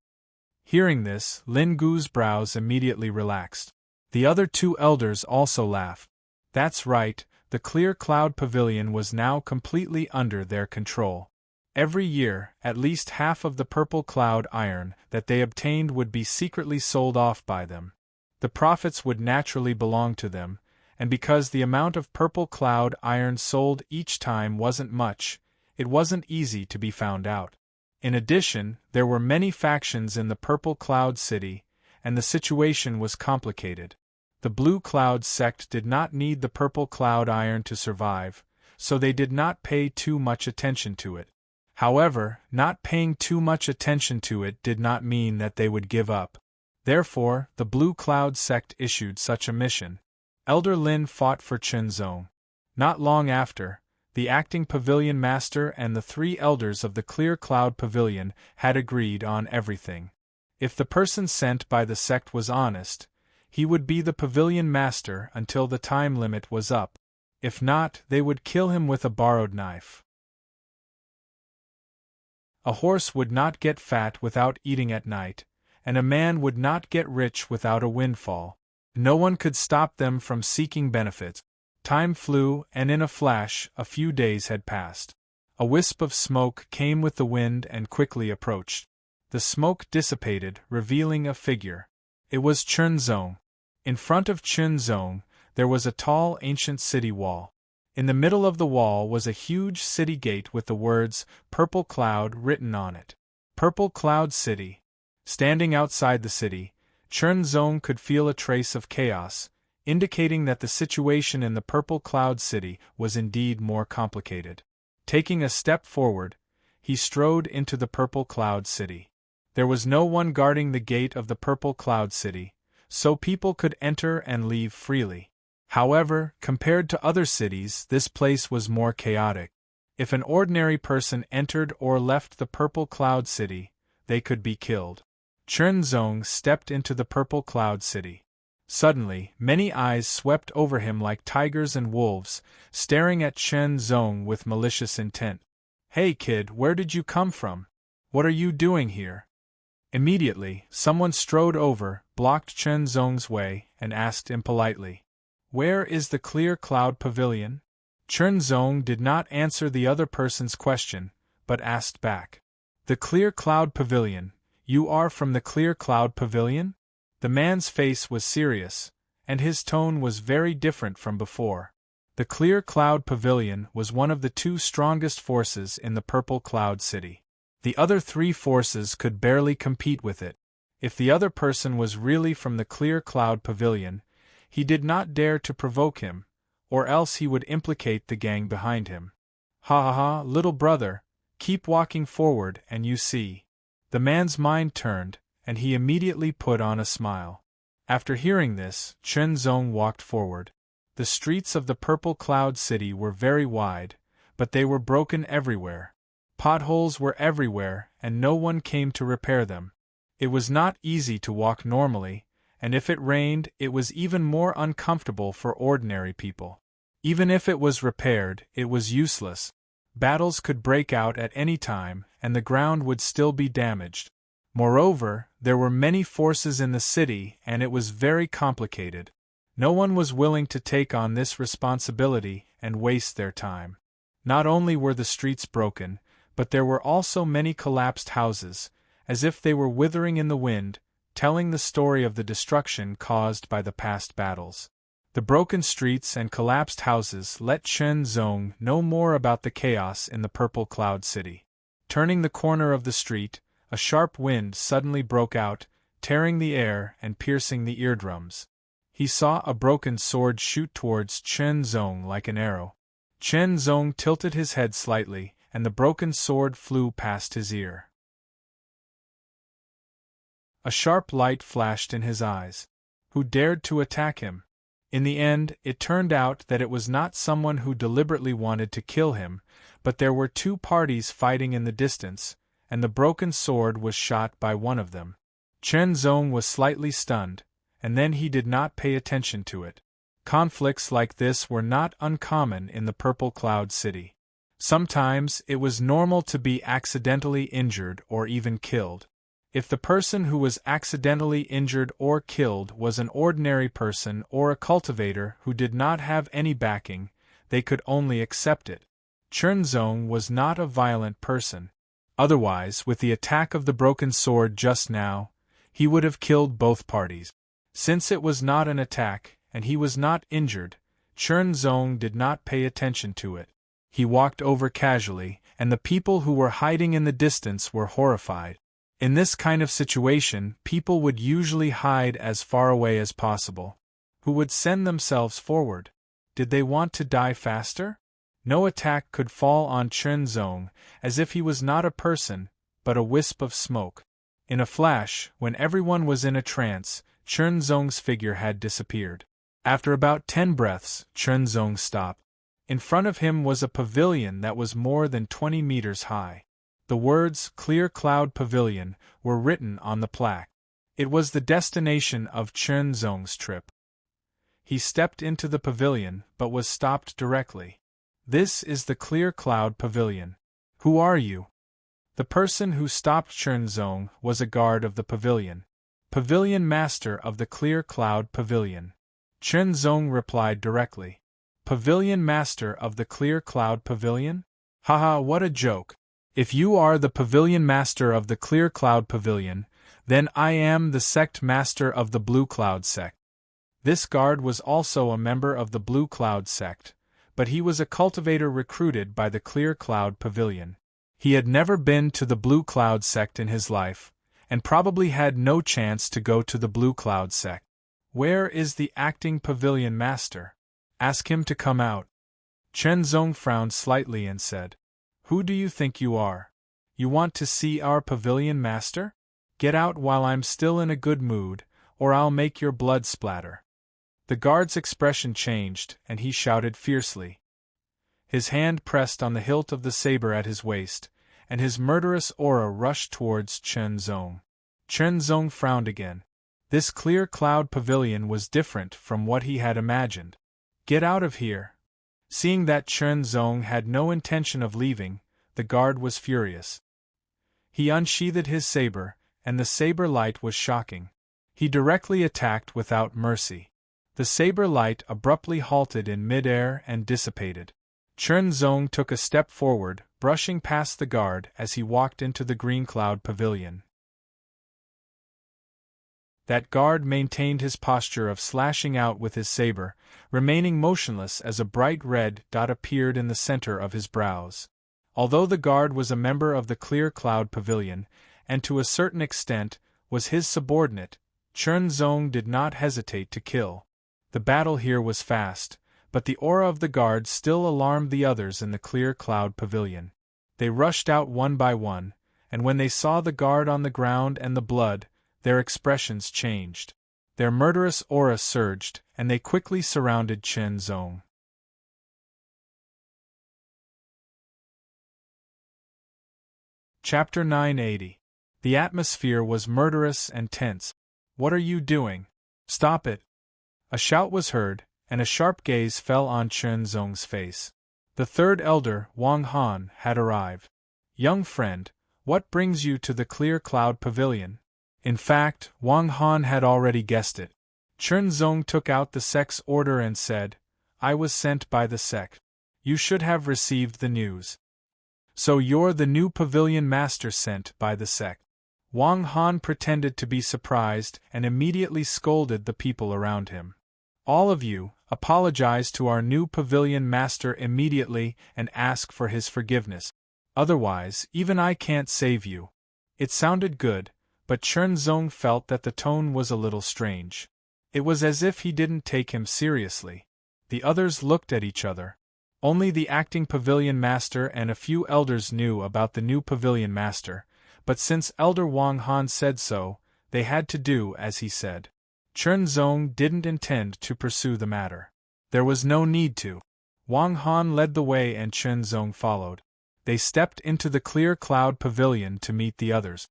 Hearing this, Lin Gu's brows immediately relaxed. The other two elders also laughed. That's right, the Clear Cloud Pavilion was now completely under their control. Every year, at least half of the Purple Cloud Iron that they obtained would be secretly sold off by them. The profits would naturally belong to them, and because the amount of Purple Cloud Iron sold each time wasn't much, it wasn't easy to be found out. In addition, there were many factions in the Purple Cloud City, and the situation was complicated. The Blue Cloud Sect did not need the Purple Cloud Iron to survive, so they did not pay too much attention to it. However, not paying too much attention to it did not mean that they would give up. Therefore, the Blue Cloud Sect issued such a mission. Elder Lin fought for Chunzong. Not long after, the acting Pavilion Master and the three elders of the Clear Cloud Pavilion had agreed on everything. If the person sent by the sect was honest, he would be the Pavilion Master until the time limit was up. If not, they would kill him with a borrowed knife. A horse would not get fat without eating at night, and a man would not get rich without a windfall. No one could stop them from seeking benefits. Time flew, and in a flash, a few days had passed. A wisp of smoke came with the wind and quickly approached. The smoke dissipated, revealing a figure. It was Chunzong. In front of Chunzong, there was a tall ancient city wall. In the middle of the wall was a huge city gate with the words, Purple Cloud, written on it. Purple Cloud City. Standing outside the city, Chunzong could feel a trace of chaos, indicating that the situation in the Purple Cloud City was indeed more complicated. Taking a step forward, he strode into the Purple Cloud City. There was no one guarding the gate of the Purple Cloud City, so people could enter and leave freely. However, compared to other cities, this place was more chaotic. If an ordinary person entered or left the Purple Cloud City, they could be killed. Chunzong stepped into the Purple Cloud City. Suddenly, many eyes swept over him like tigers and wolves, staring at Chunzong with malicious intent. "Hey kid, where did you come from? What are you doing here?" Immediately, someone strode over, blocked Chunzong's way, and asked impolitely, "Where is the Clear Cloud Pavilion?" Chunzong did not answer the other person's question, but asked back, "The Clear Cloud Pavilion, you are from the Clear Cloud Pavilion?" The man's face was serious, and his tone was very different from before. The Clear Cloud Pavilion was one of the two strongest forces in the Purple Cloud City. The other three forces could barely compete with it. If the other person was really from the Clear Cloud Pavilion, he did not dare to provoke him, or else he would implicate the gang behind him. "Ha ha ha, little brother, keep walking forward and you see." The man's mind turned, and he immediately put on a smile. After hearing this, Chunzong walked forward. The streets of the Purple Cloud City were very wide, but they were broken everywhere. Potholes were everywhere, and no one came to repair them. It was not easy to walk normally, and if it rained, it was even more uncomfortable for ordinary people. Even if it was repaired, it was useless. Battles could break out at any time, and the ground would still be damaged. Moreover, there were many forces in the city, and it was very complicated. No one was willing to take on this responsibility and waste their time. Not only were the streets broken, but there were also many collapsed houses, as if they were withering in the wind, telling the story of the destruction caused by the past battles. The broken streets and collapsed houses let Chunzong know more about the chaos in the Purple Cloud City. Turning the corner of the street, a sharp wind suddenly broke out, tearing the air and piercing the eardrums. He saw a broken sword shoot towards Chunzong like an arrow. Chunzong tilted his head slightly, and the broken sword flew past his ear. A sharp light flashed in his eyes. Who dared to attack him? In the end, it turned out that it was not someone who deliberately wanted to kill him, but there were two parties fighting in the distance, and the broken sword was shot by one of them. Chunzong was slightly stunned, and then he did not pay attention to it. Conflicts like this were not uncommon in the Purple Cloud City. Sometimes it was normal to be accidentally injured or even killed. If the person who was accidentally injured or killed was an ordinary person or a cultivator who did not have any backing, they could only accept it. Chunzong was not a violent person. Otherwise, with the attack of the broken sword just now, he would have killed both parties. Since it was not an attack, and he was not injured, Chunzong did not pay attention to it. He walked over casually, and the people who were hiding in the distance were horrified. In this kind of situation, people would usually hide as far away as possible. Who would send themselves forward? Did they want to die faster? No attack could fall on Chunzong, as if he was not a person, but a wisp of smoke. In a flash, when everyone was in a trance, Chunzong's figure had disappeared. After about 10 breaths, Chunzong stopped. In front of him was a pavilion that was more than 20 meters high. The words "Clear Cloud Pavilion" were written on the plaque. It was the destination of Chunzong's trip. He stepped into the pavilion, but was stopped directly. "This is the Clear Cloud Pavilion. Who are you?" The person who stopped Chunzong was a guard of the pavilion. "Pavilion Master of the Clear Cloud Pavilion." Chunzong replied directly. Pavilion Master of the Clear Cloud Pavilion? Haha, what a joke. If you are the Pavilion Master of the Clear Cloud Pavilion, then I am the Sect Master of the Blue Cloud Sect. This guard was also a member of the Blue Cloud Sect, but he was a cultivator recruited by the Clear Cloud Pavilion. He had never been to the Blue Cloud Sect in his life, and probably had no chance to go to the Blue Cloud Sect. Where is the acting Pavilion Master? Ask him to come out. Chen Zong frowned slightly and said, Who do you think you are? You want to see our Pavilion Master? Get out while I'm still in a good mood, or I'll make your blood splatter. The guard's expression changed, and he shouted fiercely. His hand pressed on the hilt of the saber at his waist, and his murderous aura rushed towards Chen Zong. Chen Zong frowned again. This Clear Cloud Pavilion was different from what he had imagined. Get out of here. Seeing that Chen Zong had no intention of leaving, the guard was furious. He unsheathed his saber, and the saber light was shocking. He directly attacked without mercy. The saber light abruptly halted in mid-air and dissipated. Chen Zong took a step forward, brushing past the guard as he walked into the Green Cloud Pavilion. That guard maintained his posture of slashing out with his saber, remaining motionless as a bright red dot appeared in the center of his brows. Although the guard was a member of the Clear Cloud Pavilion, and to a certain extent was his subordinate, Chen Zong did not hesitate to kill. The battle here was fast, but the aura of the guard still alarmed the others in the Clear Cloud Pavilion. They rushed out one by one, and when they saw the guard on the ground and the blood, their expressions changed. Their murderous aura surged, and they quickly surrounded Chen Zong. Chapter 980. The atmosphere was murderous and tense. What are you doing? Stop it! A shout was heard, and a sharp gaze fell on Chen Zong's face. The third elder, Wang Han, had arrived. Young friend, what brings you to the Clear Cloud Pavilion? In fact, Wang Han had already guessed it. Chen Zong took out the sect's order and said, I was sent by the sect. You should have received the news. So you're the new Pavilion Master sent by the sect. Wang Han pretended to be surprised and immediately scolded the people around him. All of you, apologize to our new Pavilion Master immediately and ask for his forgiveness. Otherwise, even I can't save you. It sounded good, but Chen Zong felt that the tone was a little strange. It was as if he didn't take him seriously. The others looked at each other. Only the acting Pavilion Master and a few elders knew about the new Pavilion Master, but since Elder Wang Han said so, they had to do as he said. Chen Zong didn't intend to pursue the matter. There was no need to. Wang Han led the way and Chen Zong followed. They stepped into the Clear Cloud Pavilion to meet the others.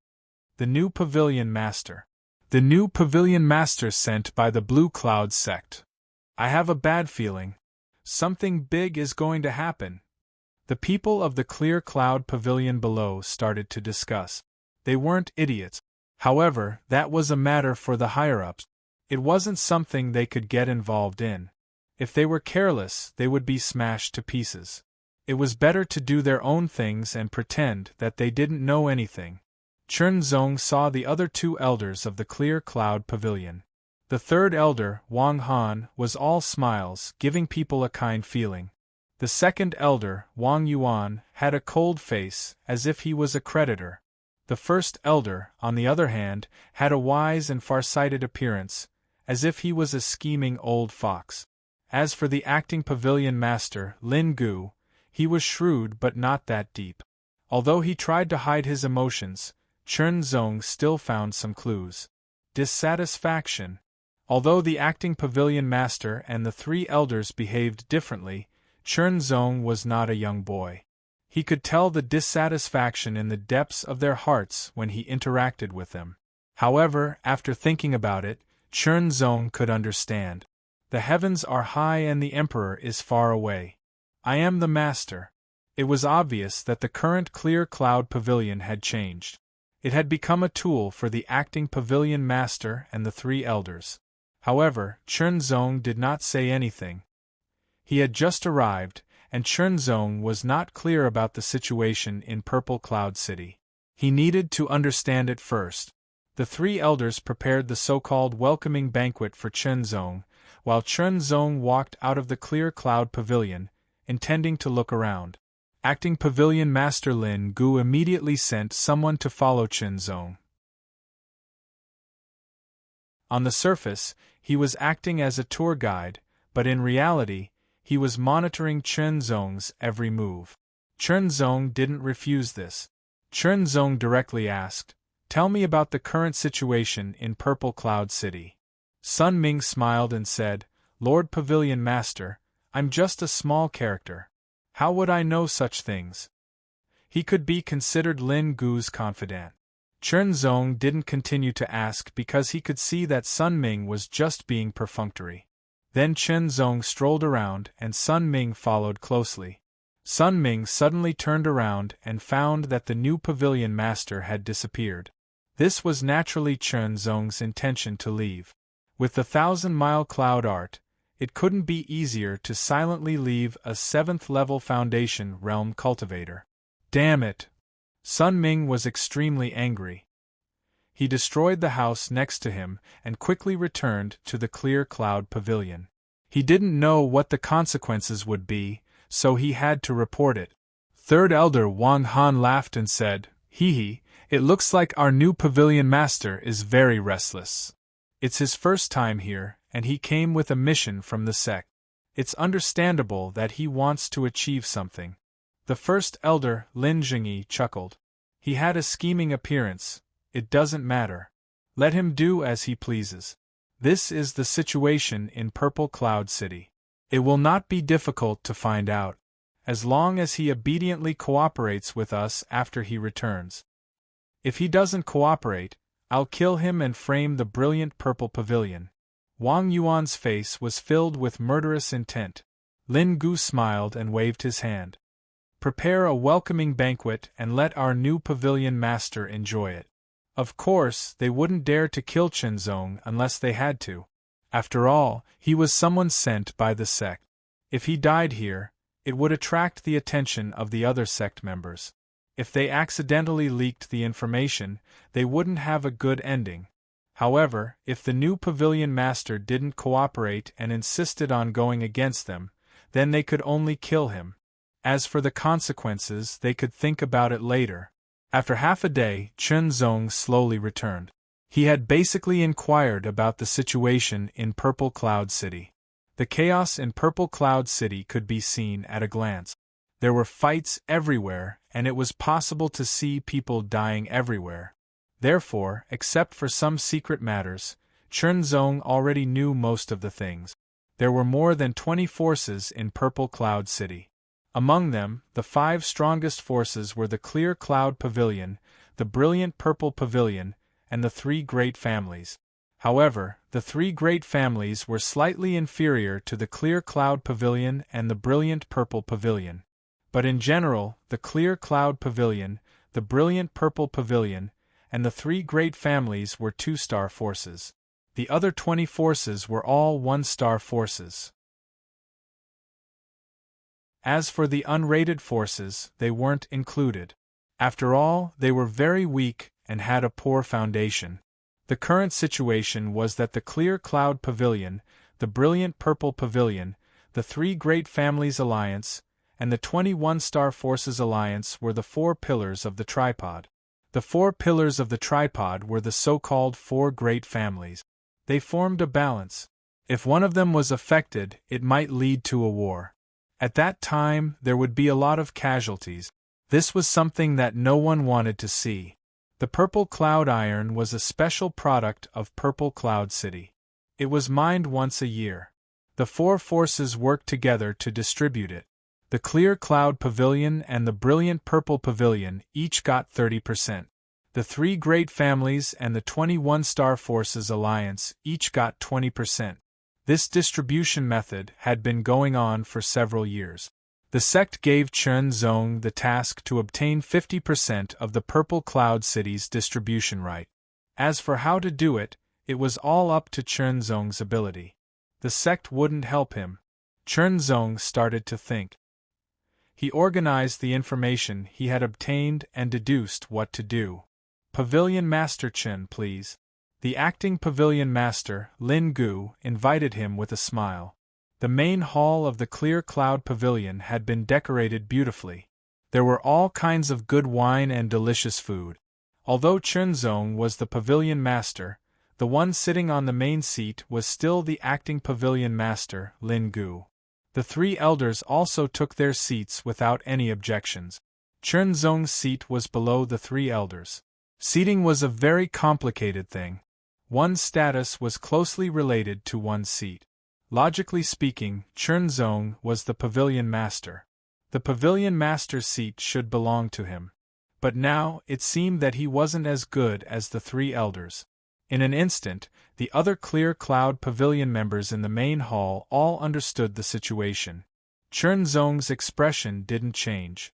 The new Pavilion Master. The new Pavilion Master sent by the Blue Cloud Sect. I have a bad feeling. Something big is going to happen. The people of the Clear Cloud Pavilion below started to discuss. They weren't idiots. However, that was a matter for the higher-ups. It wasn't something they could get involved in. If they were careless, they would be smashed to pieces. It was better to do their own things and pretend that they didn't know anything. Chen Zong saw the other two elders of the Clear Cloud Pavilion. The third elder, Wang Han, was all smiles, giving people a kind feeling. The second elder, Wang Yuan, had a cold face, as if he was a creditor. The first elder, on the other hand, had a wise and far-sighted appearance, as if he was a scheming old fox. As for the acting Pavilion Master, Lin Gu, he was shrewd but not that deep. Although he tried to hide his emotions, Chen Zong still found some clues. Dissatisfaction. Although the acting Pavilion Master and the three elders behaved differently, Chen Zong was not a young boy. He could tell the dissatisfaction in the depths of their hearts when he interacted with them. However, after thinking about it, Chen Zong could understand. The heavens are high and the Emperor is far away. I am the Master. It was obvious that the current Clear Cloud Pavilion had changed. It had become a tool for the acting Pavilion Master and the three elders. However, Chen Zong did not say anything. He had just arrived, and Chernzong was not clear about the situation in Purple Cloud City. He needed to understand it first. The three elders prepared the so-called welcoming banquet for Chernzong, while Chernzong walked out of the clear cloud pavilion, intending to look around. Acting Pavilion Master Lin Gu immediately sent someone to follow Chernzong. On the surface, he was acting as a tour guide, but in reality, he was monitoring Chernzong's every move. Chernzong didn't refuse this. Chernzong directly asked, "Tell me about the current situation in Purple Cloud City." Sun Ming smiled and said, "Lord Pavilion Master, I'm just a small character. How would I know such things?" He could be considered Lin Gu's confidant. Chernzong didn't continue to ask because he could see that Sun Ming was just being perfunctory. Then Chernzong strolled around and Sun Ming followed closely. Sun Ming suddenly turned around and found that the new pavilion master had disappeared. This was naturally Chernzong's intention to leave. With the 1,000-mile cloud art, it couldn't be easier to silently leave a 7th-level Foundation Realm cultivator. Damn it! Sun Ming was extremely angry. He destroyed the house next to him and quickly returned to the clear cloud pavilion. He didn't know what the consequences would be, so he had to report it. Third Elder Wang Han laughed and said, "Hee hee, it looks like our new pavilion master is very restless. It's his first time here, and he came with a mission from the sect. It's understandable that he wants to achieve something." The first elder, Lin Jingyi, chuckled. "He had a scheming appearance. It doesn't matter. Let him do as he pleases. This is the situation in Purple Cloud City. It will not be difficult to find out, as long as he obediently cooperates with us after he returns. If he doesn't cooperate, I'll kill him and frame the brilliant purple pavilion." Wang Yuan's face was filled with murderous intent. Lin Gu smiled and waved his hand. "Prepare a welcoming banquet and let our new pavilion master enjoy it." Of course, they wouldn't dare to kill Chernzong unless they had to. After all, he was someone sent by the sect. If he died here, it would attract the attention of the other sect members. If they accidentally leaked the information, they wouldn't have a good ending. However, if the new pavilion master didn't cooperate and insisted on going against them, then they could only kill him. As for the consequences, they could think about it later. After half a day, Chernzong slowly returned. He had basically inquired about the situation in Purple Cloud City. The chaos in Purple Cloud City could be seen at a glance. There were fights everywhere, and it was possible to see people dying everywhere. Therefore, except for some secret matters, Chernzong already knew most of the things. There were more than 20 forces in Purple Cloud City. Among them, the 5 strongest forces were the Clear Cloud Pavilion, the Brilliant Purple Pavilion, and the 3 Great Families. However, the 3 Great Families were slightly inferior to the Clear Cloud Pavilion and the Brilliant Purple Pavilion. But in general, the Clear Cloud Pavilion, the Brilliant Purple Pavilion, and the 3 Great Families were 2-star forces. The other 20 forces were all 1-star forces. As for the unrated forces, they weren't included. After all, they were very weak and had a poor foundation. The current situation was that the Clear Cloud Pavilion, the Brilliant Purple Pavilion, the 3 Great Families Alliance, and the 21-Star Forces Alliance were the 4 pillars of the tripod. The 4 pillars of the tripod were the so-called 4 Great Families. They formed a balance. If one of them was affected, it might lead to a war. At that time, there would be a lot of casualties. This was something that no one wanted to see. The Purple Cloud Iron was a special product of Purple Cloud City. It was mined once a year. The 4 forces worked together to distribute it. The Clear Cloud Pavilion and the Brilliant Purple Pavilion each got 30%. The 3 Great Families and the 21-Star Forces Alliance each got 20%. This distribution method had been going on for several years. The sect gave Chernzong the task to obtain 50% of the Purple Cloud City's distribution right. As for how to do it, it was all up to Chernzong's ability. The sect wouldn't help him. Chernzong started to think. He organized the information he had obtained and deduced what to do. Pavilion Master Chen, please. The acting Pavilion Master, Lin Gu, invited him with a smile. The main hall of the Clear Cloud Pavilion had been decorated beautifully. There were all kinds of good wine and delicious food. Although Chernzong was the Pavilion Master, the one sitting on the main seat was still the acting Pavilion Master, Lin Gu. The three elders also took their seats without any objections. Chernzong's seat was below the three elders. Seating was a very complicated thing. One's status was closely related to one's seat. Logically speaking, Chernzong was the Pavilion Master. The Pavilion Master's seat should belong to him. But now, it seemed that he wasn't as good as the three elders. In an instant, the other Clear Cloud Pavilion members in the main hall all understood the situation. Chernzong's expression didn't change.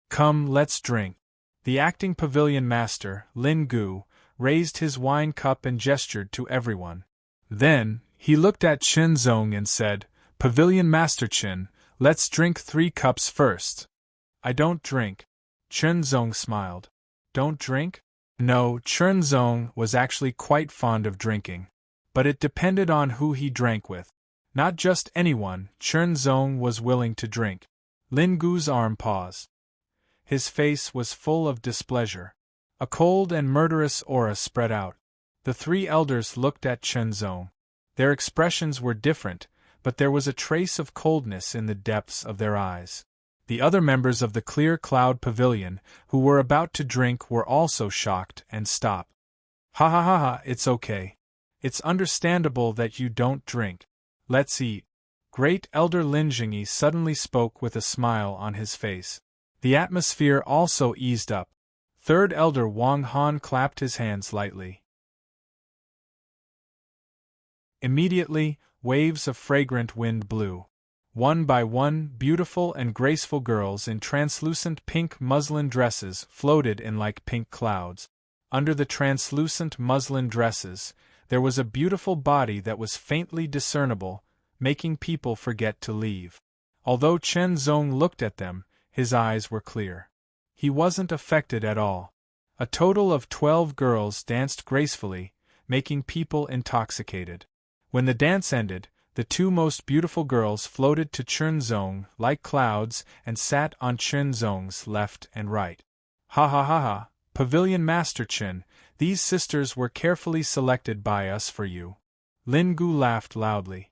Come, let's drink. The acting Pavilion Master, Lin Gu, raised his wine cup and gestured to everyone. Then, he looked at Chernzong and said, Pavilion Master Chen, let's drink 3 cups first. I don't drink. Chernzong smiled. Don't drink? No, Chernzong was actually quite fond of drinking. But it depended on who he drank with. Not just anyone, Chernzong was willing to drink. Lin Gu's arm paused. His face was full of displeasure. A cold and murderous aura spread out. The three elders looked at Chernzong. Their expressions were different, but there was a trace of coldness in the depths of their eyes. The other members of the Clear Cloud Pavilion, who were about to drink, were also shocked and stopped. Ha ha ha ha, it's okay. It's understandable that you don't drink. Let's eat. Great Elder Lin Jingyi suddenly spoke with a smile on his face. The atmosphere also eased up. Third Elder Wang Han clapped his hands lightly. Immediately, waves of fragrant wind blew. One by one, beautiful and graceful girls in translucent pink muslin dresses floated in like pink clouds. Under the translucent muslin dresses, there was a beautiful body that was faintly discernible, making people forget to leave. Although Chernzong looked at them, his eyes were clear. He wasn't affected at all. A total of 12 girls danced gracefully, making people intoxicated. When the dance ended, the 2 most beautiful girls floated to Chernzong like clouds and sat on Chernzong's left and right. Ha ha ha ha, Pavilion Master Chen, these sisters were carefully selected by us for you. Lin Gu laughed loudly.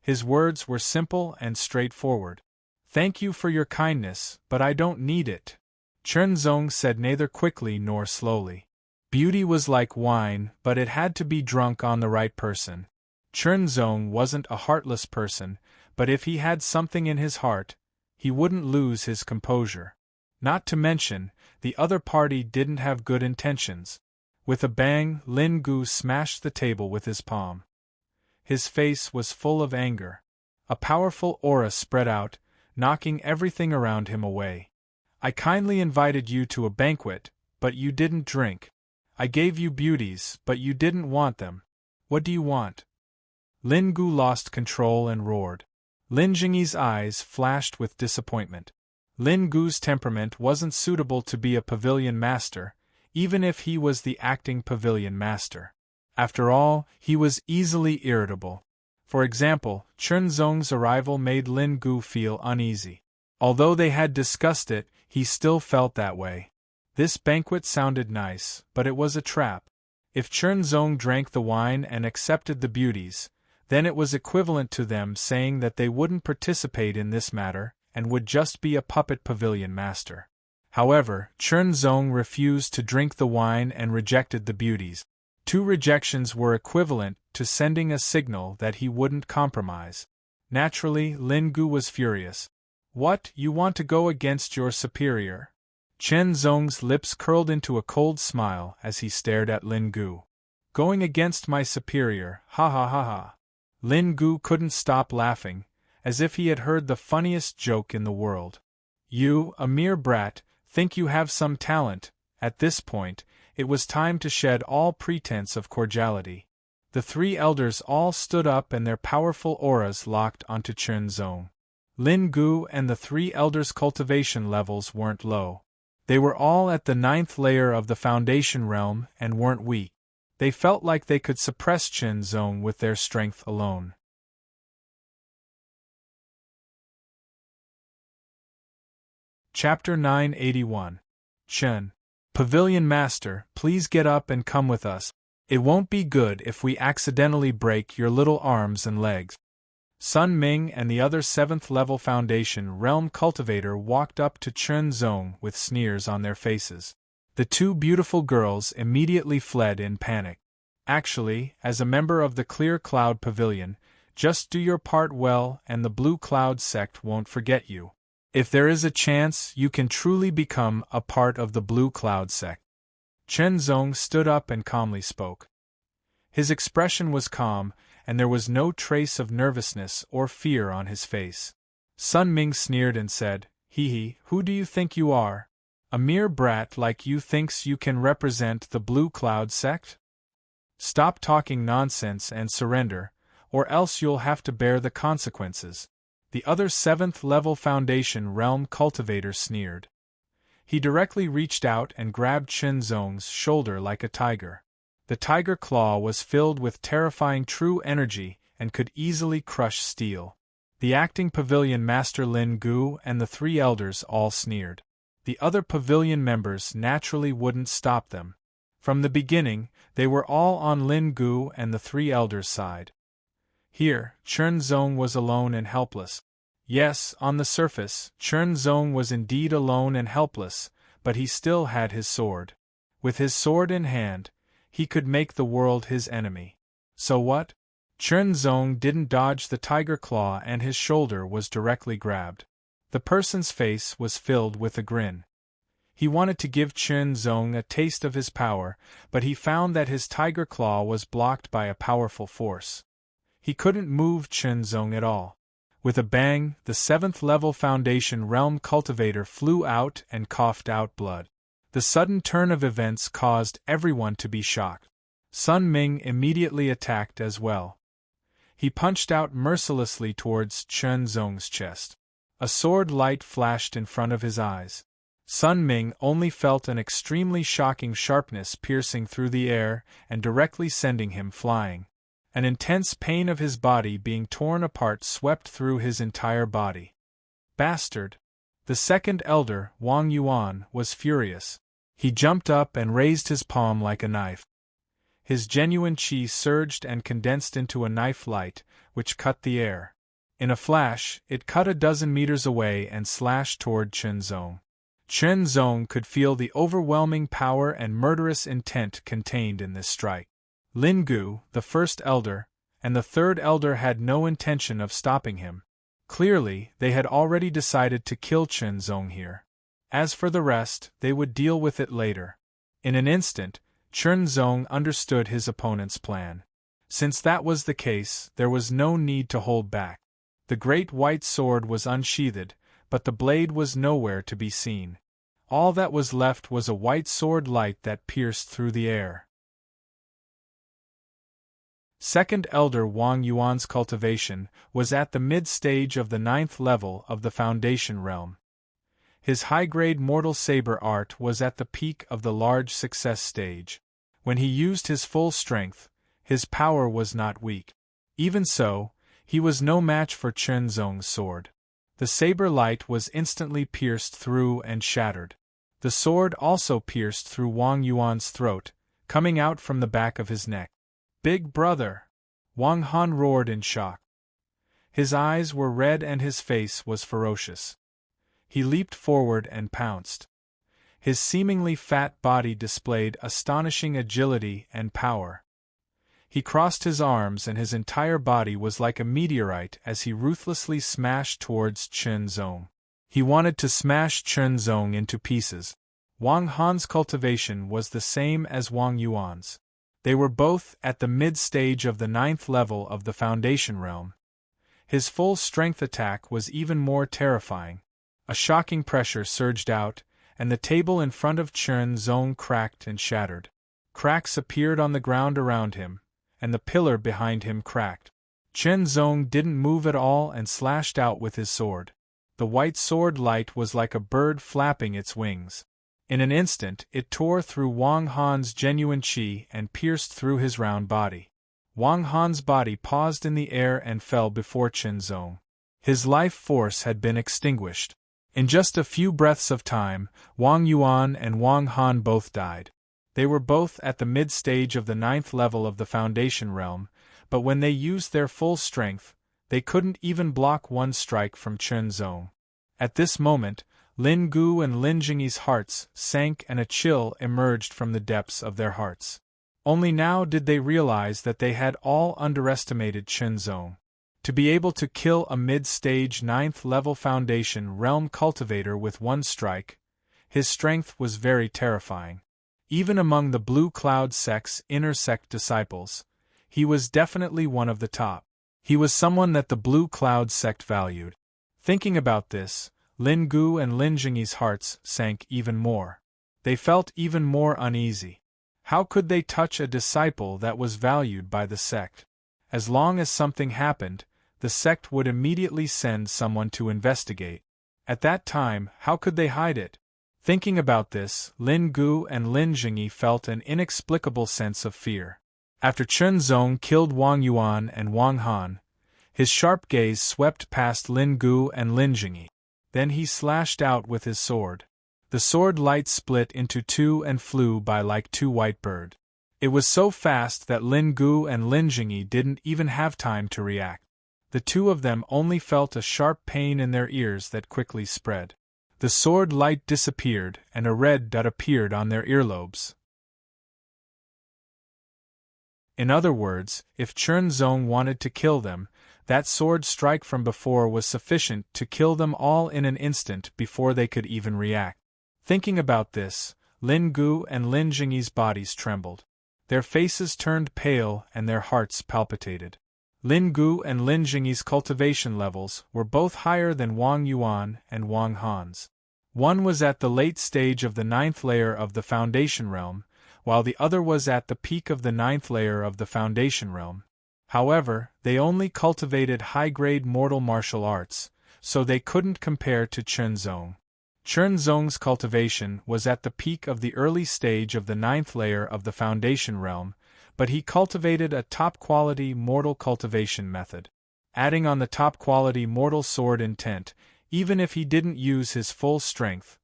His words were simple and straightforward. Thank you for your kindness, but I don't need it. Chernzong said neither quickly nor slowly. Beauty was like wine, but it had to be drunk on the right person. Chernzong wasn't a heartless person, but if he had something in his heart, he wouldn't lose his composure. Not to mention, the other party didn't have good intentions. With a bang, Lin Gu smashed the table with his palm. His face was full of anger. A powerful aura spread out, knocking everything around him away. I kindly invited you to a banquet, but you didn't drink. I gave you beauties, but you didn't want them. What do you want? Lin Gu lost control and roared. Lin Jingyi's eyes flashed with disappointment. Lin Gu's temperament wasn't suitable to be a pavilion master, even if he was the acting pavilion master. After all, he was easily irritable. For example, Chernzong's arrival made Lin Gu feel uneasy. Although they had discussed it, he still felt that way. This banquet sounded nice, but it was a trap. If Chernzong drank the wine and accepted the beauties, then it was equivalent to them saying that they wouldn't participate in this matter, and would just be a puppet pavilion master. However, Chernzong refused to drink the wine and rejected the beauties. 2 rejections were equivalent to sending a signal that he wouldn't compromise. Naturally, Lin Gu was furious. What, you want to go against your superior? Chernzong's lips curled into a cold smile as he stared at Lin Gu. Going against my superior, ha ha ha ha. Lin Gu couldn't stop laughing, as if he had heard the funniest joke in the world. You, a mere brat, think you have some talent. At this point, it was time to shed all pretense of cordiality. The three elders all stood up and their powerful auras locked onto Chen Zong. Lin Gu and the three elders' cultivation levels weren't low. They were all at the 9th layer of the foundation realm and weren't weak. They felt like they could suppress Chen Zong with their strength alone. Chapter 981. Chen. Pavilion Master, please get up and come with us. It won't be good if we accidentally break your little arms and legs. Sun Ming and the other 7th level Foundation Realm cultivator walked up to Chen Zong with sneers on their faces. The two beautiful girls immediately fled in panic. Actually, as a member of the Clear Cloud Pavilion, just do your part well and the Blue Cloud sect won't forget you. If there is a chance, you can truly become a part of the Blue Cloud sect. Chen Zong stood up and calmly spoke. His expression was calm, and there was no trace of nervousness or fear on his face. Sun Ming sneered and said, "Hee, who do you think you are? A mere brat like you thinks you can represent the Blue Cloud sect? Stop talking nonsense and surrender, or else you'll have to bear the consequences." The other 7th level Foundation Realm cultivator sneered. He directly reached out and grabbed Chen Zong's shoulder like a tiger. The tiger claw was filled with terrifying true energy and could easily crush steel. The acting pavilion master Lin Gu and the three elders all sneered. The other pavilion members naturally wouldn't stop them. From the beginning, they were all on Lin Gu and the three elders' side. Here, Chen Zong was alone and helpless. Yes, on the surface, Chen Zong was indeed alone and helpless, but he still had his sword. With his sword in hand, he could make the world his enemy. So what? Chen Zong didn't dodge the tiger claw and his shoulder was directly grabbed. The person's face was filled with a grin. He wanted to give Chen Zong a taste of his power, but he found that his tiger claw was blocked by a powerful force. He couldn't move Chen Zong at all. With a bang, the 7th level Foundation Realm cultivator flew out and coughed out blood. The sudden turn of events caused everyone to be shocked. Sun Ming immediately attacked as well. He punched out mercilessly towards Chen Zong's chest. A sword light flashed in front of his eyes. Sun Ming only felt an extremely shocking sharpness piercing through the air and directly sending him flying. An intense pain of his body being torn apart swept through his entire body. Bastard! The second elder, Wang Yuan, was furious. He jumped up and raised his palm like a knife. His genuine qi surged and condensed into a knife light, which cut the air. In a flash, it cut a dozen meters away and slashed toward Chen Zong. Chen Zong could feel the overwhelming power and murderous intent contained in this strike. Lin Gu, the first elder, and the third elder had no intention of stopping him. Clearly, they had already decided to kill Chen Zong here. As for the rest, they would deal with it later. In an instant, Chen Zong understood his opponent's plan. Since that was the case, there was no need to hold back. The great white sword was unsheathed, but the blade was nowhere to be seen. All that was left was a white sword light that pierced through the air. Second Elder Wang Yuan's cultivation was at the mid-stage of the 9th level of the Foundation Realm. His high-grade mortal saber art was at the peak of the large success stage. When he used his full strength, his power was not weak. Even so, he was no match for Chen Zong's sword. The saber light was instantly pierced through and shattered. The sword also pierced through Wang Yuan's throat, coming out from the back of his neck. "Big brother!" Wang Han roared in shock. His eyes were red and his face was ferocious. He leaped forward and pounced. His seemingly fat body displayed astonishing agility and power. He crossed his arms and his entire body was like a meteorite as he ruthlessly smashed towards Chen Zong. He wanted to smash Chen Zong into pieces. Wang Han's cultivation was the same as Wang Yuan's. They were both at the mid-stage of the 9th level of the Foundation Realm. His full-strength attack was even more terrifying. A shocking pressure surged out, and the table in front of Chen Zong cracked and shattered. Cracks appeared on the ground around him, and the pillar behind him cracked. Chen Zong didn't move at all and slashed out with his sword. The white sword light was like a bird flapping its wings. In an instant, it tore through Wang Han's genuine qi and pierced through his round body. Wang Han's body paused in the air and fell before Chen Zong. His life force had been extinguished. In just a few breaths of time, Wang Yuan and Wang Han both died. They were both at the mid-stage of the 9th level of the Foundation Realm, but when they used their full strength, they couldn't even block one strike from Chen Zong. At this moment, Lin Gu and Lin Jingyi's hearts sank and a chill emerged from the depths of their hearts. Only now did they realize that they had all underestimated Chen Zong. To be able to kill a mid-stage 9th level Foundation Realm cultivator with one strike, his strength was very terrifying. Even among the Blue Cloud sect's inner sect disciples, he was definitely one of the top. He was someone that the Blue Cloud sect valued. Thinking about this, Lin Gu and Lin Jingyi's hearts sank even more. They felt even more uneasy. How could they touch a disciple that was valued by the sect? As long as something happened, the sect would immediately send someone to investigate. At that time, how could they hide it? Thinking about this, Lin Gu and Lin Jingyi felt an inexplicable sense of fear. After Chen Zong killed Wang Yuan and Wang Han, his sharp gaze swept past Lin Gu and Lin Jingyi. Then he slashed out with his sword. The sword light split into two and flew by like two white birds. It was so fast that Lin Gu and Lin Jingyi didn't even have time to react. The two of them only felt a sharp pain in their ears that quickly spread. The sword light disappeared and a red dot appeared on their earlobes. In other words, if Chen Zong wanted to kill them, that sword strike from before was sufficient to kill them all in an instant before they could even react. Thinking about this, Lin Gu and Lin Jingyi's bodies trembled. Their faces turned pale and their hearts palpitated. Lin Gu and Lin Jingyi's cultivation levels were both higher than Wang Yuan and Wang Han's. One was at the late stage of the 9th layer of the Foundation Realm, while the other was at the peak of the 9th layer of the Foundation Realm. However, they only cultivated high-grade mortal martial arts, so they couldn't compare to Chen Zong. Chen Zong's cultivation was at the peak of the early stage of the 9th layer of the Foundation Realm, but he cultivated a top-quality mortal cultivation method. Adding on the top-quality mortal sword intent, even if he didn't use his full strength,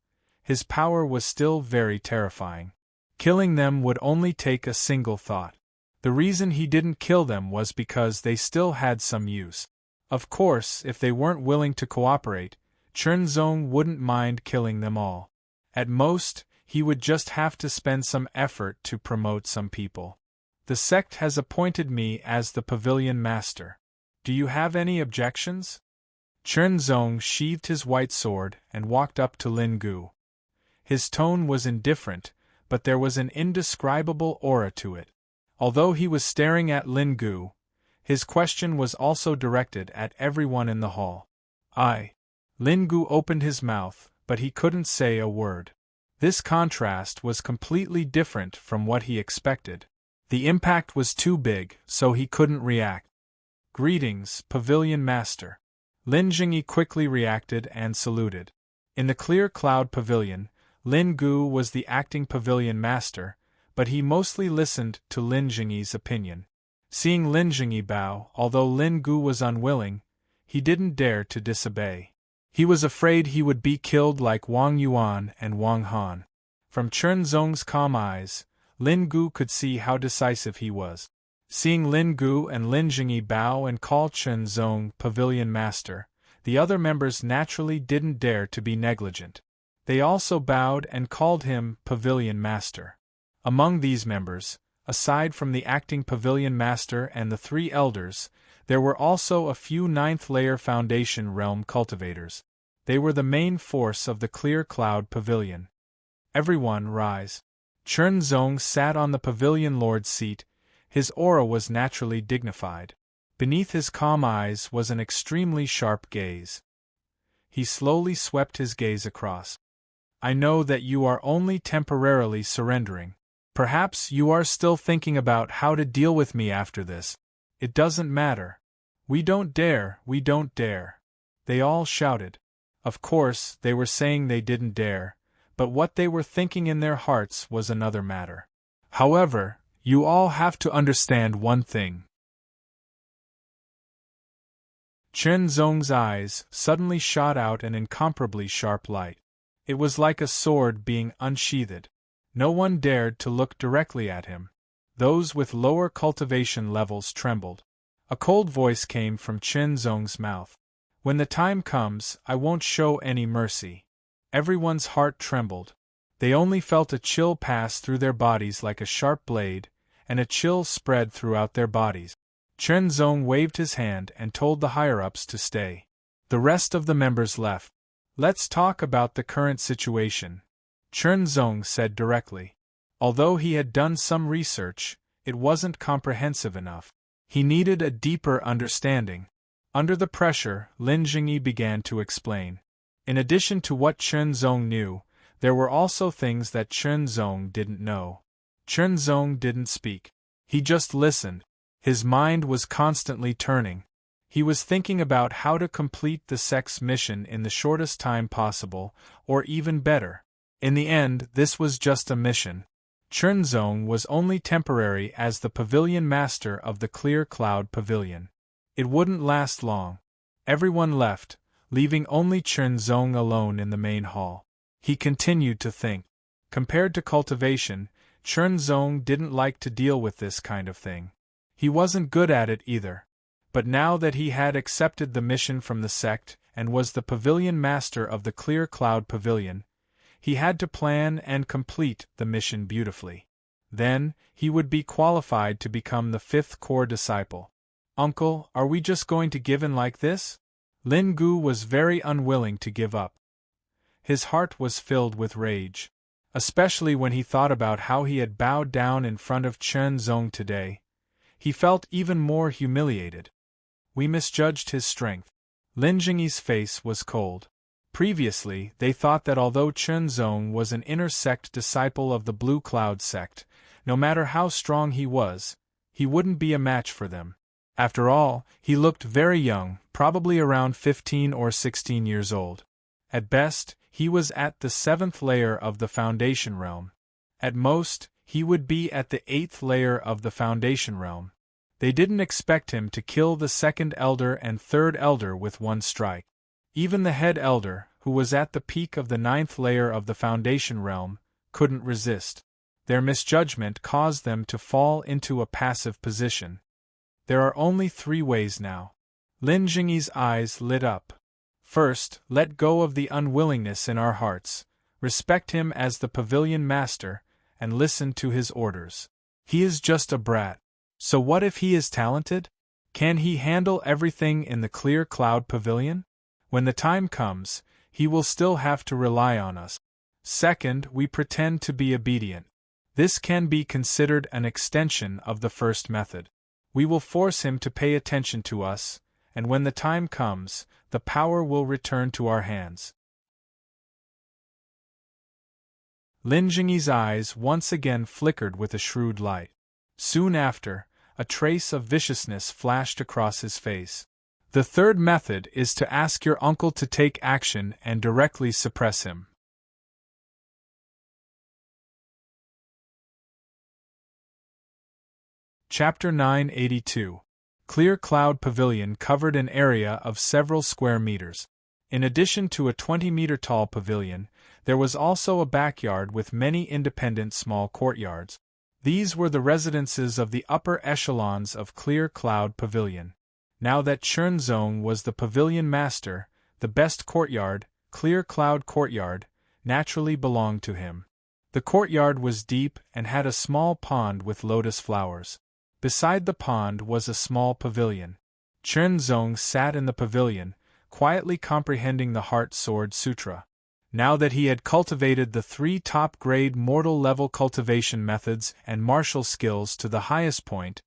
his power was still very terrifying. Killing them would only take a single thought. The reason he didn't kill them was because they still had some use. Of course, if they weren't willing to cooperate, Chen Zong wouldn't mind killing them all. At most, he would just have to spend some effort to promote some people. The sect has appointed me as the Pavilion Master. Do you have any objections? Chen Zong sheathed his white sword and walked up to Lin Gu. His tone was indifferent, but there was an indescribable aura to it. Although he was staring at Lin Gu, his question was also directed at everyone in the hall. Lin Gu opened his mouth, but he couldn't say a word. This contrast was completely different from what he expected. The impact was too big, so he couldn't react. Greetings, Pavilion Master. Lin Jingyi quickly reacted and saluted. In the Clear Cloud Pavilion, Lin Gu was the acting Pavilion Master, but he mostly listened to Lin Jingyi's opinion. Seeing Lin Jingyi bow, although Lin Gu was unwilling, he didn't dare to disobey. He was afraid he would be killed like Wang Yuan and Wang Han. From Chen Zong's calm eyes, Lin Gu could see how decisive he was. Seeing Lin Gu and Lin Jingyi bow and call Chen Zong Pavilion Master, the other members naturally didn't dare to be negligent. They also bowed and called him Pavilion Master. Among these members, aside from the acting Pavilion Master and the three elders, there were also a few 9th layer Foundation Realm cultivators. They were the main force of the Clear Cloud Pavilion. Everyone rise. Chen Zong sat on the Pavilion Lord's seat. His aura was naturally dignified. Beneath his calm eyes was an extremely sharp gaze. He slowly swept his gaze across. I know that you are only temporarily surrendering. Perhaps you are still thinking about how to deal with me after this. It doesn't matter. We don't dare, we don't dare. They all shouted. Of course, they were saying they didn't dare, but what they were thinking in their hearts was another matter. However, you all have to understand one thing. Chen Zong's eyes suddenly shot out an incomparably sharp light. It was like a sword being unsheathed. No one dared to look directly at him. Those with lower cultivation levels trembled. A cold voice came from Chen Zong's mouth. When the time comes, I won't show any mercy. Everyone's heart trembled. They only felt a chill pass through their bodies like a sharp blade, and a chill spread throughout their bodies. Chen Zong waved his hand and told the higher-ups to stay. The rest of the members left. Let's talk about the current situation, Chen Zong said directly. Although he had done some research, it wasn't comprehensive enough. He needed a deeper understanding. Under the pressure, Lin Jingyi began to explain. In addition to what Chen Zong knew, there were also things that Chen Zong didn't know. Chen Zong didn't speak. He just listened. His mind was constantly turning. He was thinking about how to complete the sex mission in the shortest time possible, or even better. In the end, this was just a mission. Chen Zong was only temporary as the pavilion master of the Clear Cloud Pavilion. It wouldn't last long. Everyone left, leaving only Chen Zong alone in the main hall. He continued to think. Compared to cultivation, Chen Zong didn't like to deal with this kind of thing. He wasn't good at it either. But now that he had accepted the mission from the sect and was the pavilion master of the Clear Cloud Pavilion, he had to plan and complete the mission beautifully. Then, he would be qualified to become the fifth core disciple. Uncle, are we just going to give in like this? Lin Gu was very unwilling to give up. His heart was filled with rage. Especially when he thought about how he had bowed down in front of Chen Zong today. He felt even more humiliated. We misjudged his strength. Lin Jingyi's face was cold. Previously, they thought that although Chen Zong was an inner sect disciple of the Blue Cloud sect, no matter how strong he was, he wouldn't be a match for them. After all, he looked very young, probably around 15 or 16 years old. At best, he was at the 7th layer of the Foundation Realm. At most, he would be at the 8th layer of the Foundation Realm. They didn't expect him to kill the 2nd Elder and 3rd Elder with one strike. Even the Head Elder, who was at the peak of the 9th layer of the Foundation Realm, couldn't resist. Their misjudgment caused them to fall into a passive position. There are only 3 ways now. Lin Jingyi's eyes lit up. First, let go of the unwillingness in our hearts, respect him as the pavilion master, and listen to his orders. He is just a brat. So what if he is talented? Can he handle everything in the Clear Cloud Pavilion? When the time comes, he will still have to rely on us. Second, we pretend to be obedient. This can be considered an extension of the first method. We will force him to pay attention to us, and when the time comes, the power will return to our hands. Lin Jingyi's eyes once again flickered with a shrewd light. Soon after, a trace of viciousness flashed across his face. The third method is to ask your uncle to take action and directly suppress him. Chapter 982. Clear Cloud Pavilion covered an area of several square meters. In addition to a 20-meter-tall pavilion, there was also a backyard with many independent small courtyards. These were the residences of the upper echelons of Clear Cloud Pavilion. Now that Chen Zong was the pavilion master, the best courtyard, Clear Cloud Courtyard, naturally belonged to him. The courtyard was deep and had a small pond with lotus flowers. Beside the pond was a small pavilion. Chen Zong sat in the pavilion, quietly comprehending the Heart Sword Sutra. Now that he had cultivated the 3 top-grade mortal-level cultivation methods and martial skills to the highest point,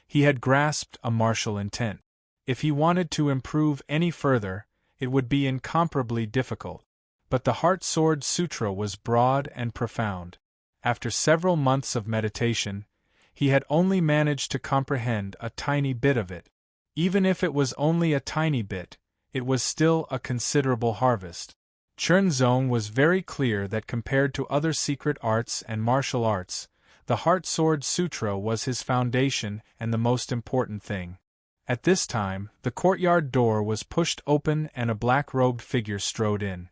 he had grasped a martial intent. If he wanted to improve any further, it would be incomparably difficult. But the Heart Sword Sutra was broad and profound. After several months of meditation, he had only managed to comprehend a tiny bit of it. Even if it was only a tiny bit, it was still a considerable harvest. Chunzong was very clear that compared to other secret arts and martial arts, the Heart Sword Sutra was his foundation and the most important thing. At this time, the courtyard door was pushed open and a black-robed figure strode in.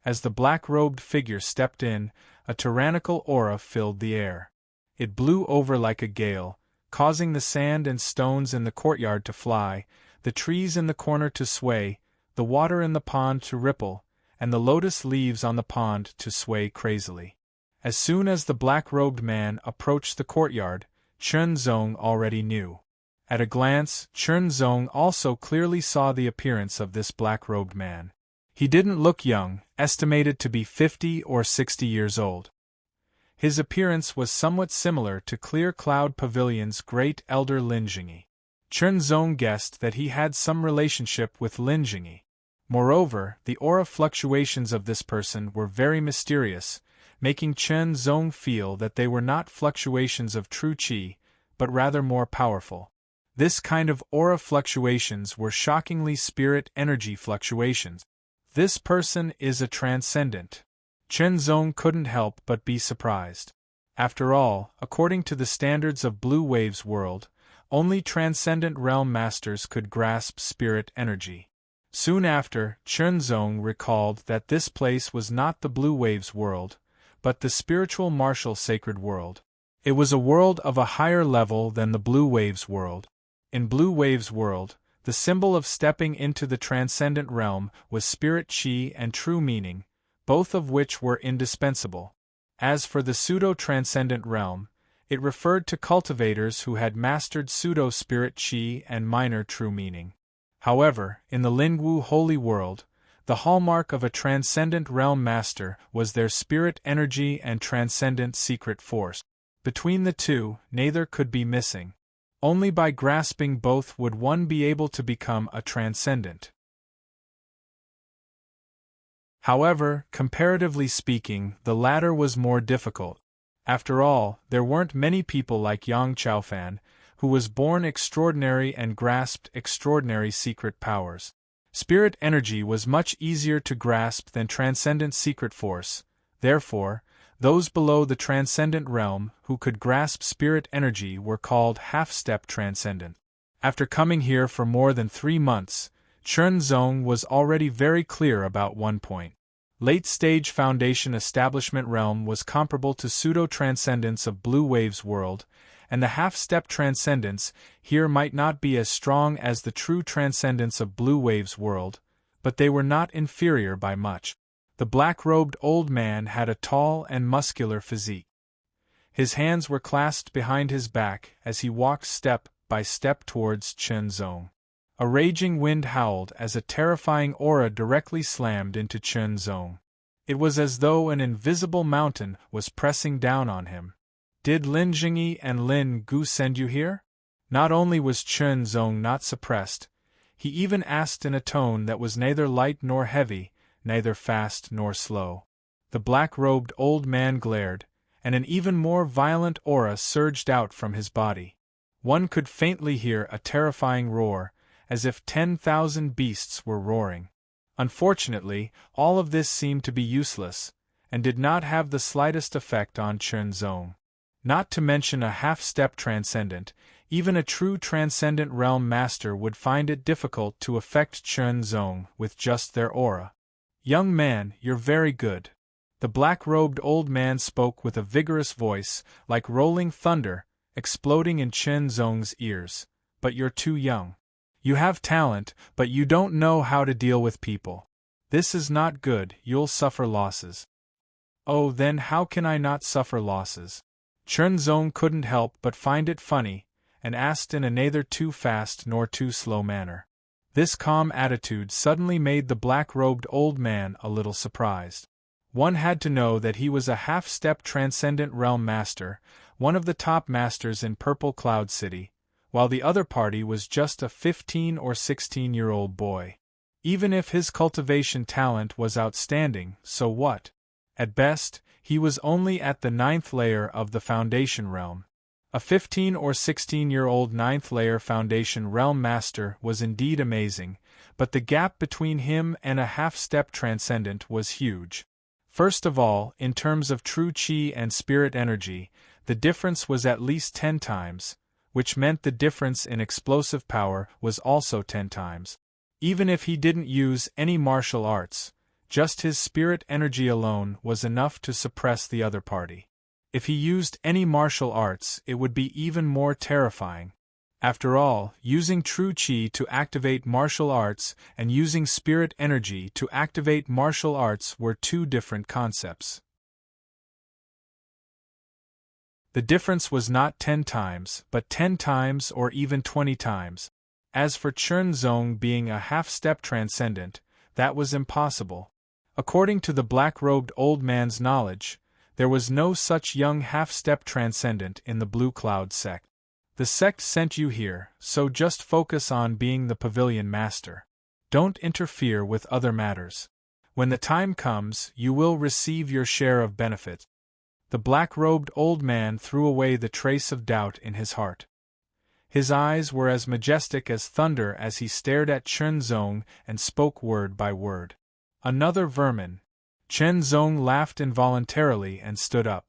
As the black-robed figure stepped in, a tyrannical aura filled the air. It blew over like a gale, causing the sand and stones in the courtyard to fly, the trees in the corner to sway, the water in the pond to ripple, and the lotus leaves on the pond to sway crazily. As soon as the black-robed man approached the courtyard, Chunzong already knew. At a glance, Chunzong also clearly saw the appearance of this black-robed man. He didn't look young, estimated to be 50 or 60 years old. His appearance was somewhat similar to Clear Cloud Pavilion's great elder Lin Jingyi. Chunzong guessed that he had some relationship with Lin Jingyi. Moreover, the aura fluctuations of this person were very mysterious, making Chunzong feel that they were not fluctuations of true qi, but rather more powerful. This kind of aura fluctuations were shockingly spirit energy fluctuations. This person is a transcendent. Chunzong couldn't help but be surprised. After all, according to the standards of Blue Wave's world, only transcendent realm masters could grasp spirit energy. Soon after, Chunzong recalled that this place was not the Blue Wave's world, but the spiritual martial sacred world. It was a world of a higher level than the Blue Wave's world. In Blue Wave's world, the symbol of stepping into the transcendent realm was spirit qi and true meaning, both of which were indispensable. As for the pseudo-transcendent realm, it referred to cultivators who had mastered pseudo-spirit qi and minor true meaning. However, in the Lingwu Holy World, the hallmark of a transcendent realm master was their spirit energy and transcendent secret force. Between the two, neither could be missing. Only by grasping both would one be able to become a transcendent. However, comparatively speaking, the latter was more difficult. After all, there weren't many people like Yang Chaofan, who was born extraordinary and grasped extraordinary secret powers. Spirit energy was much easier to grasp than transcendent secret force, therefore, those below the transcendent realm who could grasp spirit energy were called half-step transcendent. After coming here for more than 3 months, Chunzong was already very clear about one point. Late-stage Foundation Establishment realm was comparable to pseudo-transcendence of Blue Wave's world, and the half-step transcendence here might not be as strong as the true transcendence of Blue Wave's world, but they were not inferior by much. The black-robed old man had a tall and muscular physique. His hands were clasped behind his back as he walked step by step towards Chunzong. A raging wind howled as a terrifying aura directly slammed into Chunzong. It was as though an invisible mountain was pressing down on him. Did Lin Jingyi and Lin Gu send you here? Not only was Chunzong not suppressed, he even asked in a tone that was neither light nor heavy, neither fast nor slow. The black-robed old man glared, and an even more violent aura surged out from his body. One could faintly hear a terrifying roar, as if 10,000 beasts were roaring. Unfortunately, all of this seemed to be useless, and did not have the slightest effect on Chunzong. Not to mention a half-step transcendent, even a true transcendent realm master would find it difficult to affect Chunzong with just their aura. "Young man, you're very good." The black-robed old man spoke with a vigorous voice, like rolling thunder, exploding in Chunzong's ears. "But you're too young. You have talent, but you don't know how to deal with people. This is not good, you'll suffer losses." "Oh, then how can I not suffer losses?" Chunzong couldn't help but find it funny, and asked in a neither too fast nor too slow manner. This calm attitude suddenly made the black-robed old man a little surprised. One had to know that he was a half-step transcendent realm master, one of the top masters in Purple Cloud City, while the other party was just a 15 or 16-year-old boy. Even if his cultivation talent was outstanding, so what? At best, he was only at the 9th layer of the Foundation Realm. A 15 or 16-year-old 9th layer Foundation Realm Master was indeed amazing, but the gap between him and a half-step Transcendent was huge. First of all, in terms of true Qi and spirit energy, the difference was at least 10 times, which meant the difference in explosive power was also 10 times. Even if he didn't use any martial arts, just his spirit energy alone was enough to suppress the other party. If he used any martial arts, it would be even more terrifying. After all, using true Qi to activate martial arts and using spirit energy to activate martial arts were two different concepts. The difference was not 10 times, but 10 times or even 20 times. As for Chen Zong being a half-step transcendent, that was impossible. According to the black-robed old man's knowledge, there was no such young half-step transcendent in the Blue Cloud sect. The sect sent you here, so just focus on being the pavilion master. Don't interfere with other matters. When the time comes, you will receive your share of benefit. The black-robed old man threw away the trace of doubt in his heart. His eyes were as majestic as thunder as he stared at Chen Zong and spoke word by word. Another vermin. Chen Zong laughed involuntarily and stood up.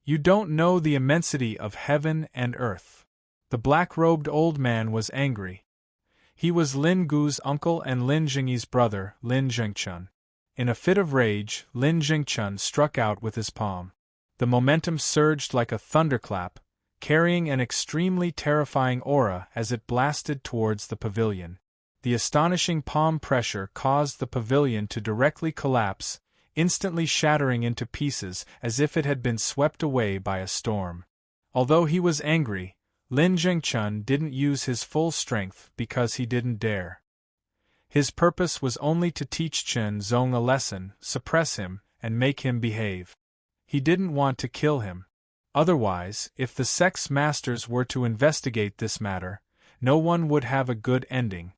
You don't know the immensity of heaven and earth. The black-robed old man was angry. He was Lin Gu's uncle and Lin Jingyi's brother, Lin Zhengchun. In a fit of rage, Lin Zhengchun struck out with his palm. The momentum surged like a thunderclap, carrying an extremely terrifying aura as it blasted towards the pavilion. The astonishing palm pressure caused the pavilion to directly collapse, instantly shattering into pieces as if it had been swept away by a storm. Although he was angry, Lin Zhengchun didn't use his full strength because he didn't dare. His purpose was only to teach Chen Zong a lesson, suppress him, and make him behave. He didn't want to kill him. Otherwise, if the sect's masters were to investigate this matter, no one would have a good ending.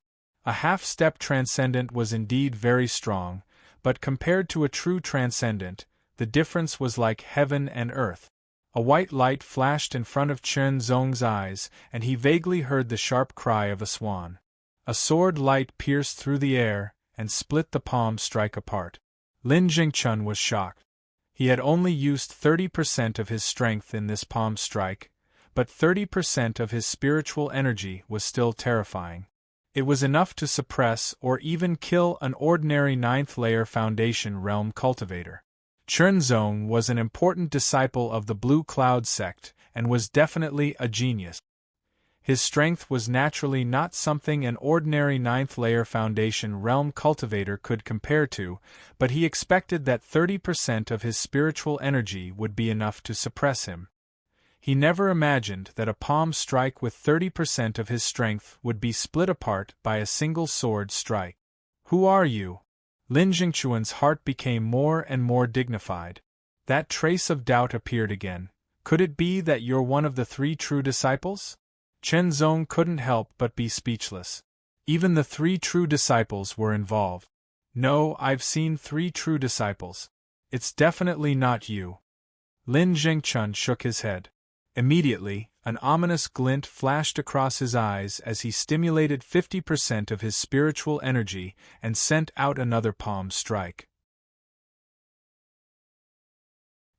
A half-step transcendent was indeed very strong, but compared to a true transcendent, the difference was like heaven and earth. A white light flashed in front of Chen Zong's eyes, and he vaguely heard the sharp cry of a swan. A sword light pierced through the air and split the palm strike apart. Lin Jingchun was shocked. He had only used 30% of his strength in this palm strike, but 30% of his spiritual energy was still terrifying. It was enough to suppress or even kill an ordinary 9th layer Foundation Realm cultivator. Chen Zong was an important disciple of the Blue Cloud sect and was definitely a genius. His strength was naturally not something an ordinary 9th layer Foundation Realm cultivator could compare to, but he expected that 30% of his spiritual energy would be enough to suppress him. He never imagined that a palm strike with 30% of his strength would be split apart by a single sword strike. Who are you? Lin Jingchuan's heart became more and more dignified. That trace of doubt appeared again. Could it be that you're one of the 3 true disciples? Chen Zong couldn't help but be speechless. Even the 3 true disciples were involved. No, I've seen 3 true disciples. It's definitely not you. Lin Jingchun shook his head. Immediately, an ominous glint flashed across his eyes as he stimulated 50% of his spiritual energy and sent out another palm strike.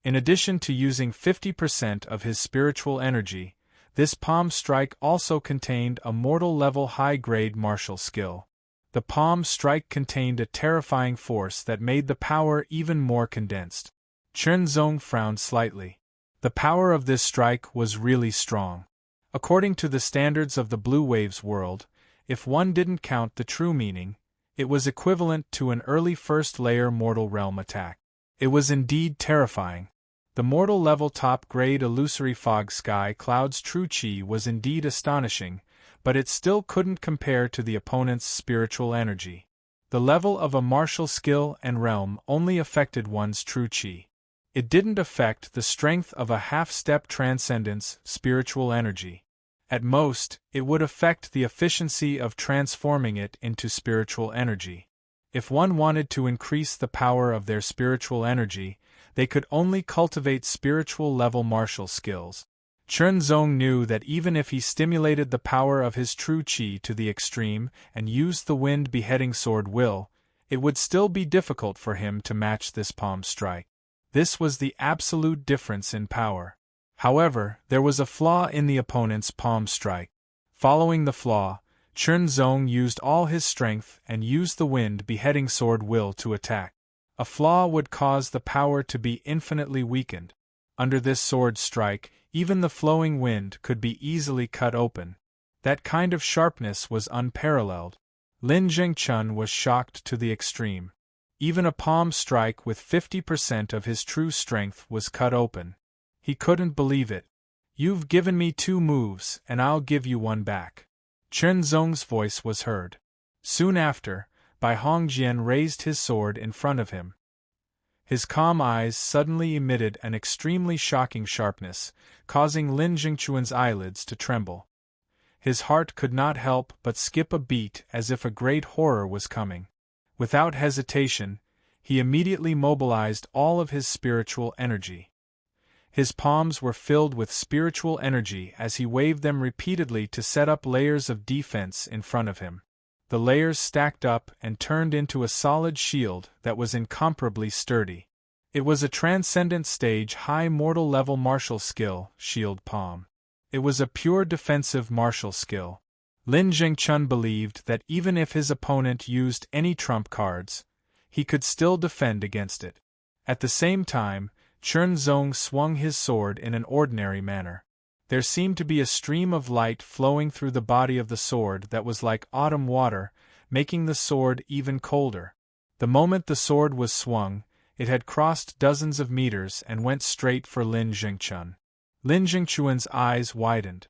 In addition to using 50% of his spiritual energy, this palm strike also contained a mortal-level high-grade martial skill. The palm strike contained a terrifying force that made the power even more condensed. Chen Zong frowned slightly. The power of this strike was really strong. According to the standards of the Blue Waves world, if one didn't count the true meaning, it was equivalent to an early first-layer mortal realm attack. It was indeed terrifying. The mortal-level top-grade illusory fog sky cloud's true Qi was indeed astonishing, but it still couldn't compare to the opponent's spiritual energy. The level of a martial skill and realm only affected one's true Qi. It didn't affect the strength of a half-step transcendent's spiritual energy. At most, it would affect the efficiency of transforming it into spiritual energy. If one wanted to increase the power of their spiritual energy, They could only cultivate spiritual-level martial skills. Chen Zong knew that even if he stimulated the power of his true qi to the extreme and used the wind-beheading sword will, it would still be difficult for him to match this palm strike. This was the absolute difference in power. However, there was a flaw in the opponent's palm strike. Following the flaw, Chen Zong used all his strength and used the wind-beheading sword will to attack. A flaw would cause the power to be infinitely weakened. Under this sword strike, even the flowing wind could be easily cut open. That kind of sharpness was unparalleled. Lin Jingchun was shocked to the extreme. Even a palm strike with 50% of his true strength was cut open. He couldn't believe it. "You've given me 2 moves, and I'll give you 1 back." Chen Zong's voice was heard. Soon after, Bai Hongjian raised his sword in front of him. His calm eyes suddenly emitted an extremely shocking sharpness, causing Lin Jingchuan's eyelids to tremble. His heart could not help but skip a beat as if a great horror was coming. Without hesitation, he immediately mobilized all of his spiritual energy. His palms were filled with spiritual energy as he waved them repeatedly to set up layers of defense in front of him. The layers stacked up and turned into a solid shield that was incomparably sturdy. It was a transcendent stage high mortal level martial skill, shield palm. It was a pure defensive martial skill. Lin Jingchun believed that even if his opponent used any trump cards, he could still defend against it. At the same time, Chen Zong swung his sword in an ordinary manner. There seemed to be a stream of light flowing through the body of the sword that was like autumn water, making the sword even colder. The moment the sword was swung, it had crossed dozens of meters and went straight for Lin Jingchun. Lin Jingchuan's eyes widened.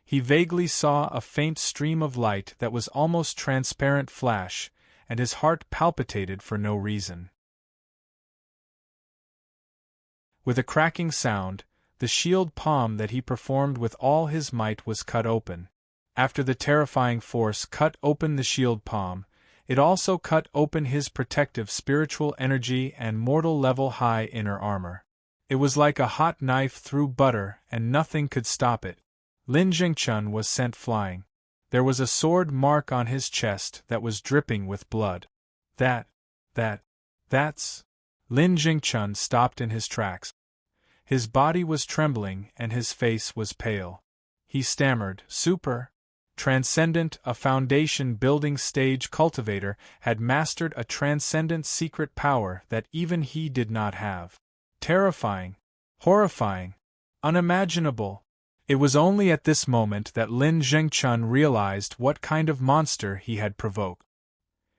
He vaguely saw a faint stream of light that was almost transparent flash, and his heart palpitated for no reason. With a cracking sound, the shield palm that he performed with all his might was cut open. After the terrifying force cut open the shield palm, it also cut open his protective spiritual energy and mortal-level high inner armor. It was like a hot knife through butter and nothing could stop it. Lin Jingchun was sent flying. There was a sword mark on his chest that was dripping with blood. That's... Lin Jingchun stopped in his tracks. His body was trembling and his face was pale. He stammered, Transcendent, a foundation-building stage cultivator, had mastered a transcendent secret power that even he did not have. Terrifying. Horrifying. Unimaginable. It was only at this moment that Lin Jingchun realized what kind of monster he had provoked.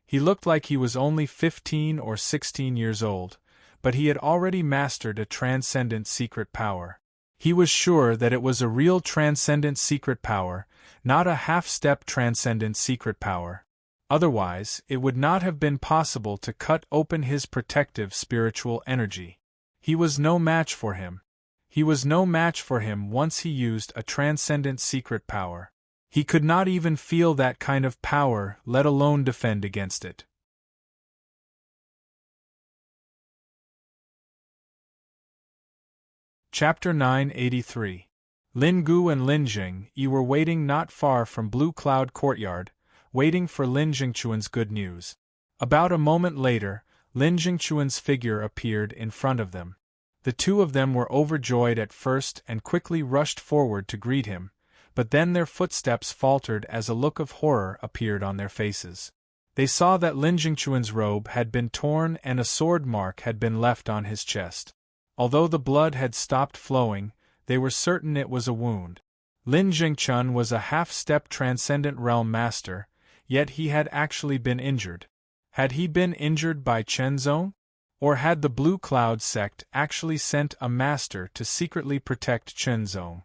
He looked like he was only 15 or 16 years old, but he had already mastered a transcendent secret power. He was sure that it was a real transcendent secret power, not a half-step transcendent secret power. Otherwise, it would not have been possible to cut open his protective spiritual energy. He was no match for him. He was no match for him once he used a transcendent secret power. He could not even feel that kind of power, let alone defend against it. Chapter 983. Lin Gu and Lin Jing were waiting not far from Blue Cloud Courtyard, waiting for Lin Jingchuan's good news. About a moment later, Lin Jingchuan's figure appeared in front of them. The two of them were overjoyed at first and quickly rushed forward to greet him, but then their footsteps faltered as a look of horror appeared on their faces. They saw that Lin Jingchuan's robe had been torn and a sword mark had been left on his chest. Although the blood had stopped flowing, they were certain it was a wound. Lin Jingchun was a half-step transcendent realm master, yet he had actually been injured. Had he been injured by Chen Zong? Or had the Blue Cloud sect actually sent a master to secretly protect Chen Zong?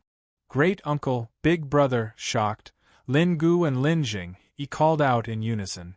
Great uncle, big brother, shocked, Lin Gu and Lin Jing called out in unison.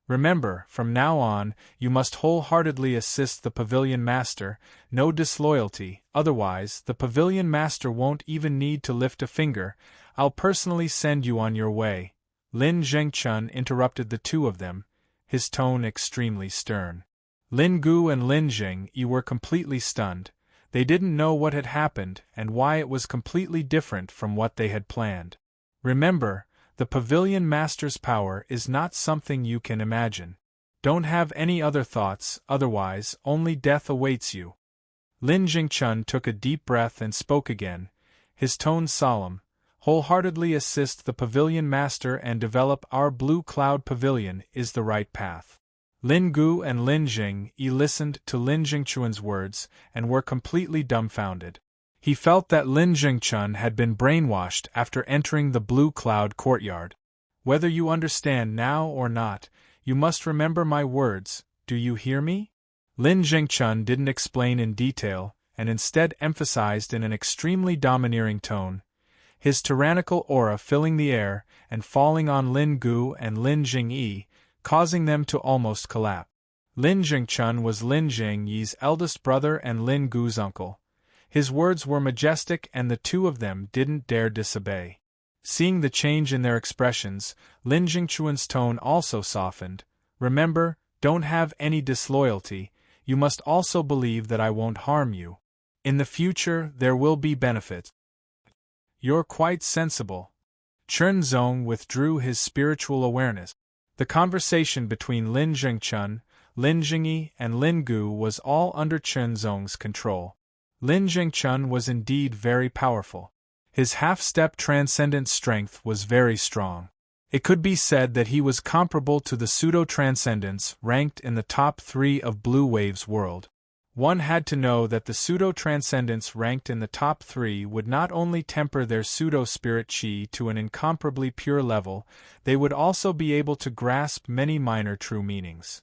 Remember, from now on, you must wholeheartedly assist the Pavilion Master, no disloyalty, otherwise the Pavilion Master won't even need to lift a finger. I'll personally send you on your way. Lin Jingchun interrupted the two of them, his tone extremely stern. Lin Gu and Lin Jing were completely stunned. They didn't know what had happened and why it was completely different from what they had planned. Remember, the Pavilion Master's power is not something you can imagine. Don't have any other thoughts, otherwise only death awaits you. Lin Jingchun took a deep breath and spoke again, his tone solemn. Wholeheartedly assist the Pavilion Master and develop our Blue Cloud Pavilion is the right path. Lin Gu and Lin Jing listened to Lin Jingchun's words and were completely dumbfounded. He felt that Lin Jingchun had been brainwashed after entering the Blue Cloud courtyard. Whether you understand now or not, you must remember my words, do you hear me? Lin Jingchun didn't explain in detail, and instead emphasized in an extremely domineering tone, his tyrannical aura filling the air and falling on Lin Gu and Lin Jingyi, causing them to almost collapse. Lin Jingchun was Lin Jingyi's eldest brother and Lin Gu's uncle. His words were majestic and the two of them didn't dare disobey. Seeing the change in their expressions, Lin Jingchun's tone also softened. Remember, don't have any disloyalty, you must also believe that I won't harm you. In the future, there will be benefits. You're quite sensible. Chen Zong withdrew his spiritual awareness. The conversation between Lin Jingchun, Lin Jingyi, and Lin Gu was all under Chen Zong's control. Lin Jingchun was indeed very powerful. His half-step transcendent strength was very strong. It could be said that he was comparable to the pseudo-transcendents ranked in the top 3 of Blue Wave's world. One had to know that the pseudo-transcendents ranked in the top 3 would not only temper their pseudo-spirit chi to an incomparably pure level, they would also be able to grasp many minor true meanings.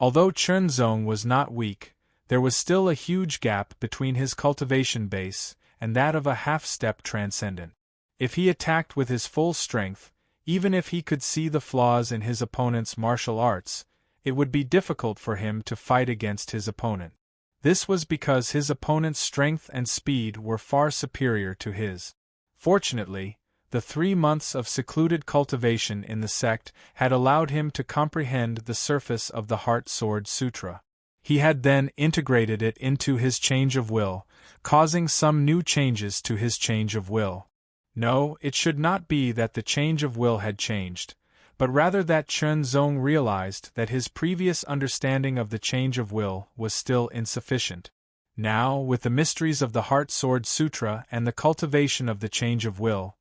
Although Chen Zong was not weak, there was still a huge gap between his cultivation base and that of a half-step transcendent. If he attacked with his full strength, even if he could see the flaws in his opponent's martial arts, it would be difficult for him to fight against his opponent. This was because his opponent's strength and speed were far superior to his. Fortunately, the 3 months of secluded cultivation in the sect had allowed him to comprehend the surface of the Heart Sword Sutra. He had then integrated it into his change of will, causing some new changes to his change of will. No, it should not be that the change of will had changed, but rather that Chen Zong realized that his previous understanding of the change of will was still insufficient. Now, with the mysteries of the Heart Sword Sutra and the cultivation of the change of will,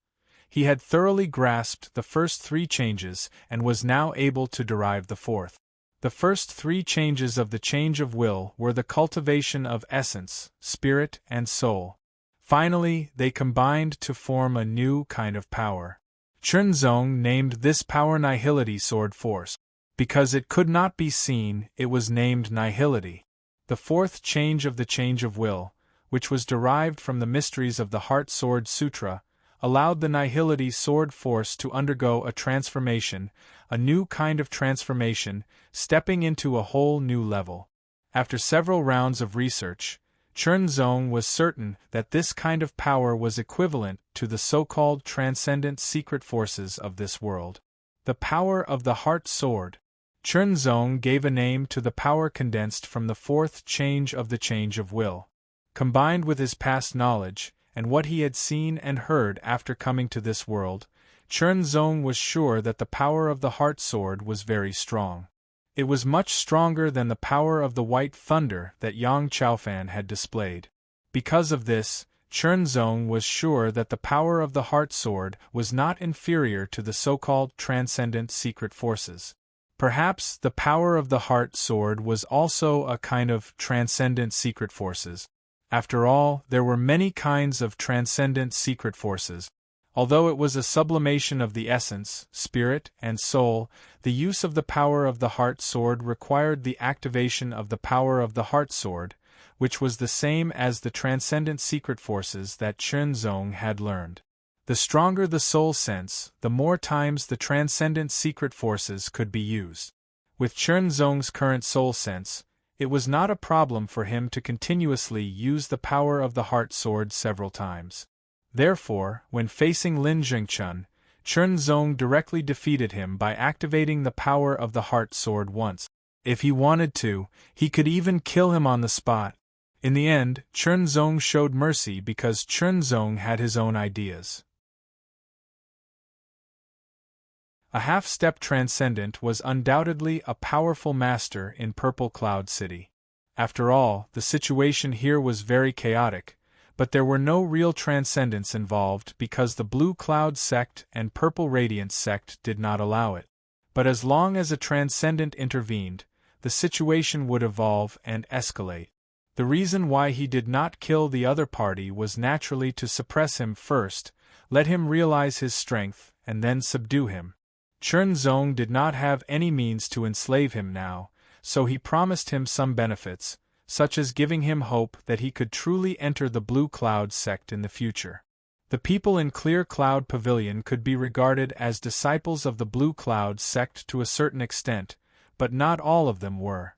he had thoroughly grasped the first 3 changes and was now able to derive the 4th. The first 3 changes of the change of will were the cultivation of essence, spirit, and soul. Finally, they combined to form a new kind of power. Chen Zong named this power Nihility Sword Force. Because it could not be seen, it was named Nihility. The 4th change of the change of will, which was derived from the mysteries of the Heart Sword Sutra, allowed the Nihility Sword Force to undergo a transformation, a new kind of transformation, stepping into a whole new level. After several rounds of research, Chen Zong was certain that this kind of power was equivalent to the so-called transcendent secret forces of this world. The power of the Heart Sword. Chen Zong gave a name to the power condensed from the 4th change of the change of will. Combined with his past knowledge, and what he had seen and heard after coming to this world, Chen Zong was sure that the power of the Heart Sword was very strong. It was much stronger than the power of the White Thunder that Yang Chaofan had displayed. Because of this, Chen Zong was sure that the power of the Heart Sword was not inferior to the so-called transcendent secret forces. Perhaps the power of the Heart Sword was also a kind of transcendent secret forces. After all, there were many kinds of transcendent secret forces. Although it was a sublimation of the essence, spirit, and soul, the use of the power of the Heart Sword required the activation of the power of the Heart Sword, which was the same as the transcendent secret forces that Chen Zong had learned. The stronger the soul sense, the more times the transcendent secret forces could be used. With Chen Zong's current soul sense, it was not a problem for him to continuously use the power of the Heart Sword several times. Therefore, when facing Lin Jingchun, Chernzong directly defeated him by activating the power of the heart sword once. If he wanted to, he could even kill him on the spot. In the end, Chernzong showed mercy because Chernzong had his own ideas. A half-step transcendent was undoubtedly a powerful master in Purple Cloud City. After all, the situation here was very chaotic, but there were no real transcendents involved because the Blue Cloud sect and Purple Radiance sect did not allow it. But as long as a transcendent intervened, the situation would evolve and escalate. The reason why he did not kill the other party was naturally to suppress him first, let him realize his strength, and then subdue him. Chernzong did not have any means to enslave him now, so he promised him some benefits, such as giving him hope that he could truly enter the Blue Cloud sect in the future. The people in Clear Cloud Pavilion could be regarded as disciples of the Blue Cloud sect to a certain extent, but not all of them were.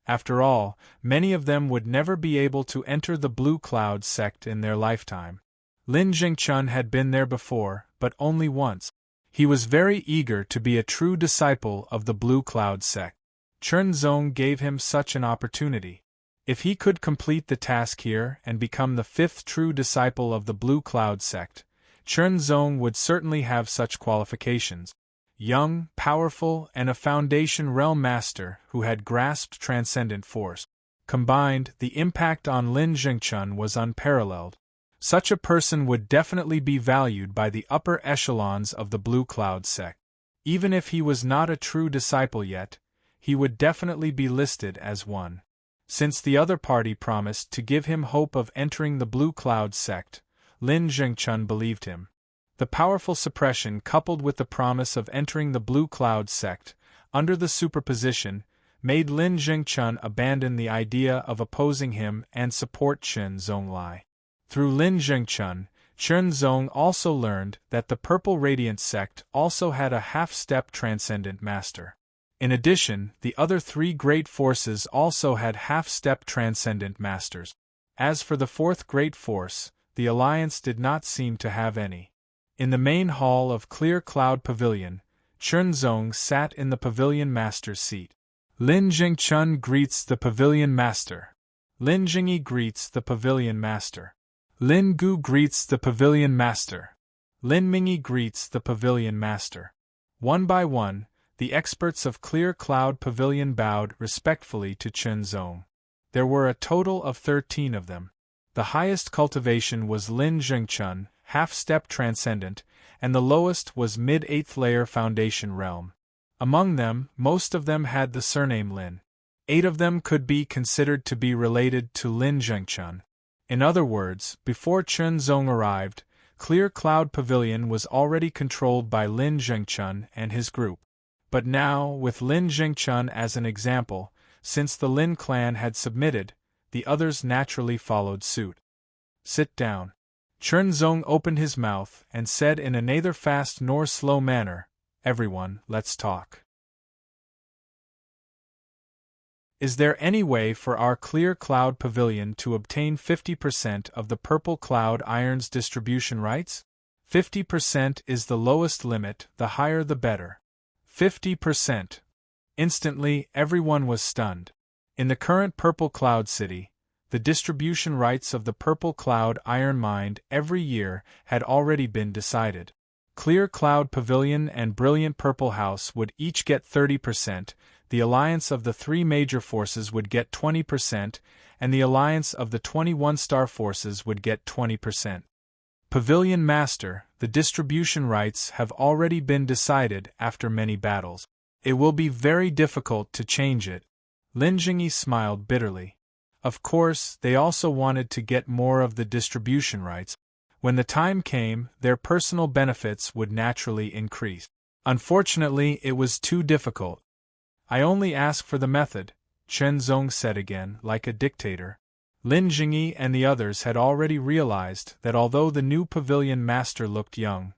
After all, many of them would never be able to enter the Blue Cloud sect in their lifetime. Lin Jingchun had been there before, but only once. He was very eager to be a true disciple of the Blue Cloud sect. Chernzong gave him such an opportunity. If he could complete the task here and become the fifth true disciple of the Blue Cloud sect, Chernzong would certainly have such qualifications. Young, powerful, and a Foundation Realm Master who had grasped transcendent force. Combined, the impact on Lin Jingchun was unparalleled. Such a person would definitely be valued by the upper echelons of the Blue Cloud sect. Even if he was not a true disciple yet, he would definitely be listed as one. Since the other party promised to give him hope of entering the Blue Cloud sect, Lin Jingchun believed him. The powerful suppression coupled with the promise of entering the Blue Cloud sect, under the superposition, made Lin Jingchun abandon the idea of opposing him and support Chernzong Lai. Through Lin Jingchun, Chernzong also learned that the Purple Radiance sect also had a half-step transcendent master. In addition, the other three great forces also had half-step transcendent masters. As for the fourth great force, the Alliance did not seem to have any. In the main hall of Clear Cloud Pavilion, Chernzong sat in the Pavilion Master's seat. Lin Jingchun greets the Pavilion Master. Lin Jingyi greets the Pavilion Master. Lin Gu greets the Pavilion Master. Lin Mingyi greets the Pavilion Master. One by one, the experts of Clear Cloud Pavilion bowed respectfully to Chernzong. There were a total of 13 of them. The highest cultivation was Lin Jingchun, half-step transcendent, and the lowest was mid-8th layer Foundation Realm. Among them, most of them had the surname Lin. 8 of them could be considered to be related to Lin Jingchun. In other words, before Chernzong arrived, Clear Cloud Pavilion was already controlled by Lin Jingchun and his group. But now, with Lin Jingchun as an example, since the Lin clan had submitted, the others naturally followed suit. Sit down. Chernzong opened his mouth and said in a neither fast nor slow manner, "Everyone, let's talk. Is there any way for our Clear Cloud Pavilion to obtain 50% of the Purple Cloud Iron's distribution rights? 50% is the lowest limit, the higher the better." 50%. Instantly, everyone was stunned. In the current Purple Cloud City, the distribution rights of the Purple Cloud Iron Mine every year had already been decided. Clear Cloud Pavilion and Brilliant Purple House would each get 30%, the alliance of the 3 major forces would get 20%, and the alliance of the 21 star forces would get 20%. Pavilion Master, the distribution rights have already been decided after many battles. It will be very difficult to change it. Lin Jingyi smiled bitterly. Of course, they also wanted to get more of the distribution rights. When the time came, their personal benefits would naturally increase. Unfortunately, it was too difficult. "I only ask for the method," Chernzong said again, like a dictator. Lin Jingyi and the others had already realized that although the new Pavilion Master looked young,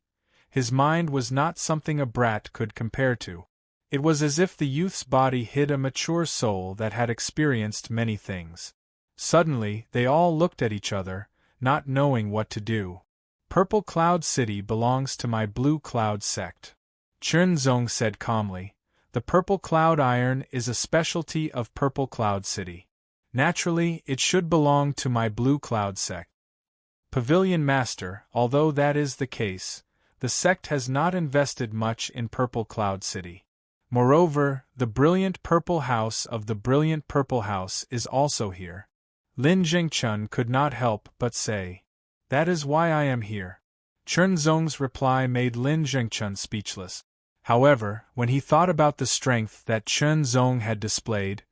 his mind was not something a brat could compare to. It was as if the youth's body hid a mature soul that had experienced many things. Suddenly, they all looked at each other, not knowing what to do. Purple Cloud City belongs to my Blue Cloud sect. Chunzong said calmly. The Purple Cloud Iron is a specialty of Purple Cloud City. Naturally, it should belong to my Blue Cloud sect. Pavilion Master, although that is the case, the sect has not invested much in Purple Cloud City. Moreover, the brilliant Purple House of the Brilliant Purple House is also here. Lin Jingchun could not help but say, "That is why I am here." Chunzong's reply made Lin Jingchun speechless. However, when he thought about the strength that Chunzong had displayed,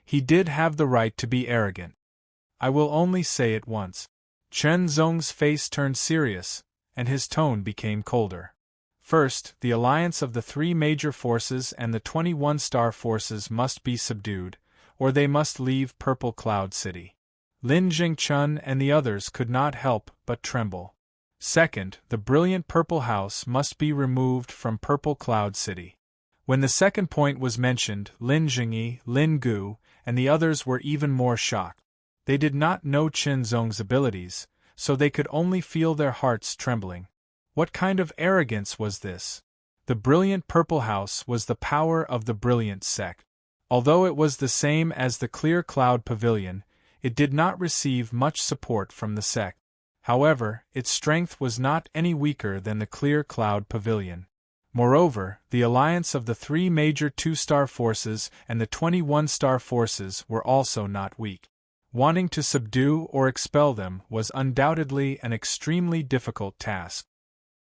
he did have the right to be arrogant. "I will only say it once." Chunzong's face turned serious, and his tone became colder. First, the alliance of the 3 major forces and the 21 star forces must be subdued, or they must leave Purple Cloud City. Lin Jingchun and the others could not help but tremble. Second, the brilliant Purple House must be removed from Purple Cloud City. When the second point was mentioned, Lin Jingyi, Lin Gu, and the others were even more shocked. They did not know Chunzong's abilities, so they could only feel their hearts trembling. What kind of arrogance was this? The brilliant Purple House was the power of the brilliant sect. Although it was the same as the Clear Cloud Pavilion, it did not receive much support from the sect. However, its strength was not any weaker than the Clear Cloud Pavilion. Moreover, the alliance of the 3 major 2-star forces and the 21 star forces were also not weak. Wanting to subdue or expel them was undoubtedly an extremely difficult task.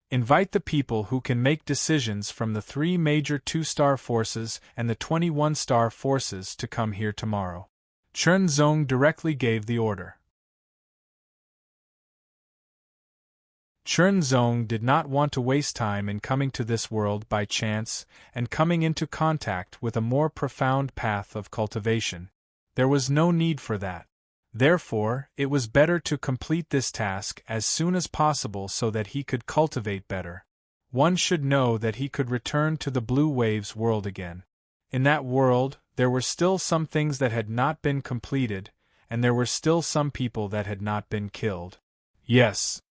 Invite the people who can make decisions from the 3 major 2-star forces and the 21 star forces to come here tomorrow. Chunzong directly gave the order. Chunzong did not want to waste time in coming to this world by chance and coming into contact with a more profound path of cultivation. There was no need for that. Therefore, it was better to complete this task as soon as possible so that he could cultivate better. One should know that he could return to the Blue Waves world again. In that world, there were still some things that had not been completed, and there were still some people that had not been killed. Yes.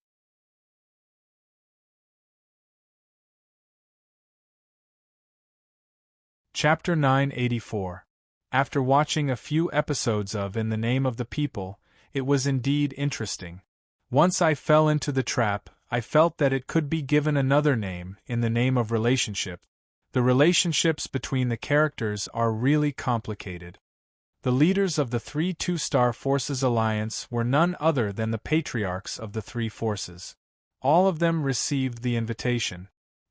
Chapter 984. After watching a few episodes of In the Name of the People, it was indeed interesting. Once I fell into the trap, I felt that it could be given another name, In the Name of Relationship. The relationships between the characters are really complicated. The leaders of the 3 2-star forces alliance were none other than the patriarchs of the 3 forces. All of them received the invitation.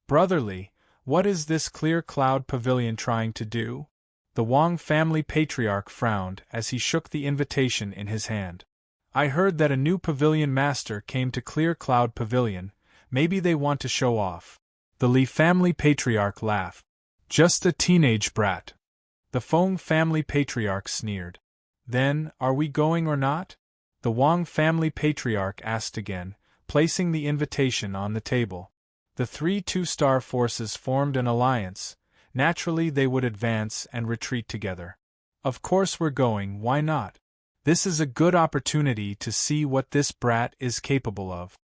Brotherly, what is this Clear Cloud Pavilion trying to do? The Wang family patriarch frowned as he shook the invitation in his hand. I heard that a new pavilion master came to Clear Cloud Pavilion. Maybe they want to show off. The Li family patriarch laughed. Just a teenage brat. The Feng family patriarch sneered. Then, are we going or not? The Wang family patriarch asked again, placing the invitation on the table. The 3 2-star forces formed an alliance. Naturally they would advance and retreat together. Of course we're going, why not? This is a good opportunity to see what this brat is capable of.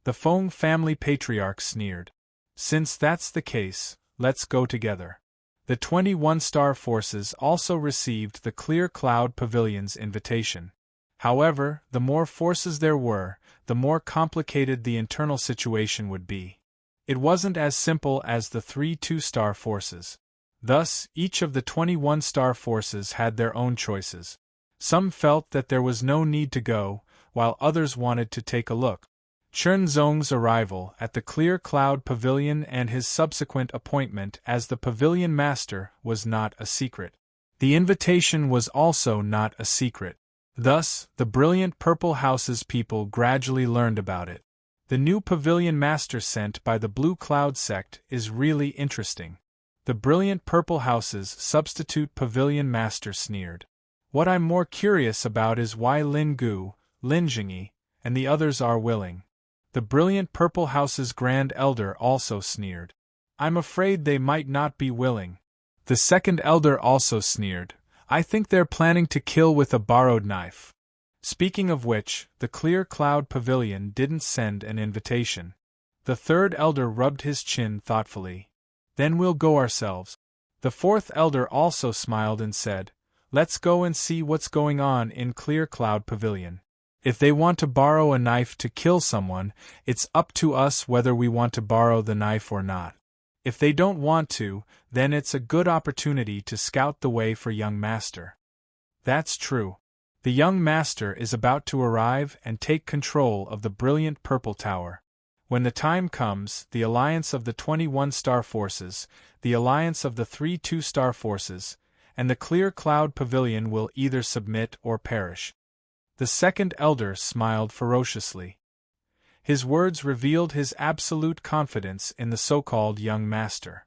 The Feng family patriarch sneered. Since that's the case, let's go together. The 21 star forces also received the Clear Cloud Pavilion's invitation. However, the more forces there were, the more complicated the internal situation would be. It wasn't as simple as the 3 2-star forces. Thus, each of the 21 star forces had their own choices. Some felt that there was no need to go, while others wanted to take a look. Chunzong's arrival at the Clear Cloud Pavilion and his subsequent appointment as the Pavilion Master was not a secret. The invitation was also not a secret. Thus, the brilliant Purple House's people gradually learned about it. The new Pavilion Master sent by the Blue Cloud sect is really interesting. The brilliant Purple House's substitute Pavilion Master sneered. What I'm more curious about is why Lin Gu, Lin Jingyi, and the others are willing. The brilliant Purple House's Grand Elder also sneered. I'm afraid they might not be willing. The second Elder also sneered. I think they're planning to kill with a borrowed knife. Speaking of which, the Clear Cloud Pavilion didn't send an invitation. The third elder rubbed his chin thoughtfully. Then we'll go ourselves. The fourth elder also smiled and said, let's go and see what's going on in Clear Cloud Pavilion. If they want to borrow a knife to kill someone, it's up to us whether we want to borrow the knife or not. If they don't want to, then it's a good opportunity to scout the way for young master. That's true. The young master is about to arrive and take control of the brilliant purple tower. When the time comes, the alliance of the 21 star forces, the alliance of the 3 2-star forces, and the Clear Cloud Pavilion will either submit or perish. The second elder smiled ferociously. His words revealed his absolute confidence in the so-called young master.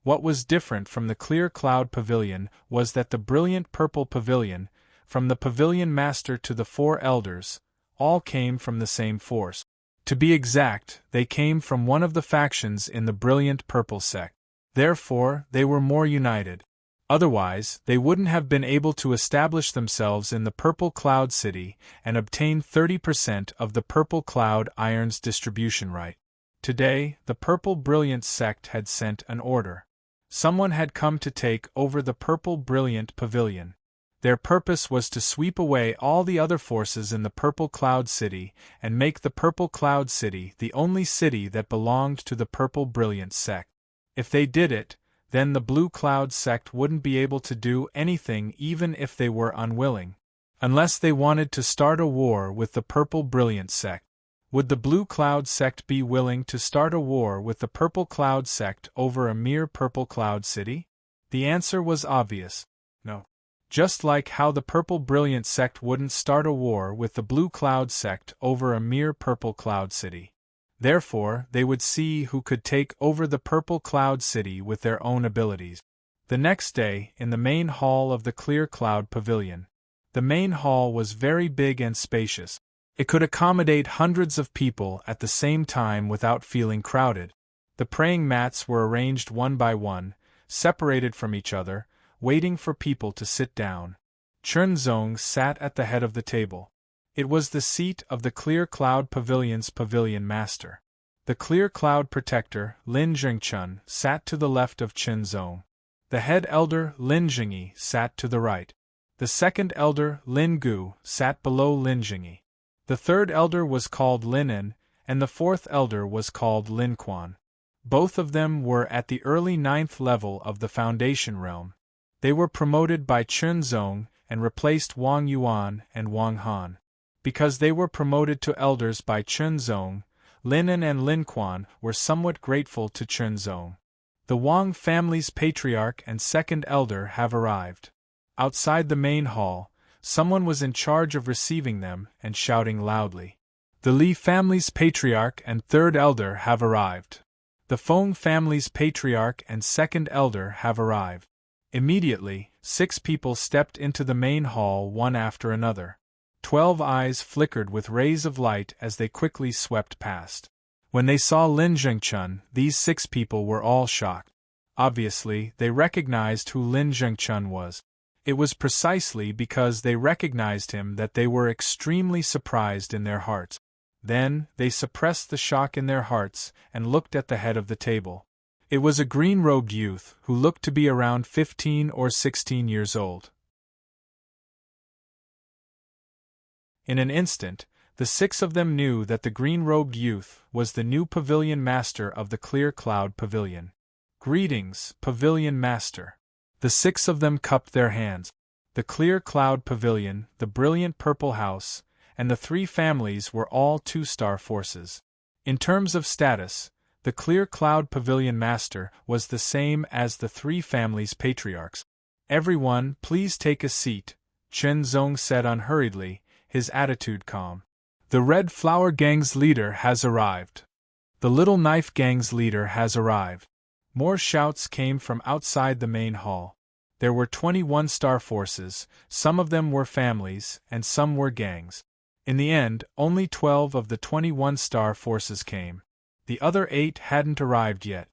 What was different from the Clear Cloud Pavilion was that the brilliant purple pavilion, from the pavilion master to the 4 elders, all came from the same force. To be exact, they came from one of the factions in the brilliant purple sect. Therefore, they were more united. Otherwise, they wouldn't have been able to establish themselves in the Purple Cloud City and obtain 30% of the Purple Cloud Iron's distribution right. Today, the Purple Brilliant sect had sent an order. Someone had come to take over the Purple Brilliant Pavilion. Their purpose was to sweep away all the other forces in the Purple Cloud City and make the Purple Cloud City the only city that belonged to the Purple Brilliant sect. If they did it, then the Blue Cloud sect wouldn't be able to do anything even if they were unwilling. Unless they wanted to start a war with the Purple Brilliant sect. Would the Blue Cloud sect be willing to start a war with the Purple Cloud sect over a mere Purple Cloud City? The answer was obvious. No. Just like how the Purple Brilliant sect wouldn't start a war with the Blue Cloud sect over a mere Purple Cloud City. Therefore, they would see who could take over the Purple Cloud City with their own abilities. The next day, in the main hall of the Clear Cloud Pavilion. The main hall was very big and spacious. It could accommodate hundreds of people at the same time without feeling crowded. The praying mats were arranged one by one, separated from each other, waiting for people to sit down. Chunzong sat at the head of the table. It was the seat of the Clear Cloud Pavilion's pavilion master. The Clear Cloud Protector, Lin Jingchun, sat to the left of Chunzong. The head elder, Lin Jingyi, sat to the right. The second elder, Lin Gu, sat below Lin Jingyi. The third elder was called Lin En, and the fourth elder was called Lin Quan. Both of them were at the early 9th level of the Foundation realm. They were promoted by Chunzong and replaced Wang Yuan and Wang Han. Because they were promoted to elders by Chunzong, Lin En and Lin Quan were somewhat grateful to Chunzong. The Wang family's patriarch and second elder have arrived. Outside the main hall, someone was in charge of receiving them and shouting loudly. The Li family's patriarch and third elder have arrived. The Feng family's patriarch and second elder have arrived. Immediately, 6 people stepped into the main hall one after another. 12 eyes flickered with rays of light as they quickly swept past. When they saw Lin Jingchun, these 6 people were all shocked. Obviously, they recognized who Lin Jingchun was. It was precisely because they recognized him that they were extremely surprised in their hearts. Then, they suppressed the shock in their hearts and looked at the head of the table. It was a green-robed youth who looked to be around 15 or 16 years old. In an instant, the 6 of them knew that the green-robed youth was the new pavilion master of the Clear Cloud Pavilion. Greetings, Pavilion Master. The 6 of them cupped their hands. The Clear Cloud Pavilion, the Brilliant Purple House, and the 3 families were all 2-star forces. In terms of status, the Clear Cloud Pavilion Master was the same as the 3 families' patriarchs. Everyone, please take a seat, Chunzong said unhurriedly, his attitude calm. The Red Flower Gang's leader has arrived. The Little Knife Gang's leader has arrived. More shouts came from outside the main hall. There were 21 star forces, some of them were families, and some were gangs. In the end, only 12 of the 21 star forces came. The other 8 hadn't arrived yet.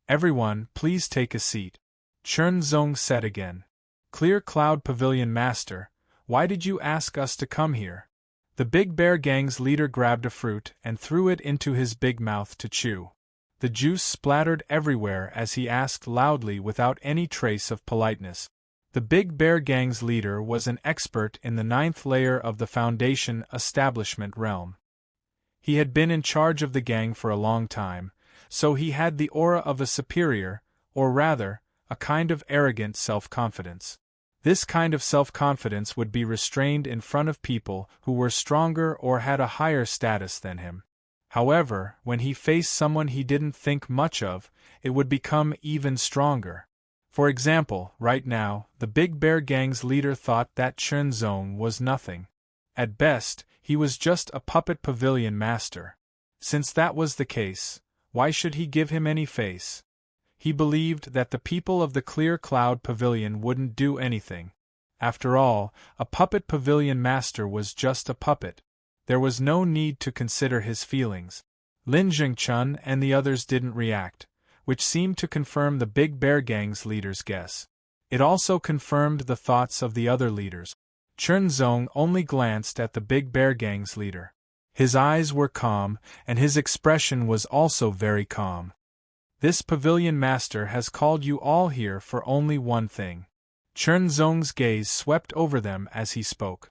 Everyone, please take a seat, Chunzong said again. Clear Cloud Pavilion Master, why did you ask us to come here? The Big Bear Gang's leader grabbed a fruit and threw it into his big mouth to chew. The juice splattered everywhere as he asked loudly without any trace of politeness. The Big Bear Gang's leader was an expert in the 9th layer of the Foundation establishment realm. He had been in charge of the gang for a long time, so he had the aura of a superior, or rather, a kind of arrogant self-confidence. This kind of self-confidence would be restrained in front of people who were stronger or had a higher status than him. However, when he faced someone he didn't think much of, it would become even stronger. For example, right now, the Big Bear Gang's leader thought that Chunzong was nothing. At best, he was just a puppet pavilion master. Since that was the case, why should he give him any face? He believed that the people of the Clear Cloud Pavilion wouldn't do anything. After all, a puppet pavilion master was just a puppet. There was no need to consider his feelings. Lin Jingchun and the others didn't react, which seemed to confirm the Big Bear Gang's leader's guess. It also confirmed the thoughts of the other leaders. Chunzong only glanced at the Big Bear Gang's leader. His eyes were calm, and his expression was also very calm. This pavilion master has called you all here for only one thing. Chunzong's gaze swept over them as he spoke.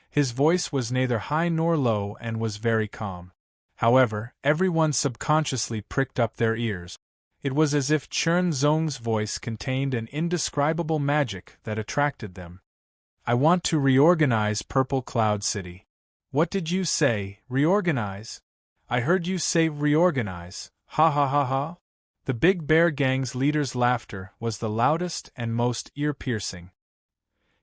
His voice was neither high nor low and was very calm. However, everyone subconsciously pricked up their ears. It was as if Chunzong's voice contained an indescribable magic that attracted them. I want to reorganize Purple Cloud City. What did you say, reorganize? I heard you say reorganize, ha ha ha ha. The Big Bear Gang's leader's laughter was the loudest and most ear-piercing.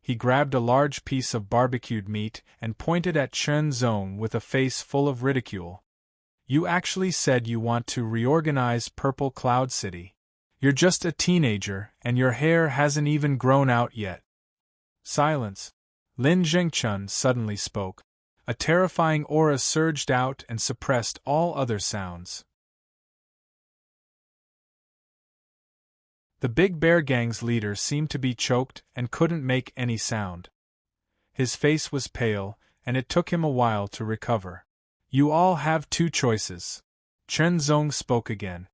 He grabbed a large piece of barbecued meat and pointed at Chunzong with a face full of ridicule. You actually said you want to reorganize Purple Cloud City. You're just a teenager, and your hair hasn't even grown out yet. Silence. Lin Jingchun suddenly spoke. A terrifying aura surged out and suppressed all other sounds. The Big Bear Gang's leader seemed to be choked and couldn't make any sound. His face was pale, and it took him a while to recover. You all have two choices. Chunzong spoke again.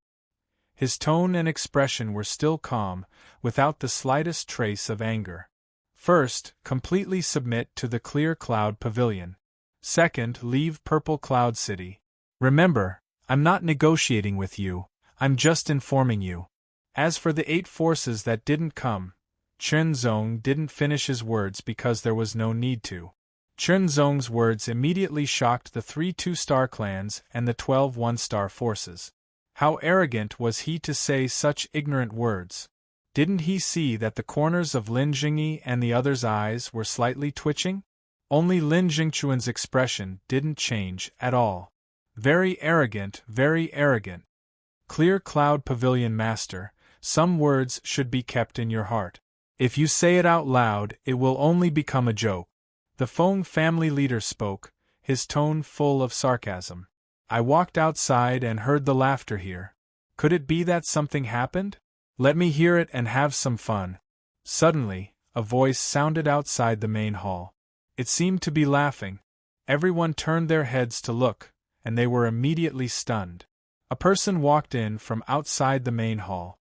His tone and expression were still calm, without the slightest trace of anger. First, completely submit to the Clear Cloud Pavilion. Second, leave Purple Cloud City. Remember, I'm not negotiating with you, I'm just informing you. As for the 8 forces that didn't come, Chunzong didn't finish his words because there was no need to. Chunzong's words immediately shocked the 3 2-star clans and the 12 1-star forces. How arrogant was he to say such ignorant words? Didn't he see that the corners of Lin Jingyi and the others' eyes were slightly twitching? Only Lin Jingchuan's expression didn't change at all. Very arrogant, very arrogant. Clear Cloud Pavilion Master, some words should be kept in your heart. If you say it out loud, it will only become a joke. The Feng family leader spoke, his tone full of sarcasm. I walked outside and heard the laughter here. Could it be that something happened? Let me hear it and have some fun. Suddenly, a voice sounded outside the main hall. It seemed to be laughing. Everyone turned their heads to look, and they were immediately stunned. A person walked in from outside the main hall.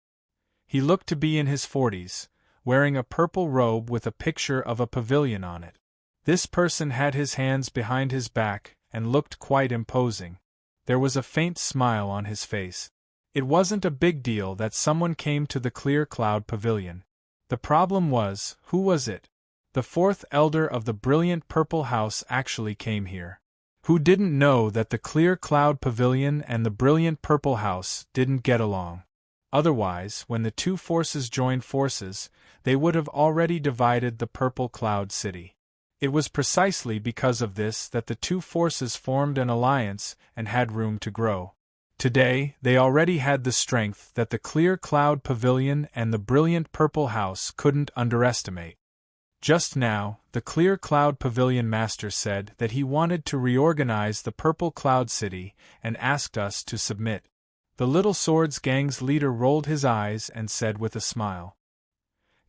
He looked to be in his 40s, wearing a purple robe with a picture of a pavilion on it. This person had his hands behind his back and looked quite imposing. There was a faint smile on his face. It wasn't a big deal that someone came to the Clear Cloud Pavilion. The problem was, who was it? The 4th elder of the brilliant Purple House actually came here. Who didn't know that the Clear Cloud Pavilion and the brilliant Purple House didn't get along? Otherwise, when the 2 forces joined forces, they would have already divided the Purple Cloud City. It was precisely because of this that the 2 forces formed an alliance and had room to grow. Today, they already had the strength that the Clear Cloud Pavilion and the brilliant Purple House couldn't underestimate. Just now, the Clear Cloud Pavilion Master said that he wanted to reorganize the Purple Cloud City and asked us to submit. The Little Swords Gang's leader rolled his eyes and said with a smile.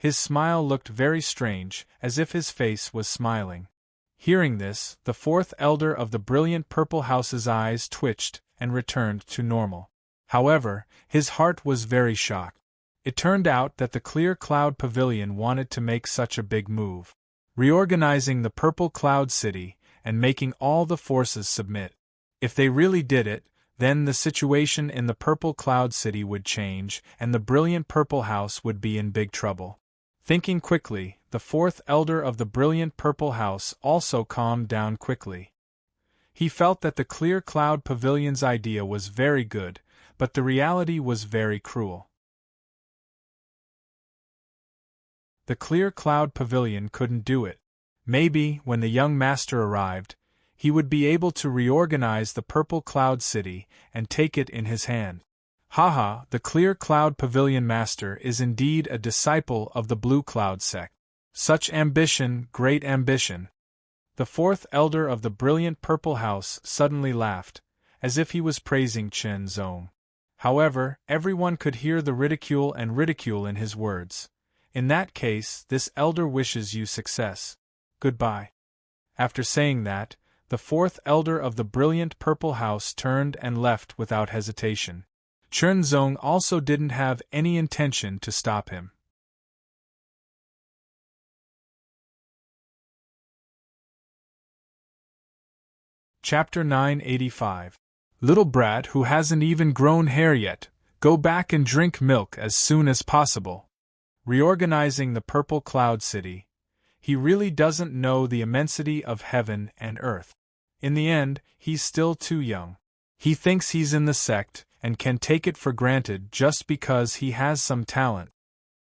His smile looked very strange, as if his face was smiling. Hearing this, the fourth elder of the brilliant purple house's eyes twitched and returned to normal. However, his heart was very shocked. It turned out that the Clear Cloud Pavilion wanted to make such a big move, reorganizing the Purple Cloud City and making all the forces submit. If they really did it, then the situation in the Purple Cloud City would change, and the brilliant Purple House would be in big trouble. Thinking quickly, the fourth elder of the brilliant Purple House also calmed down quickly. He felt that the Clear Cloud Pavilion's idea was very good, but the reality was very cruel. The Clear Cloud Pavilion couldn't do it. Maybe, when the young master arrived, he would be able to reorganize the Purple Cloud City and take it in his hand. Haha, the Clear Cloud Pavilion Master is indeed a disciple of the Blue Cloud sect. Such ambition, great ambition. The fourth elder of the brilliant Purple House suddenly laughed, as if he was praising Chen Zong. However, everyone could hear the ridicule in his words. In that case, this elder wishes you success. Goodbye. After saying that, the fourth elder of the brilliant Purple House turned and left without hesitation. Chen Zong also didn't have any intention to stop him. Chapter 985. Little brat who hasn't even grown hair yet, go back and drink milk as soon as possible. Reorganizing the Purple Cloud City. He really doesn't know the immensity of heaven and earth. In the end, he's still too young. He thinks he's in the sect, and can take it for granted just because he has some talent.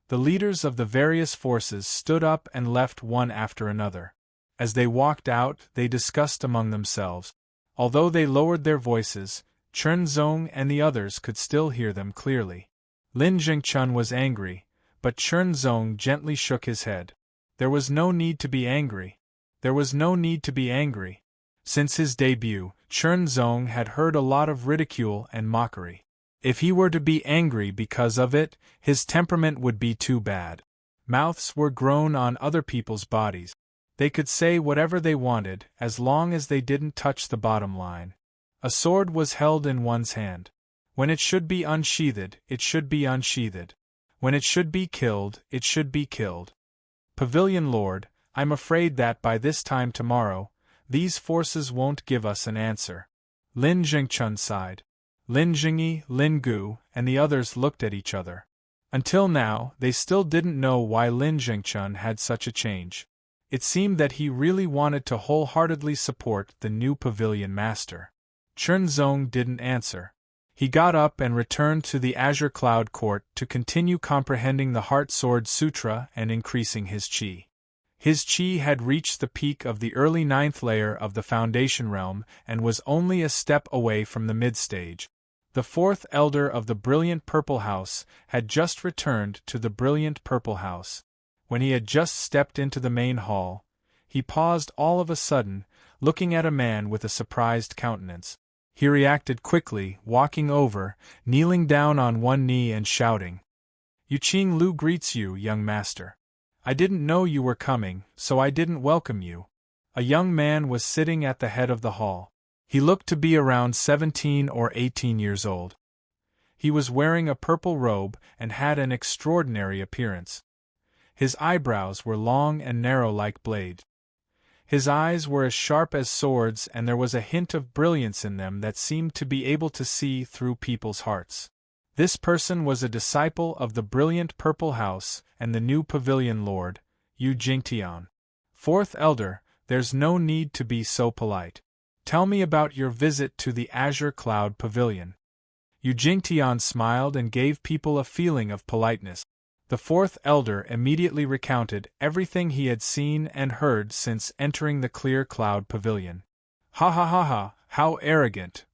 The leaders of the various forces stood up and left one after another. As they walked out, they discussed among themselves. Although they lowered their voices, Chen Zong and the others could still hear them clearly. Lin Jingchun was angry, but Chen Zong gently shook his head. There was no need to be angry. There was no need to be angry. Since his debut, Chen Zong had heard a lot of ridicule and mockery. If he were to be angry because of it, his temperament would be too bad. Mouths were grown on other people's bodies. They could say whatever they wanted, as long as they didn't touch the bottom line. A sword was held in one's hand. When it should be unsheathed, it should be unsheathed. When it should be killed, it should be killed. Pavilion Lord, I'm afraid that by this time tomorrow, these forces won't give us an answer. Lin Jingchun sighed. Lin Jingyi, Lin Gu, and the others looked at each other. Until now, they still didn't know why Lin Jingchun had such a change. It seemed that he really wanted to wholeheartedly support the new pavilion master. Chen Zong didn't answer. He got up and returned to the Azure Cloud Court to continue comprehending the Heart Sword Sutra and increasing his qi. His qi had reached the peak of the early 9th layer of the Foundation Realm and was only a step away from the mid-stage. The fourth elder of the brilliant Purple House had just returned to the brilliant Purple House. When he had just stepped into the main hall, he paused all of a sudden, looking at a man with a surprised countenance. He reacted quickly, walking over, kneeling down on one knee and shouting. Yuqing Lu greets you, young master. I didn't know you were coming, so I didn't welcome you. A young man was sitting at the head of the hall. He looked to be around 17 or 18 years old. He was wearing a purple robe and had an extraordinary appearance. His eyebrows were long and narrow like blades. His eyes were as sharp as swords, and there was a hint of brilliance in them that seemed to be able to see through people's hearts. This person was a disciple of the brilliant Purple House and the new Pavilion Lord, Yu Jingtian. Fourth Elder, there's no need to be so polite. Tell me about your visit to the Azure Cloud Pavilion. Yu Jingtian smiled and gave people a feeling of politeness. The fourth elder immediately recounted everything he had seen and heard since entering the Clear Cloud Pavilion. Ha ha ha ha, how arrogant!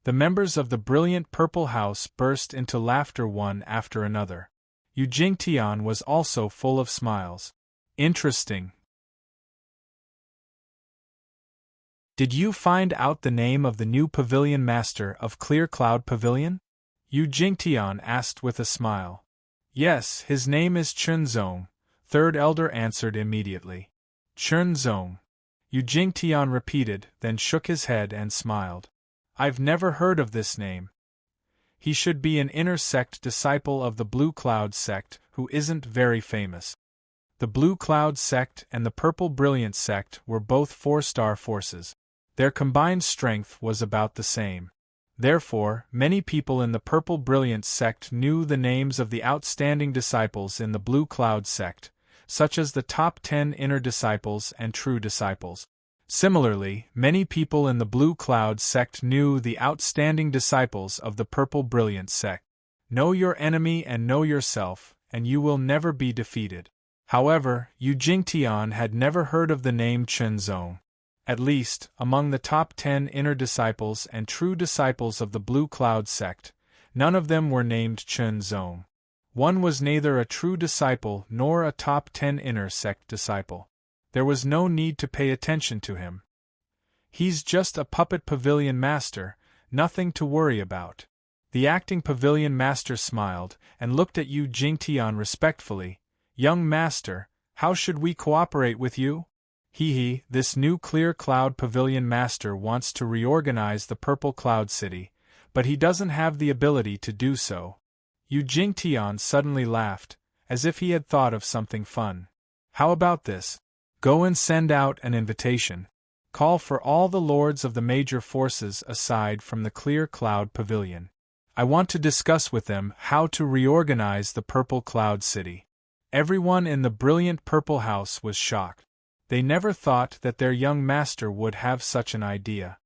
The members of the brilliant Purple House burst into laughter one after another. Yu Jingtian was also full of smiles. Interesting. Did you find out the name of the new pavilion master of Clear Cloud Pavilion? Yu Jingtian asked with a smile. Yes, his name is Chen Zong, Third elder answered immediately. Chun Zong. Yu Jingtian repeated, then shook his head and smiled. I've never heard of this name. He should be an inner sect disciple of the Blue Cloud sect who isn't very famous. The Blue Cloud sect and the Purple Brilliant sect were both 4-star forces. Their combined strength was about the same. Therefore, many people in the Purple Brilliant sect knew the names of the outstanding disciples in the Blue Cloud sect, such as the top 10 inner disciples and true disciples. Similarly, many people in the Blue Cloud sect knew the outstanding disciples of the Purple Brilliant sect. Know your enemy and know yourself, and you will never be defeated. However, Yu Jingtian had never heard of the name Chun Zong. At least, among the top 10 inner disciples and true disciples of the Blue Cloud sect, none of them were named Chun Zong. One was neither a true disciple nor a top 10 inner sect disciple. There was no need to pay attention to him. He's just a puppet pavilion master, nothing to worry about. The acting pavilion master smiled and looked at Yu Jingtian respectfully. Young master, how should we cooperate with you? This new Clear Cloud Pavilion master wants to reorganize the Purple Cloud City, but he doesn't have the ability to do so. Yu Jingtian suddenly laughed, as if he had thought of something fun. How about this? Go and send out an invitation. Call for all the lords of the major forces aside from the Clear Cloud Pavilion. I want to discuss with them how to reorganize the Purple Cloud City. Everyone in the brilliant Purple House was shocked. They never thought that their young master would have such an idea.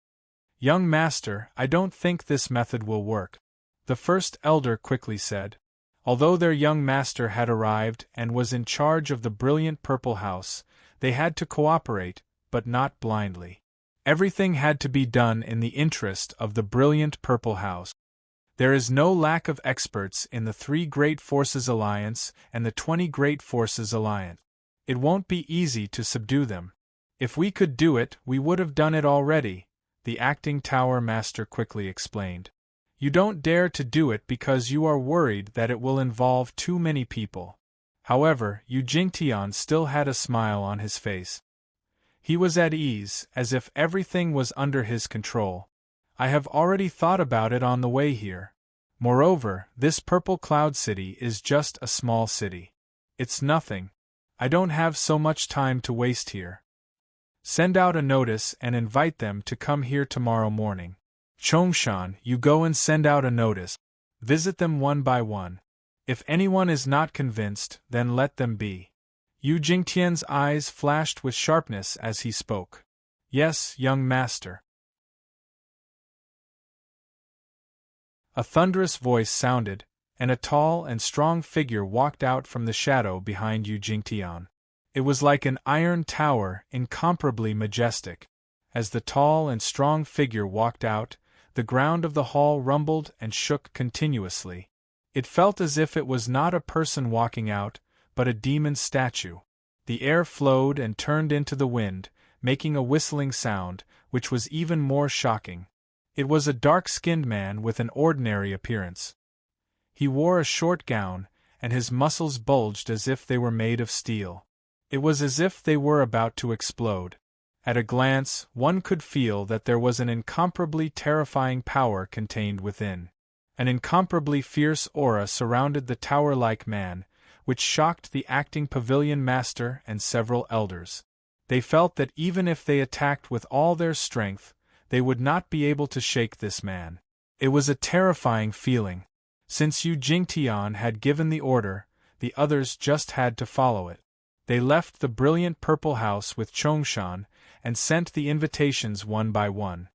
Young master, I don't think this method will work, the first elder quickly said. Although their young master had arrived and was in charge of the brilliant Purple House, they had to cooperate, but not blindly. Everything had to be done in the interest of the brilliant Purple House. There is no lack of experts in the 3 Great Forces Alliance and the 20 Great Forces Alliance. It won't be easy to subdue them. If we could do it, we would have done it already, the acting tower master quickly explained. You don't dare to do it because you are worried that it will involve too many people. However, Yu Jingtian still had a smile on his face. He was at ease, as if everything was under his control. I have already thought about it on the way here. Moreover, this Purple Cloud City is just a small city. It's nothing. I don't have so much time to waste here. Send out a notice and invite them to come here tomorrow morning. Chongshan, you go and send out a notice. Visit them one by one. If anyone is not convinced, then let them be. Yu Jingtian's eyes flashed with sharpness as he spoke. Yes, young master. A thunderous voice sounded, and a tall and strong figure walked out from the shadow behind Yu Jingtian. It was like an iron tower, incomparably majestic. As the tall and strong figure walked out, the ground of the hall rumbled and shook continuously. It felt as if it was not a person walking out, but a demon statue. The air flowed and turned into the wind, making a whistling sound, which was even more shocking. It was a dark-skinned man with an ordinary appearance. He wore a short gown, and his muscles bulged as if they were made of steel. It was as if they were about to explode. At a glance, one could feel that there was an incomparably terrifying power contained within. An incomparably fierce aura surrounded the tower-like man, which shocked the acting pavilion master and several elders. They felt that even if they attacked with all their strength, they would not be able to shake this man. It was a terrifying feeling. Since Yu Jingtian had given the order, the others just had to follow it. They left the brilliant Purple House with Chongshan, and sent the invitations one by one.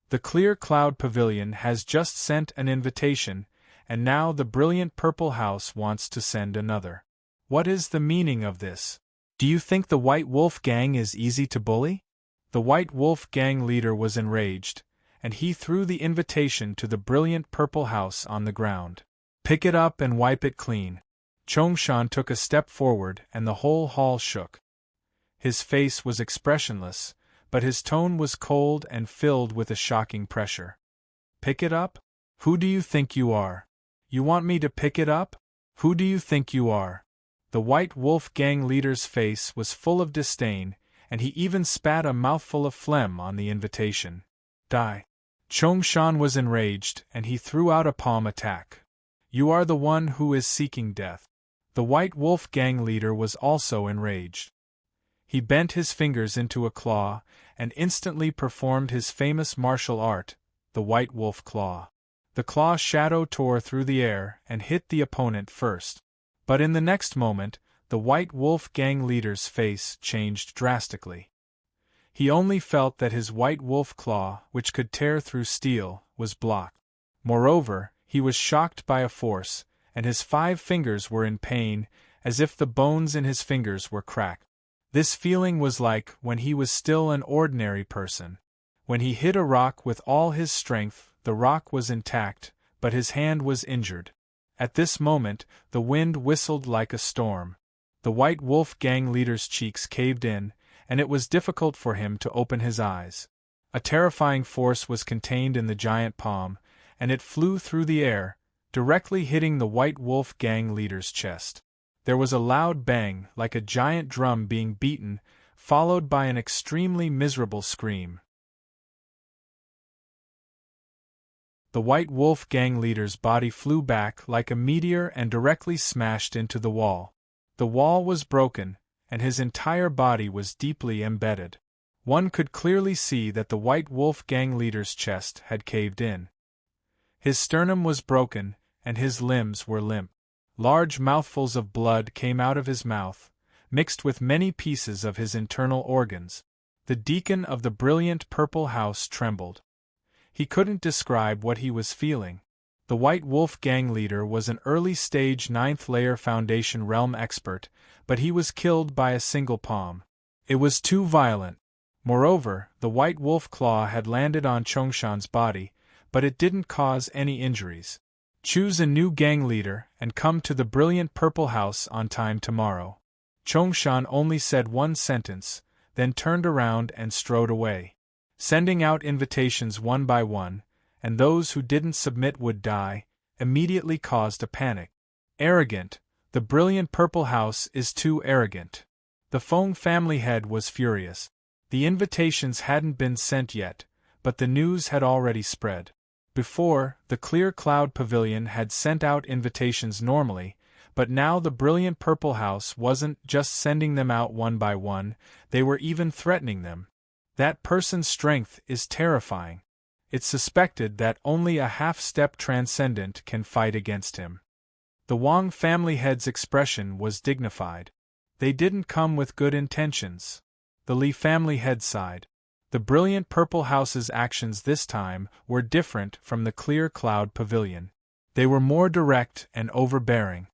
The Clear Cloud Pavilion has just sent an invitation, and now the brilliant Purple House wants to send another. What is the meaning of this? Do you think the White Wolf Gang is easy to bully? The White Wolf Gang leader was enraged, and he threw the invitation to the brilliant Purple House on the ground. Pick it up and wipe it clean. Chongshan took a step forward and the whole hall shook. His face was expressionless, but his tone was cold and filled with a shocking pressure. Pick it up? Who do you think you are? You want me to pick it up? Who do you think you are? The White Wolf gang leader's face was full of disdain, and he even spat a mouthful of phlegm on the invitation. Die. Chongshan was enraged, and he threw out a palm attack. You are the one who is seeking death. The White Wolf gang leader was also enraged. He bent his fingers into a claw, and instantly performed his famous martial art, the White Wolf Claw. The claw shadow tore through the air and hit the opponent first. But in the next moment, the White Wolf gang leader's face changed drastically. He only felt that his White Wolf Claw, which could tear through steel, was blocked. Moreover, he was shocked by a force, and his 5 fingers were in pain, as if the bones in his fingers were cracked. This feeling was like when he was still an ordinary person. When he hit a rock with all his strength, the rock was intact, but his hand was injured. At this moment, the wind whistled like a storm. The White Wolf gang leader's cheeks caved in, and it was difficult for him to open his eyes. A terrifying force was contained in the giant palm, and it flew through the air, directly hitting the White Wolf gang leader's chest. There was a loud bang, like a giant drum being beaten, followed by an extremely miserable scream. The White Wolf gang leader's body flew back like a meteor and directly smashed into the wall. The wall was broken, and his entire body was deeply embedded. One could clearly see that the White Wolf gang leader's chest had caved in. His sternum was broken, and his limbs were limp. Large mouthfuls of blood came out of his mouth, mixed with many pieces of his internal organs. The deacon of the brilliant purple house trembled. He couldn't describe what he was feeling. The White Wolf gang leader was an early-stage 9th-layer Foundation realm expert, but he was killed by a single palm. It was too violent. Moreover, the White Wolf Claw had landed on Chongshan's body, but it didn't cause any injuries. Choose a new gang leader and come to the brilliant purple house on time tomorrow. Chongshan only said one sentence, then turned around and strode away. Sending out invitations one by one, and those who didn't submit would die, immediately caused a panic. Arrogant, the brilliant purple house is too arrogant. The Feng family head was furious. The invitations hadn't been sent yet, but the news had already spread. Before, the Clear Cloud Pavilion had sent out invitations normally, but now the brilliant purple house wasn't just sending them out one by one, they were even threatening them. That person's strength is terrifying. It's suspected that only a half-step transcendent can fight against him. The Wang family head's expression was dignified. They didn't come with good intentions. The Li family head sighed. The brilliant purple house's actions this time were different from the Clear Cloud Pavilion. They were more direct and overbearing.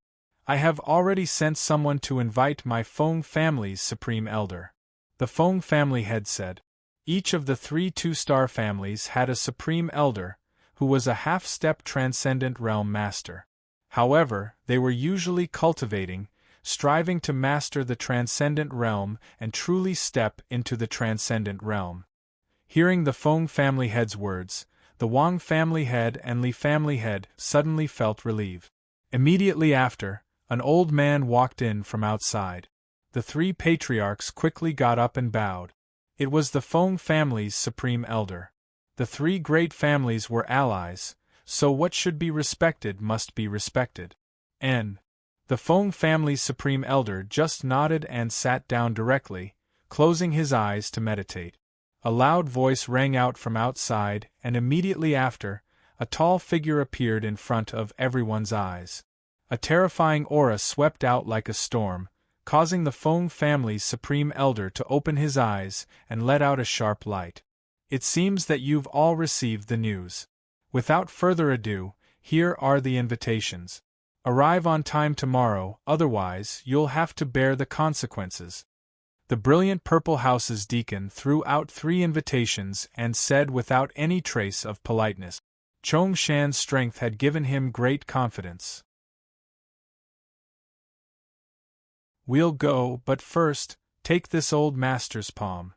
I have already sent someone to invite my Feng family's supreme elder. The Feng family head said. Each of the 3 2-star families had a supreme elder, who was a half-step transcendent realm master. However, they were usually cultivating, striving to master the transcendent realm and truly step into the transcendent realm. Hearing the Feng family head's words, the Wang family head and Li family head suddenly felt relieved. Immediately after, an old man walked in from outside. The 3 patriarchs quickly got up and bowed. It was the Feng family's supreme elder. The 3 great families were allies, so what should be respected must be respected. The Feng family's supreme elder just nodded and sat down directly, closing his eyes to meditate. A loud voice rang out from outside, and immediately after, a tall figure appeared in front of everyone's eyes. A terrifying aura swept out like a storm, causing the Feng family's supreme elder to open his eyes and let out a sharp light. It seems that you've all received the news. Without further ado, here are the invitations. Arrive on time tomorrow, otherwise you'll have to bear the consequences. The brilliant purple house's deacon threw out 3 invitations and said without any trace of politeness. Chongshan's strength had given him great confidence. We'll go, but first, take this old master's palm.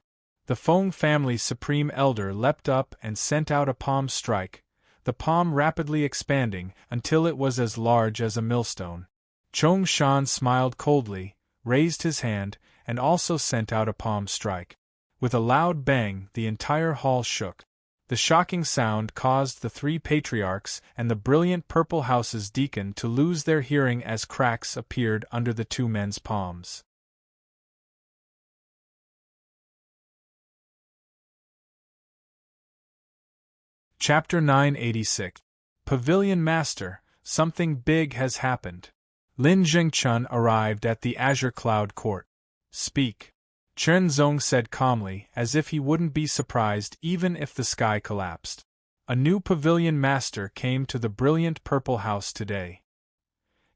The Feng family's supreme elder leapt up and sent out a palm strike, the palm rapidly expanding until it was as large as a millstone. Chong Shan smiled coldly, raised his hand, and also sent out a palm strike. With a loud bang, the entire hall shook. The shocking sound caused the three patriarchs and the brilliant purple house's deacon to lose their hearing as cracks appeared under the two men's palms. Chapter 986. Pavilion Master, something big has happened. Lin Jingchun arrived at the Azure Cloud Court. Speak. Chen Zong said calmly, as if he wouldn't be surprised even if the sky collapsed. A new pavilion master came to the brilliant purple house today.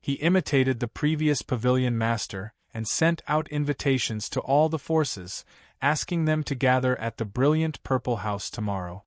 He imitated the previous pavilion master and sent out invitations to all the forces, asking them to gather at the brilliant purple house tomorrow.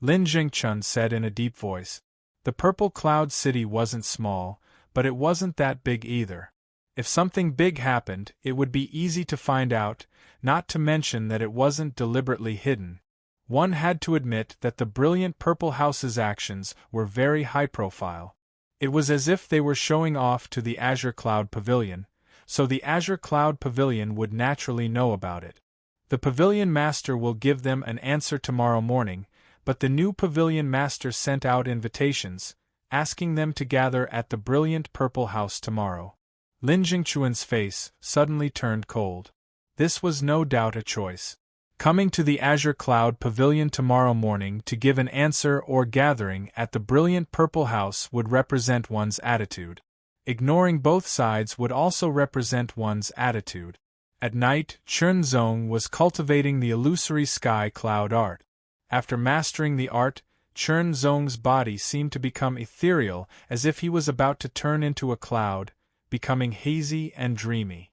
Lin Jingchun said in a deep voice. The Purple Cloud City wasn't small, but it wasn't that big either. If something big happened, it would be easy to find out, not to mention that it wasn't deliberately hidden. One had to admit that the brilliant Purple House's actions were very high profile. It was as if they were showing off to the Azure Cloud Pavilion, so the Azure Cloud Pavilion would naturally know about it. The Pavilion Master will give them an answer tomorrow morning, but the new Pavilion Master sent out invitations, asking them to gather at the brilliant Purple House tomorrow. Lin Jingchuan's face suddenly turned cold. This was no doubt a choice. Coming to the Azure Cloud Pavilion tomorrow morning to give an answer or gathering at the brilliant Purple House would represent one's attitude. Ignoring both sides would also represent one's attitude. At night, Chen Zong was cultivating the illusory sky cloud art. After mastering the art, Chen Zong's body seemed to become ethereal, as if he was about to turn into a cloud, becoming hazy and dreamy.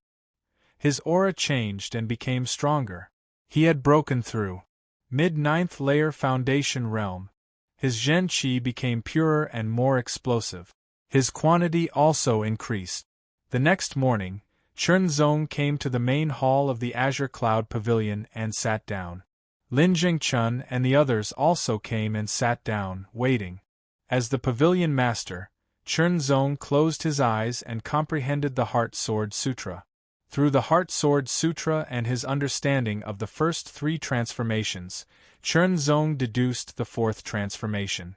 His aura changed and became stronger. He had broken through mid-ninth layer foundation realm. His Zhen Qi became purer and more explosive. His quantity also increased. The next morning, Chen Zong came to the main hall of the Azure Cloud Pavilion and sat down. Lin Jingchun and the others also came and sat down, waiting. As the Pavilion Master, Chen Zong closed his eyes and comprehended the Heart Sword Sutra. Through the Heart Sword Sutra and his understanding of the first three transformations, Chen Zong deduced the fourth transformation.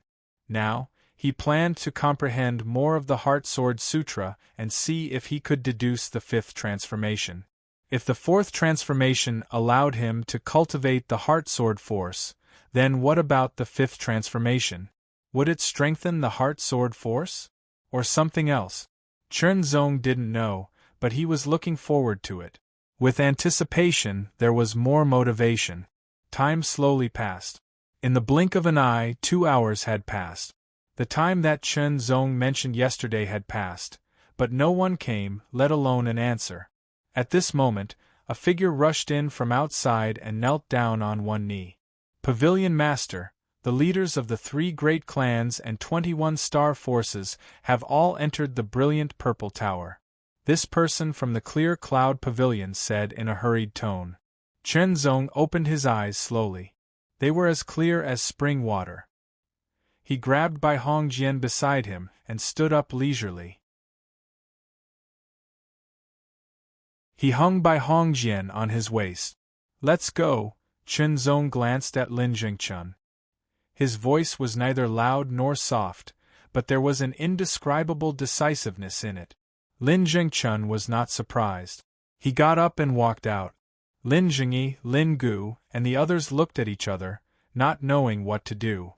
Now, he planned to comprehend more of the Heart Sword Sutra and see if he could deduce the fifth transformation. If the fourth transformation allowed him to cultivate the Heart Sword force, then what about the fifth transformation? Would it strengthen the Heart Sword force? Or something else? Chen Zong didn't know, but he was looking forward to it. With anticipation, there was more motivation. Time slowly passed. In the blink of an eye, 2 hours had passed. The time that Chen Zong mentioned yesterday had passed, but no one came, let alone an answer. At this moment, a figure rushed in from outside and knelt down on one knee. Pavilion Master, the leaders of the 3 great clans and 21 star forces have all entered the brilliant Purple Tower. This person from the Clear Cloud Pavilion said in a hurried tone. Chen Zong opened his eyes slowly. They were as clear as spring water. He grabbed by Hong Jian beside him and stood up leisurely. He hung by Hong Jian on his waist. Let's go. Chen Zong glanced at Lin Jingchun. His voice was neither loud nor soft, but there was an indescribable decisiveness in it. Lin Jingchun was not surprised. He got up and walked out. Lin Jingyi, Lin Gu, and the others looked at each other, not knowing what to do.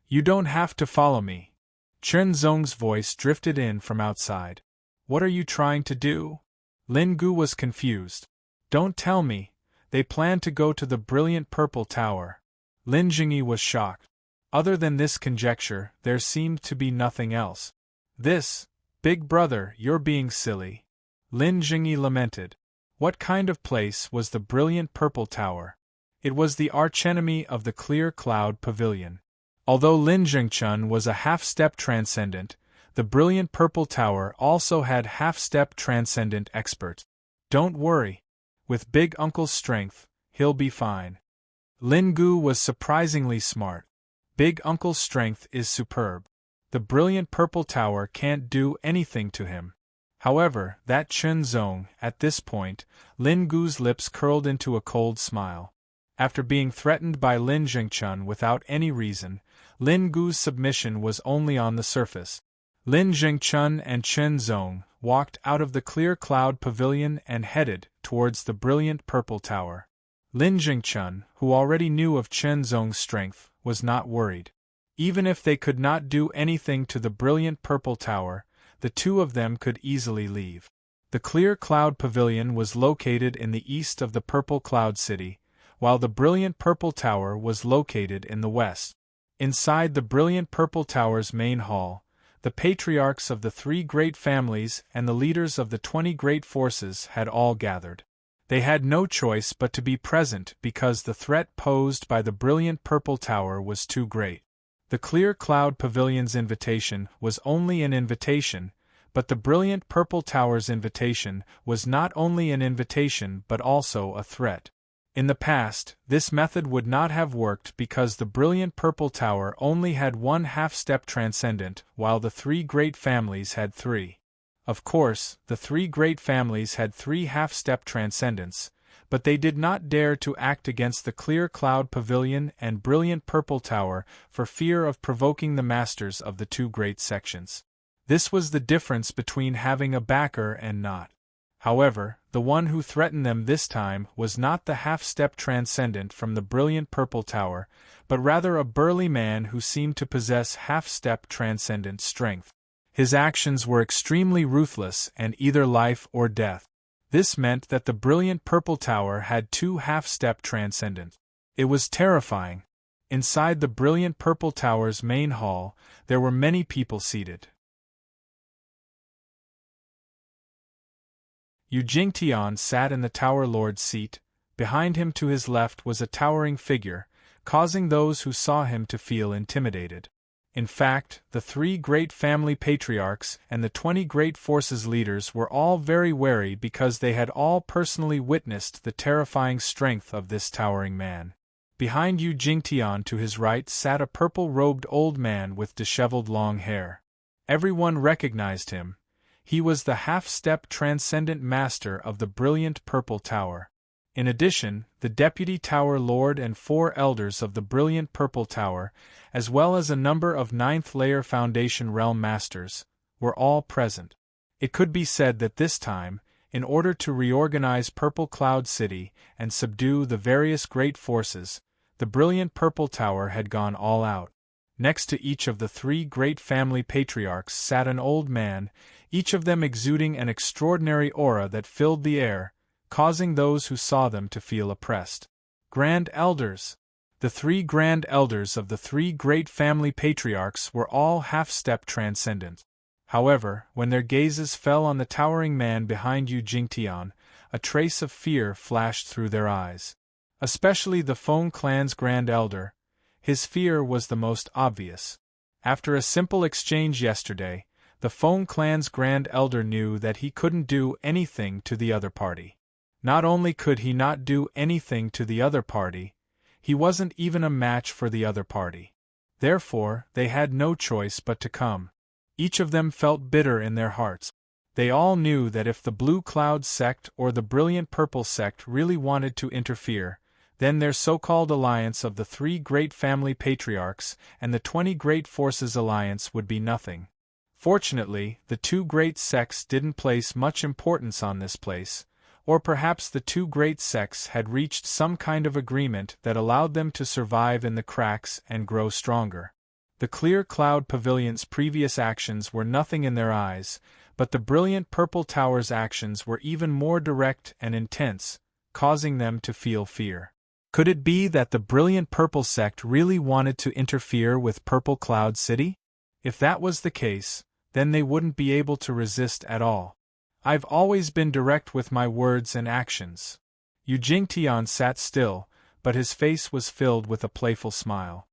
You don't have to follow me. Chen Zong's voice drifted in from outside. What are you trying to do? Lin Gu was confused. Don't tell me. They plan to go to the brilliant Purple Tower. Lin Jingyi was shocked. Other than this conjecture, there seemed to be nothing else. This, big brother, you're being silly. Lin Jingyi lamented. What kind of place was the brilliant Purple Tower? It was the archenemy of the Clear Cloud Pavilion. Although Lin Jingchun was a half-step transcendent, the brilliant Purple Tower also had half-step transcendent experts. Don't worry. With Big Uncle's strength, he'll be fine. Lin Gu was surprisingly smart. Big Uncle's strength is superb. The brilliant Purple Tower can't do anything to him. However, that Chen Zong, at this point, Lin Gu's lips curled into a cold smile. After being threatened by Lin Zhengchun without any reason, Lin Gu's submission was only on the surface. Lin Zhengchun and Chen Zong walked out of the clear cloud pavilion and headed towards the brilliant purple tower. Lin Zhengchun, who already knew of Chen Zong's strength, was not worried. Even if they could not do anything to the brilliant purple tower, the two of them could easily leave. The clear cloud pavilion was located in the east of the purple cloud city, while the brilliant purple tower was located in the west. Inside the brilliant purple tower's main hall, the patriarchs of the 3 great families and the leaders of the 20 great forces had all gathered. They had no choice but to be present because the threat posed by the brilliant purple tower was too great. The clear cloud pavilion's invitation was only an invitation, but the brilliant purple tower's invitation was not only an invitation but also a threat. In the past, this method would not have worked because the brilliant purple tower only had 1 half-step transcendent while the 3 great families had 3. Of course, the 3 great families had 3 half-step transcendents, but they did not dare to act against the clear cloud pavilion and brilliant purple tower for fear of provoking the masters of the 2 great sections. This was the difference between having a backer and not. However, the one who threatened them this time was not the half-step transcendent from the brilliant purple tower, but rather a burly man who seemed to possess half-step transcendent strength. His actions were extremely ruthless and either life or death. This meant that the brilliant purple tower had 2 half-step transcendent. It was terrifying. Inside the brilliant purple tower's main hall, there were many people seated. Yu Jingtian sat in the Tower Lord's seat. Behind him to his left was a towering figure, causing those who saw him to feel intimidated. In fact, the 3 great family patriarchs and the 20 great forces leaders were all very wary because they had all personally witnessed the terrifying strength of this towering man. Behind Yu Jingtian to his right sat a purple-robed old man with disheveled long hair. Everyone recognized him. He was the half-step transcendent master of the brilliant purple tower. In addition, the deputy tower lord and 4 elders of the brilliant purple tower, as well as a number of 9th-layer foundation realm masters, were all present. It could be said that this time, in order to reorganize Purple Cloud City and subdue the various great forces, the brilliant purple tower had gone all out. Next to each of the 3 great family patriarchs sat an old man, each of them exuding an extraordinary aura that filled the air, causing those who saw them to feel oppressed. Grand Elders. The 3 Grand Elders of the 3 great family patriarchs were all half-step transcendent. However, when their gazes fell on the towering man behind Yu Jingtian, a trace of fear flashed through their eyes. Especially the Feng clan's Grand Elder. His fear was the most obvious. After a simple exchange yesterday, the Feng clan's Grand Elder knew that he couldn't do anything to the other party. Not only could he not do anything to the other party, he wasn't even a match for the other party. Therefore, they had no choice but to come. Each of them felt bitter in their hearts. They all knew that if the Blue Cloud sect or the Brilliant Purple sect really wanted to interfere, then their so-called alliance of the 3 great family patriarchs and the 20 great forces alliance would be nothing. Fortunately, the 2 great sects didn't place much importance on this place, or perhaps the 2 great sects had reached some kind of agreement that allowed them to survive in the cracks and grow stronger. The Clear Cloud Pavilion's previous actions were nothing in their eyes, but the brilliant Purple Tower's actions were even more direct and intense, causing them to feel fear. Could it be that the brilliant Purple sect really wanted to interfere with Purple Cloud City? If that was the case, then they wouldn't be able to resist at all. I've always been direct with my words and actions. Yu Jingtian sat still, but his face was filled with a playful smile.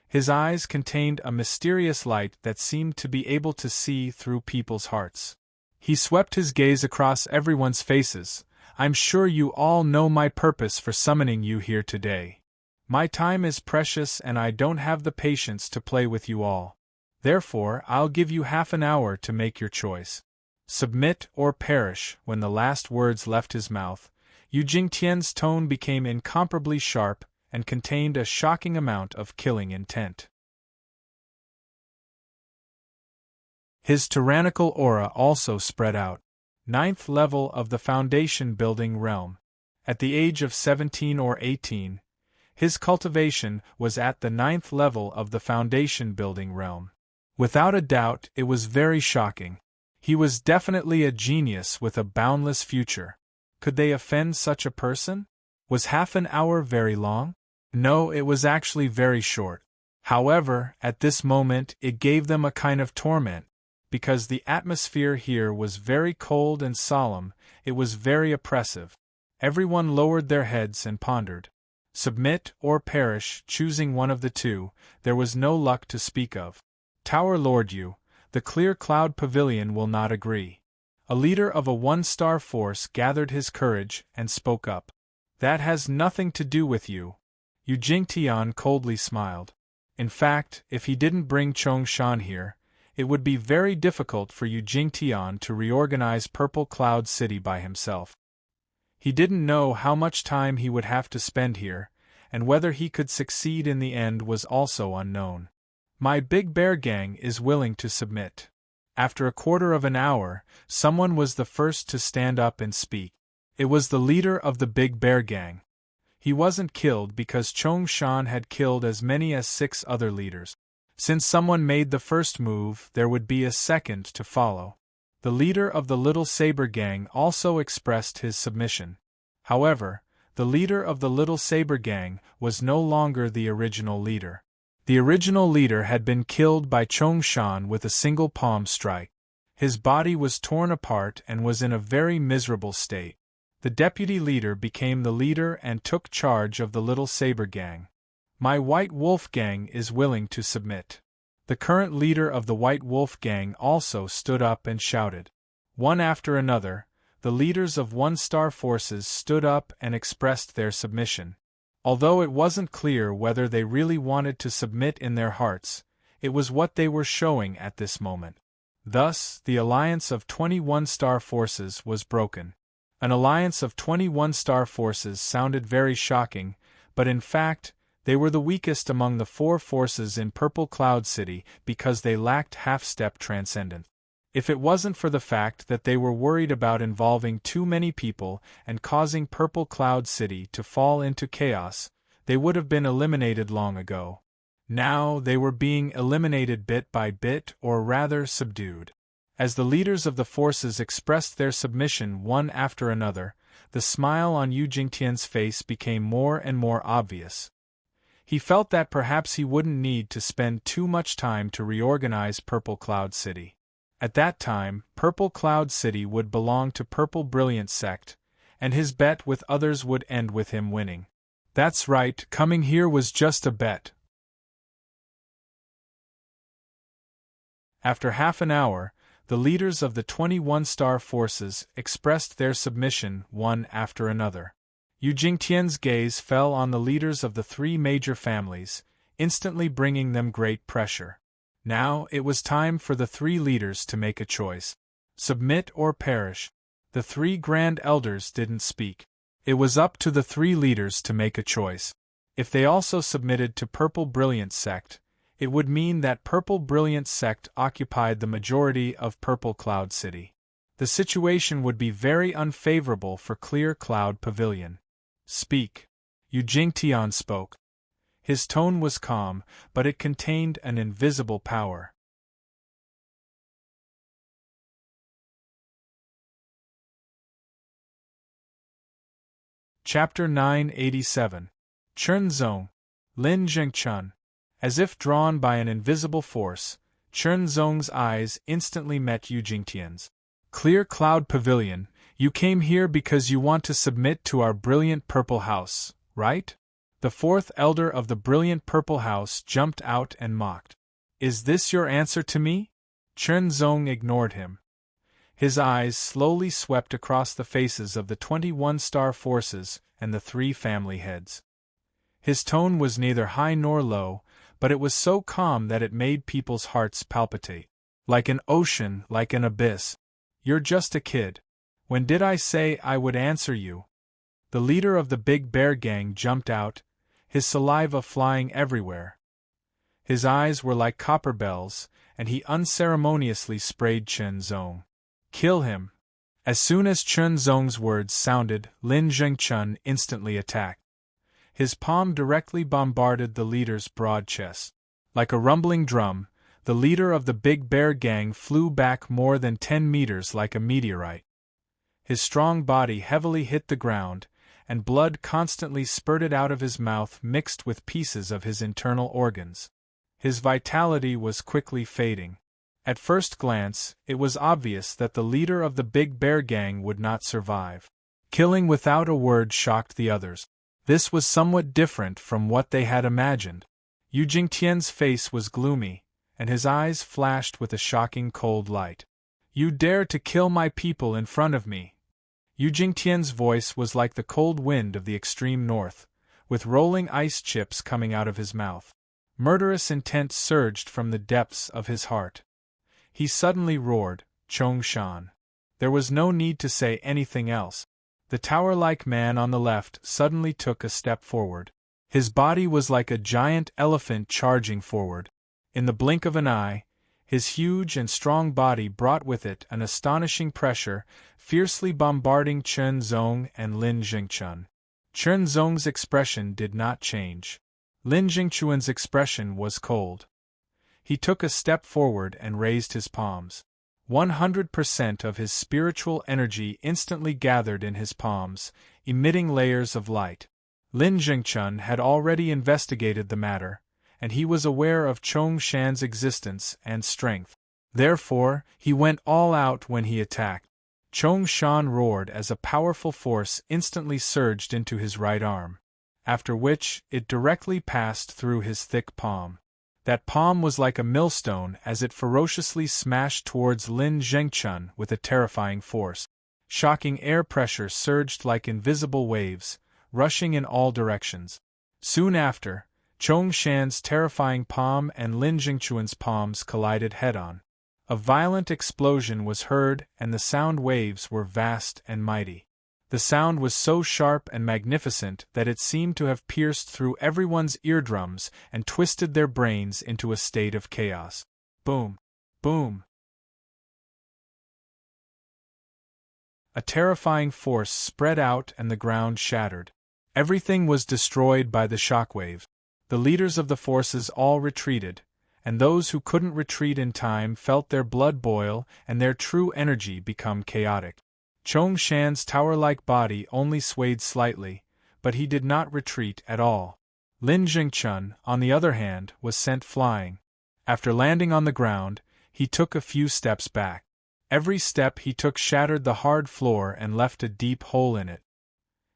His eyes contained a mysterious light that seemed to be able to see through people's hearts. He swept his gaze across everyone's faces. I'm sure you all know my purpose for summoning you here today. My time is precious and I don't have the patience to play with you all. Therefore, I'll give you half an hour to make your choice. Submit or perish. When the last words left his mouth, Yu Jingtian's tone became incomparably sharp and contained a shocking amount of killing intent. His tyrannical aura also spread out. 9th level of the foundation building realm. At the age of 17 or 18, his cultivation was at the 9th level of the foundation building realm. Without a doubt, it was very shocking. He was definitely a genius with a boundless future. Could they offend such a person? Was half an hour very long? No, it was actually very short. However, at this moment it gave them a kind of torment. Because the atmosphere here was very cold and solemn, it was very oppressive. Everyone lowered their heads and pondered. Submit or perish, choosing one of the two, there was no luck to speak of. Tower Lord Yu, the Clear Cloud Pavilion will not agree. A leader of a 1-star force gathered his courage and spoke up. That has nothing to do with you. Yu Jingtian coldly smiled. In fact, if he didn't bring Chongshan here, it would be very difficult for Yu Jingtian to reorganize Purple Cloud City by himself. He didn't know how much time he would have to spend here, and whether he could succeed in the end was also unknown. My Big Bear Gang is willing to submit. After a quarter of an hour, someone was the first to stand up and speak. It was the leader of the Big Bear Gang. He wasn't killed because Chongshan had killed as many as 6 other leaders. Since someone made the first move, there would be a second to follow. The leader of the Little Saber Gang also expressed his submission. However, the leader of the Little Saber Gang was no longer the original leader. The original leader had been killed by Chongshan with a single palm strike. His body was torn apart and was in a very miserable state. The deputy leader became the leader and took charge of the Little Saber Gang. My White Wolf Gang is willing to submit. The current leader of the White Wolf Gang also stood up and shouted. One after another, the leaders of 1-star forces stood up and expressed their submission. Although it wasn't clear whether they really wanted to submit in their hearts, it was what they were showing at this moment. Thus, the alliance of 21-star forces was broken. An alliance of 21-star forces sounded very shocking, but in fact, they were the weakest among the 4 forces in Purple Cloud City because they lacked half-step transcendence. If it wasn't for the fact that they were worried about involving too many people and causing Purple Cloud City to fall into chaos, they would have been eliminated long ago. Now they were being eliminated bit by bit, or rather subdued. As the leaders of the forces expressed their submission one after another, the smile on Yu Jingtian's face became more and more obvious. He felt that perhaps he wouldn't need to spend too much time to reorganize Purple Cloud City. At that time, Purple Cloud City would belong to Purple Brilliant Sect, and his bet with others would end with him winning. That's right, coming here was just a bet. After half an hour, the leaders of the 21-star forces expressed their submission one after another. Yu Jingtian's gaze fell on the leaders of the 3 major families, instantly bringing them great pressure. Now it was time for the 3 leaders to make a choice. Submit or perish. The 3 Grand Elders didn't speak. It was up to the 3 leaders to make a choice. If they also submitted to Purple Brilliant Sect, it would mean that Purple Brilliant Sect occupied the majority of Purple Cloud City. The situation would be very unfavorable for Clear Cloud Pavilion. Speak. Yu Jingtian spoke. His tone was calm, but it contained an invisible power. Chapter 987. Chernzong. Lin Zhengchun. As if drawn by an invisible force, Chernzong's eyes instantly met Yu Jingtian's. Clear Cloud Pavilion, you came here because you want to submit to our brilliant Purple House, right? The 4th elder of the brilliant Purple House jumped out and mocked. Is this your answer to me? Chernzong ignored him. His eyes slowly swept across the faces of the 21-star forces and the 3 family heads. His tone was neither high nor low, but it was so calm that it made people's hearts palpitate. Like an ocean, like an abyss. You're just a kid. When did I say I would answer you? The leader of the Big Bear Gang jumped out, his saliva flying everywhere. His eyes were like copper bells, and he unceremoniously sprayed Chen Zong. Kill him! As soon as Chen Zong's words sounded, Lin Zhengchun instantly attacked. His palm directly bombarded the leader's broad chest. Like a rumbling drum, the leader of the Big Bear Gang flew back more than 10 meters like a meteorite. His strong body heavily hit the ground, and blood constantly spurted out of his mouth mixed with pieces of his internal organs. His vitality was quickly fading. At first glance, it was obvious that the leader of the Big Bear Gang would not survive. Killing without a word shocked the others. This was somewhat different from what they had imagined. Yu Jingtian's face was gloomy, and his eyes flashed with a shocking cold light. You dare to kill my people in front of me? Yu Jingtian's voice was like the cold wind of the extreme north, with rolling ice chips coming out of his mouth. Murderous intent surged from the depths of his heart. He suddenly roared, Chongshan. There was no need to say anything else. The tower-like man on the left suddenly took a step forward. His body was like a giant elephant charging forward. In the blink of an eye, his huge and strong body brought with it an astonishing pressure, fiercely bombarding Chen Zong and Lin Zhengchun. Chen Zong's expression did not change. Lin Zhengchun's expression was cold. He took a step forward and raised his palms. 100% of his spiritual energy instantly gathered in his palms, emitting layers of light. Lin Zhengchun had already investigated the matter, and he was aware of Chongshan's existence and strength. Therefore, he went all out when he attacked. Chongshan roared as a powerful force instantly surged into his right arm, after which it directly passed through his thick palm. That palm was like a millstone as it ferociously smashed towards Lin Zhengchun with a terrifying force. Shocking air pressure surged like invisible waves, rushing in all directions. Soon after, Chongshan's terrifying palm and Lin Zhengchun's palms collided head-on. A violent explosion was heard and the sound waves were vast and mighty. The sound was so sharp and magnificent that it seemed to have pierced through everyone's eardrums and twisted their brains into a state of chaos. Boom! Boom! A terrifying force spread out and the ground shattered. Everything was destroyed by the shockwave. The leaders of the forces all retreated, and those who couldn't retreat in time felt their blood boil and their true energy become chaotic. Chongshan's tower-like body only swayed slightly, but he did not retreat at all. Lin Zhengchun, on the other hand, was sent flying. After landing on the ground, he took a few steps back. Every step he took shattered the hard floor and left a deep hole in it.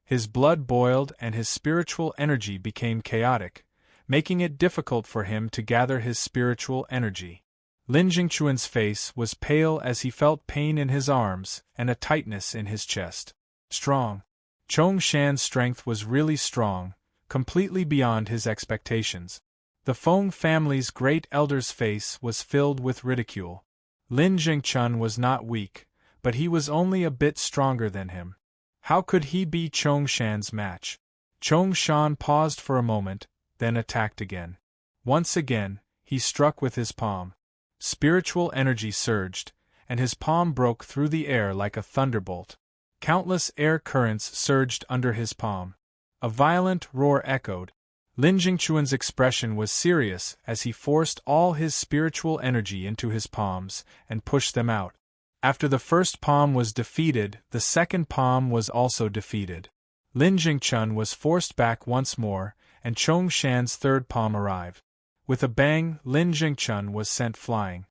His blood boiled and his spiritual energy became chaotic, making it difficult for him to gather his spiritual energy. Lin Zhengchun's face was pale as he felt pain in his arms and a tightness in his chest. Strong. Chongshan's strength was really strong, completely beyond his expectations. The Feng family's great elder's face was filled with ridicule. Lin Zhengchun was not weak, but he was only a bit stronger than him. How could he be Chongshan's match? Chongshan paused for a moment, then attacked again. Once again, he struck with his palm. Spiritual energy surged, and his palm broke through the air like a thunderbolt. Countless air currents surged under his palm. A violent roar echoed. Lin Zhengchun's expression was serious as he forced all his spiritual energy into his palms and pushed them out. After the first palm was defeated, the second palm was also defeated. Lin Zhengchun was forced back once more, and Chongshan's third palm arrived. With a bang, Lin Zhengchun was sent flying.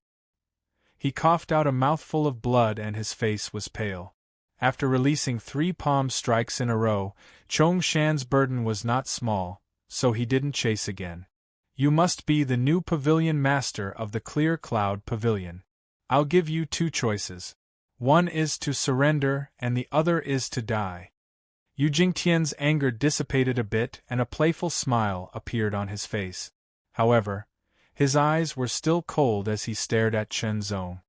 He coughed out a mouthful of blood and his face was pale. After releasing 3 palm strikes in a row, Chongshan's burden was not small, so he didn't chase again. You must be the new pavilion master of the Clear Cloud Pavilion. I'll give you 2 choices. One is to surrender and the other is to die. Yu Jingtian's anger dissipated a bit and a playful smile appeared on his face. However, his eyes were still cold as he stared at Chen Zong.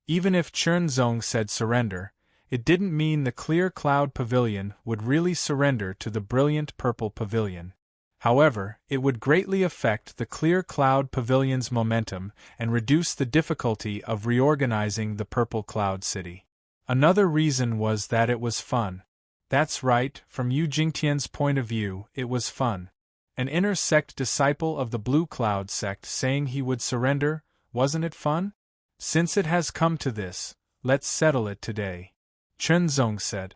Even if Chernzong said surrender, it didn't mean the clear cloud pavilion would really surrender to the brilliant purple pavilion. However, it would greatly affect the clear cloud pavilion's momentum and reduce the difficulty of reorganizing the purple cloud city. Another reason was that it was fun. That's right, from Yu Jingtian's point of view, it was fun. An inner sect disciple of the Blue Cloud sect saying he would surrender, wasn't it fun? Since it has come to this, let's settle it today, Chernzong said.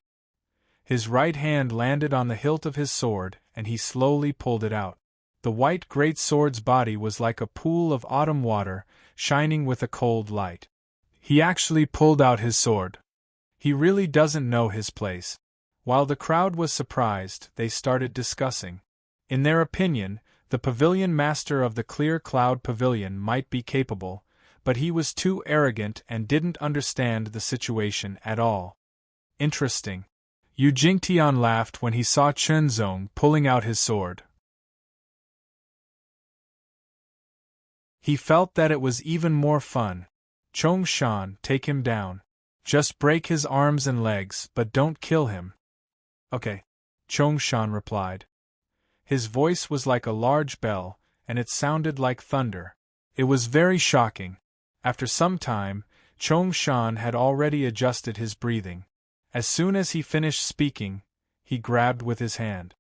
His right hand landed on the hilt of his sword, and he slowly pulled it out. The white great sword's body was like a pool of autumn water, shining with a cold light. He actually pulled out his sword. He really doesn't know his place. While the crowd was surprised, they started discussing. In their opinion, the pavilion master of the Clear Cloud Pavilion might be capable, but he was too arrogant and didn't understand the situation at all. Interesting. Yu Jingtian laughed when he saw Chernzong pulling out his sword. He felt that it was even more fun. Chongshan, take him down. Just break his arms and legs, but don't kill him. Okay, Chongshan replied. His voice was like a large bell, and it sounded like thunder. It was very shocking. After some time, Chongshan had already adjusted his breathing. As soon as he finished speaking, he grabbed with his hand.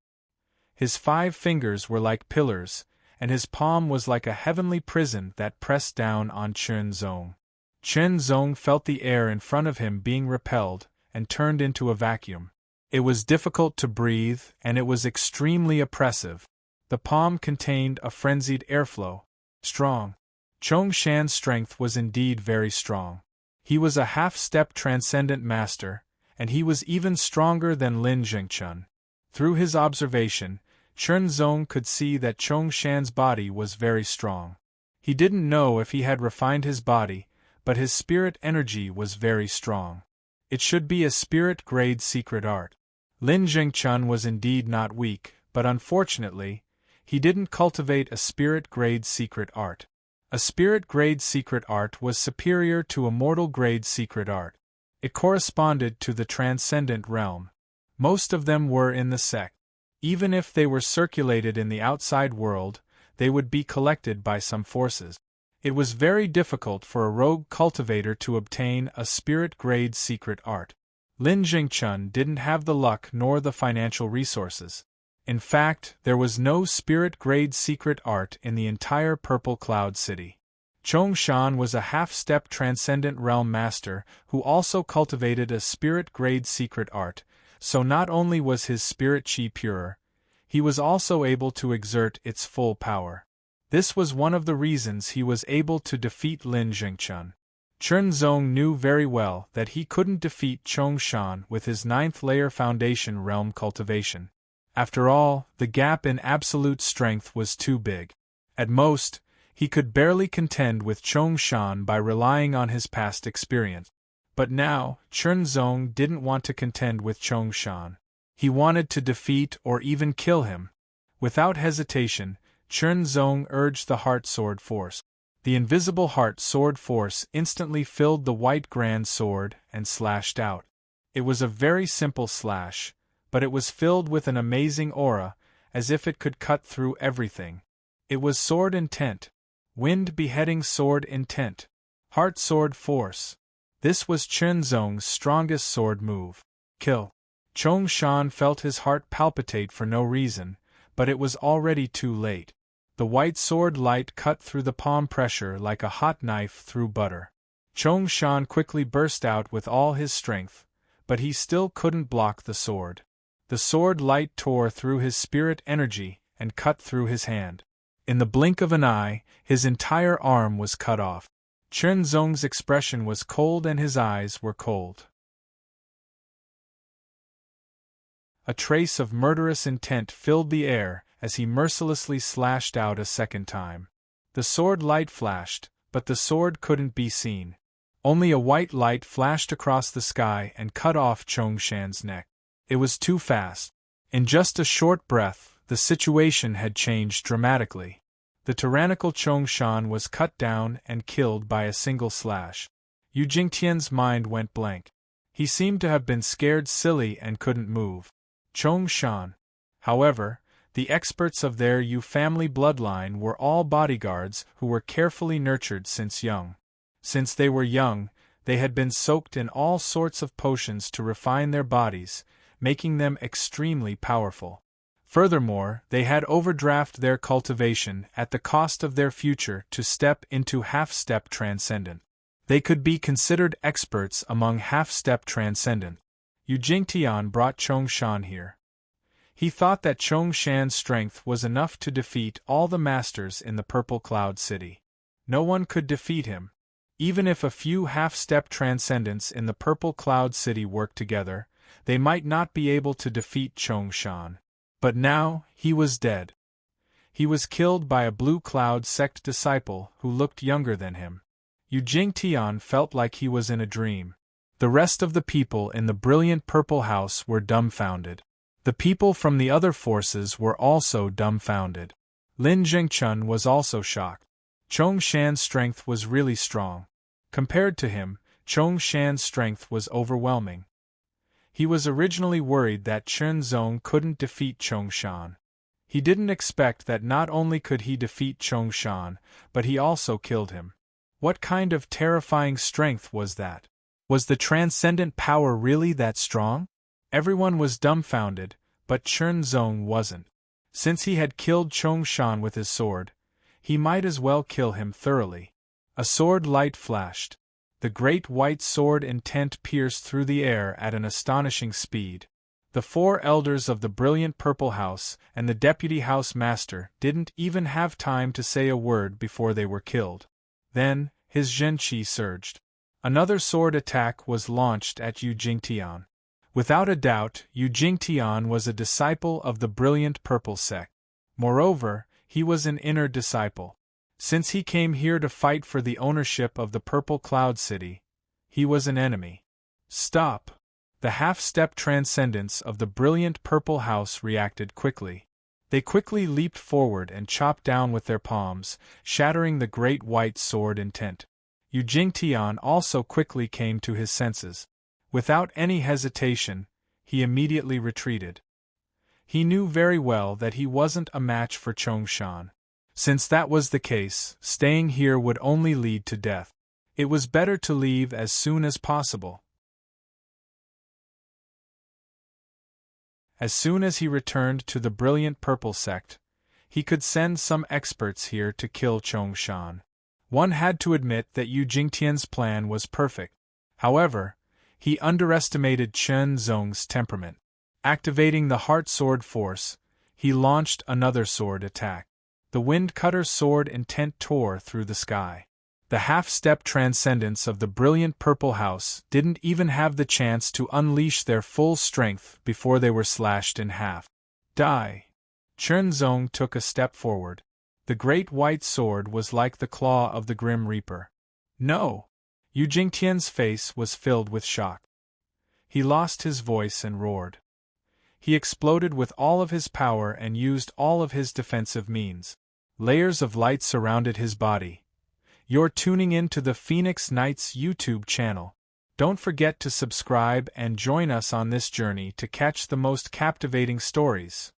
His 5 fingers were like pillars, and his palm was like a heavenly prison that pressed down on Chernzong. Chernzong felt the air in front of him being repelled, and turned into a vacuum. It was difficult to breathe, and it was extremely oppressive. The palm contained a frenzied airflow. Strong. Chongshan's strength was indeed very strong. He was a half-step transcendent master, and he was even stronger than Lin Zhengchun. Through his observation, Chernzong could see that Chongshan's body was very strong. He didn't know if he had refined his body, but his spirit energy was very strong. It should be a spirit-grade secret art. Lin Zhengchun was indeed not weak, but unfortunately, he didn't cultivate a spirit-grade secret art. A spirit-grade secret art was superior to a mortal-grade secret art. It corresponded to the transcendent realm. Most of them were in the sect. Even if they were circulated in the outside world, they would be collected by some forces. It was very difficult for a rogue cultivator to obtain a spirit-grade secret art. Lin Zhengchun didn't have the luck nor the financial resources. In fact, there was no spirit-grade secret art in the entire Purple Cloud City. Chongshan was a half-step transcendent realm master who also cultivated a spirit-grade secret art, so not only was his spirit chi purer, he was also able to exert its full power. This was one of the reasons he was able to defeat Lin Zhengchun. Chernzong knew very well that he couldn't defeat Chongshan with his 9th-layer foundation realm cultivation. After all, the gap in absolute strength was too big. At most, he could barely contend with Chongshan by relying on his past experience. But now, Chernzong didn't want to contend with Chongshan. He wanted to defeat or even kill him. Without hesitation, Chernzong urged the Heart Sword Force. The invisible Heart Sword Force instantly filled the white grand sword and slashed out. It was a very simple slash, but it was filled with an amazing aura, as if it could cut through everything. It was sword intent. Wind-beheading sword intent. Heart Sword Force. This was Chernzong's strongest sword move. Kill. Chongshan felt his heart palpitate for no reason, but it was already too late. The white sword light cut through the palm pressure like a hot knife through butter. Chongshan quickly burst out with all his strength, but he still couldn't block the sword. The sword light tore through his spirit energy and cut through his hand. In the blink of an eye, his entire arm was cut off. Chernzong's expression was cold and his eyes were cold. A trace of murderous intent filled the air as he mercilessly slashed out a second time. The sword light flashed, but the sword couldn't be seen. Only a white light flashed across the sky and cut off Chongshan's neck. It was too fast. In just a short breath, the situation had changed dramatically. The tyrannical Chongshan was cut down and killed by a single slash. Yu Jingtian's mind went blank. He seemed to have been scared silly and couldn't move. Chongshan. However, the experts of their Yu family bloodline were all bodyguards who were carefully nurtured since young. Since they were young, they had been soaked in all sorts of potions to refine their bodies, making them extremely powerful. Furthermore, they had overdrafted their cultivation at the cost of their future to step into half-step transcendent. They could be considered experts among half-step transcendent. Yu Jingtian brought Chongshan here. He thought that Chongshan's strength was enough to defeat all the masters in the Purple Cloud City. No one could defeat him. Even if a few half-step transcendents in the Purple Cloud City worked together, they might not be able to defeat Chongshan. But now, he was dead. He was killed by a Blue Cloud sect disciple who looked younger than him. Yu Jingtian felt like he was in a dream. The rest of the people in the brilliant Purple House were dumbfounded. The people from the other forces were also dumbfounded. Lin Zhengchun was also shocked. Chongshan's strength was really strong. Compared to him, Chongshan's strength was overwhelming. He was originally worried that Chen Zong couldn't defeat Chongshan. He didn't expect that not only could he defeat Chongshan, but he also killed him. What kind of terrifying strength was that? Was the transcendent power really that strong? Everyone was dumbfounded, but Chen Zong wasn't. Since he had killed Chongshan with his sword, he might as well kill him thoroughly. A sword light flashed. The great white sword intent pierced through the air at an astonishing speed. The four elders of the brilliant Purple House and the deputy house master didn't even have time to say a word before they were killed. Then, his Zhenqi surged. Another sword attack was launched at Yu Jingtian. Without a doubt, Yu Jingtian was a disciple of the brilliant Purple sect. Moreover, he was an inner disciple. Since he came here to fight for the ownership of the Purple Cloud City, he was an enemy. Stop! The half-step transcendents of the brilliant Purple House reacted quickly. They quickly leaped forward and chopped down with their palms, shattering the great white sword intent. Yu Jingtian also quickly came to his senses. Without any hesitation, he immediately retreated. He knew very well that he wasn't a match for Chongshan. Since that was the case, staying here would only lead to death. It was better to leave as soon as possible. As soon as he returned to the brilliant Purple sect, he could send some experts here to kill Chongshan. One had to admit that Yu Jingtian's plan was perfect. However, he underestimated Chen Zong's temperament. Activating the Heart Sword force, he launched another sword attack. The Wind Cutter sword intent tore through the sky. The half-step transcendents of the brilliant Purple House didn't even have the chance to unleash their full strength before they were slashed in half. Die! Chen Zong took a step forward. The great white sword was like the claw of the Grim Reaper. No! Yu Jingtian's face was filled with shock. He lost his voice and roared. He exploded with all of his power and used all of his defensive means. Layers of light surrounded his body. You're tuning in to the Phoenix Knights YouTube channel. Don't forget to subscribe and join us on this journey to catch the most captivating stories.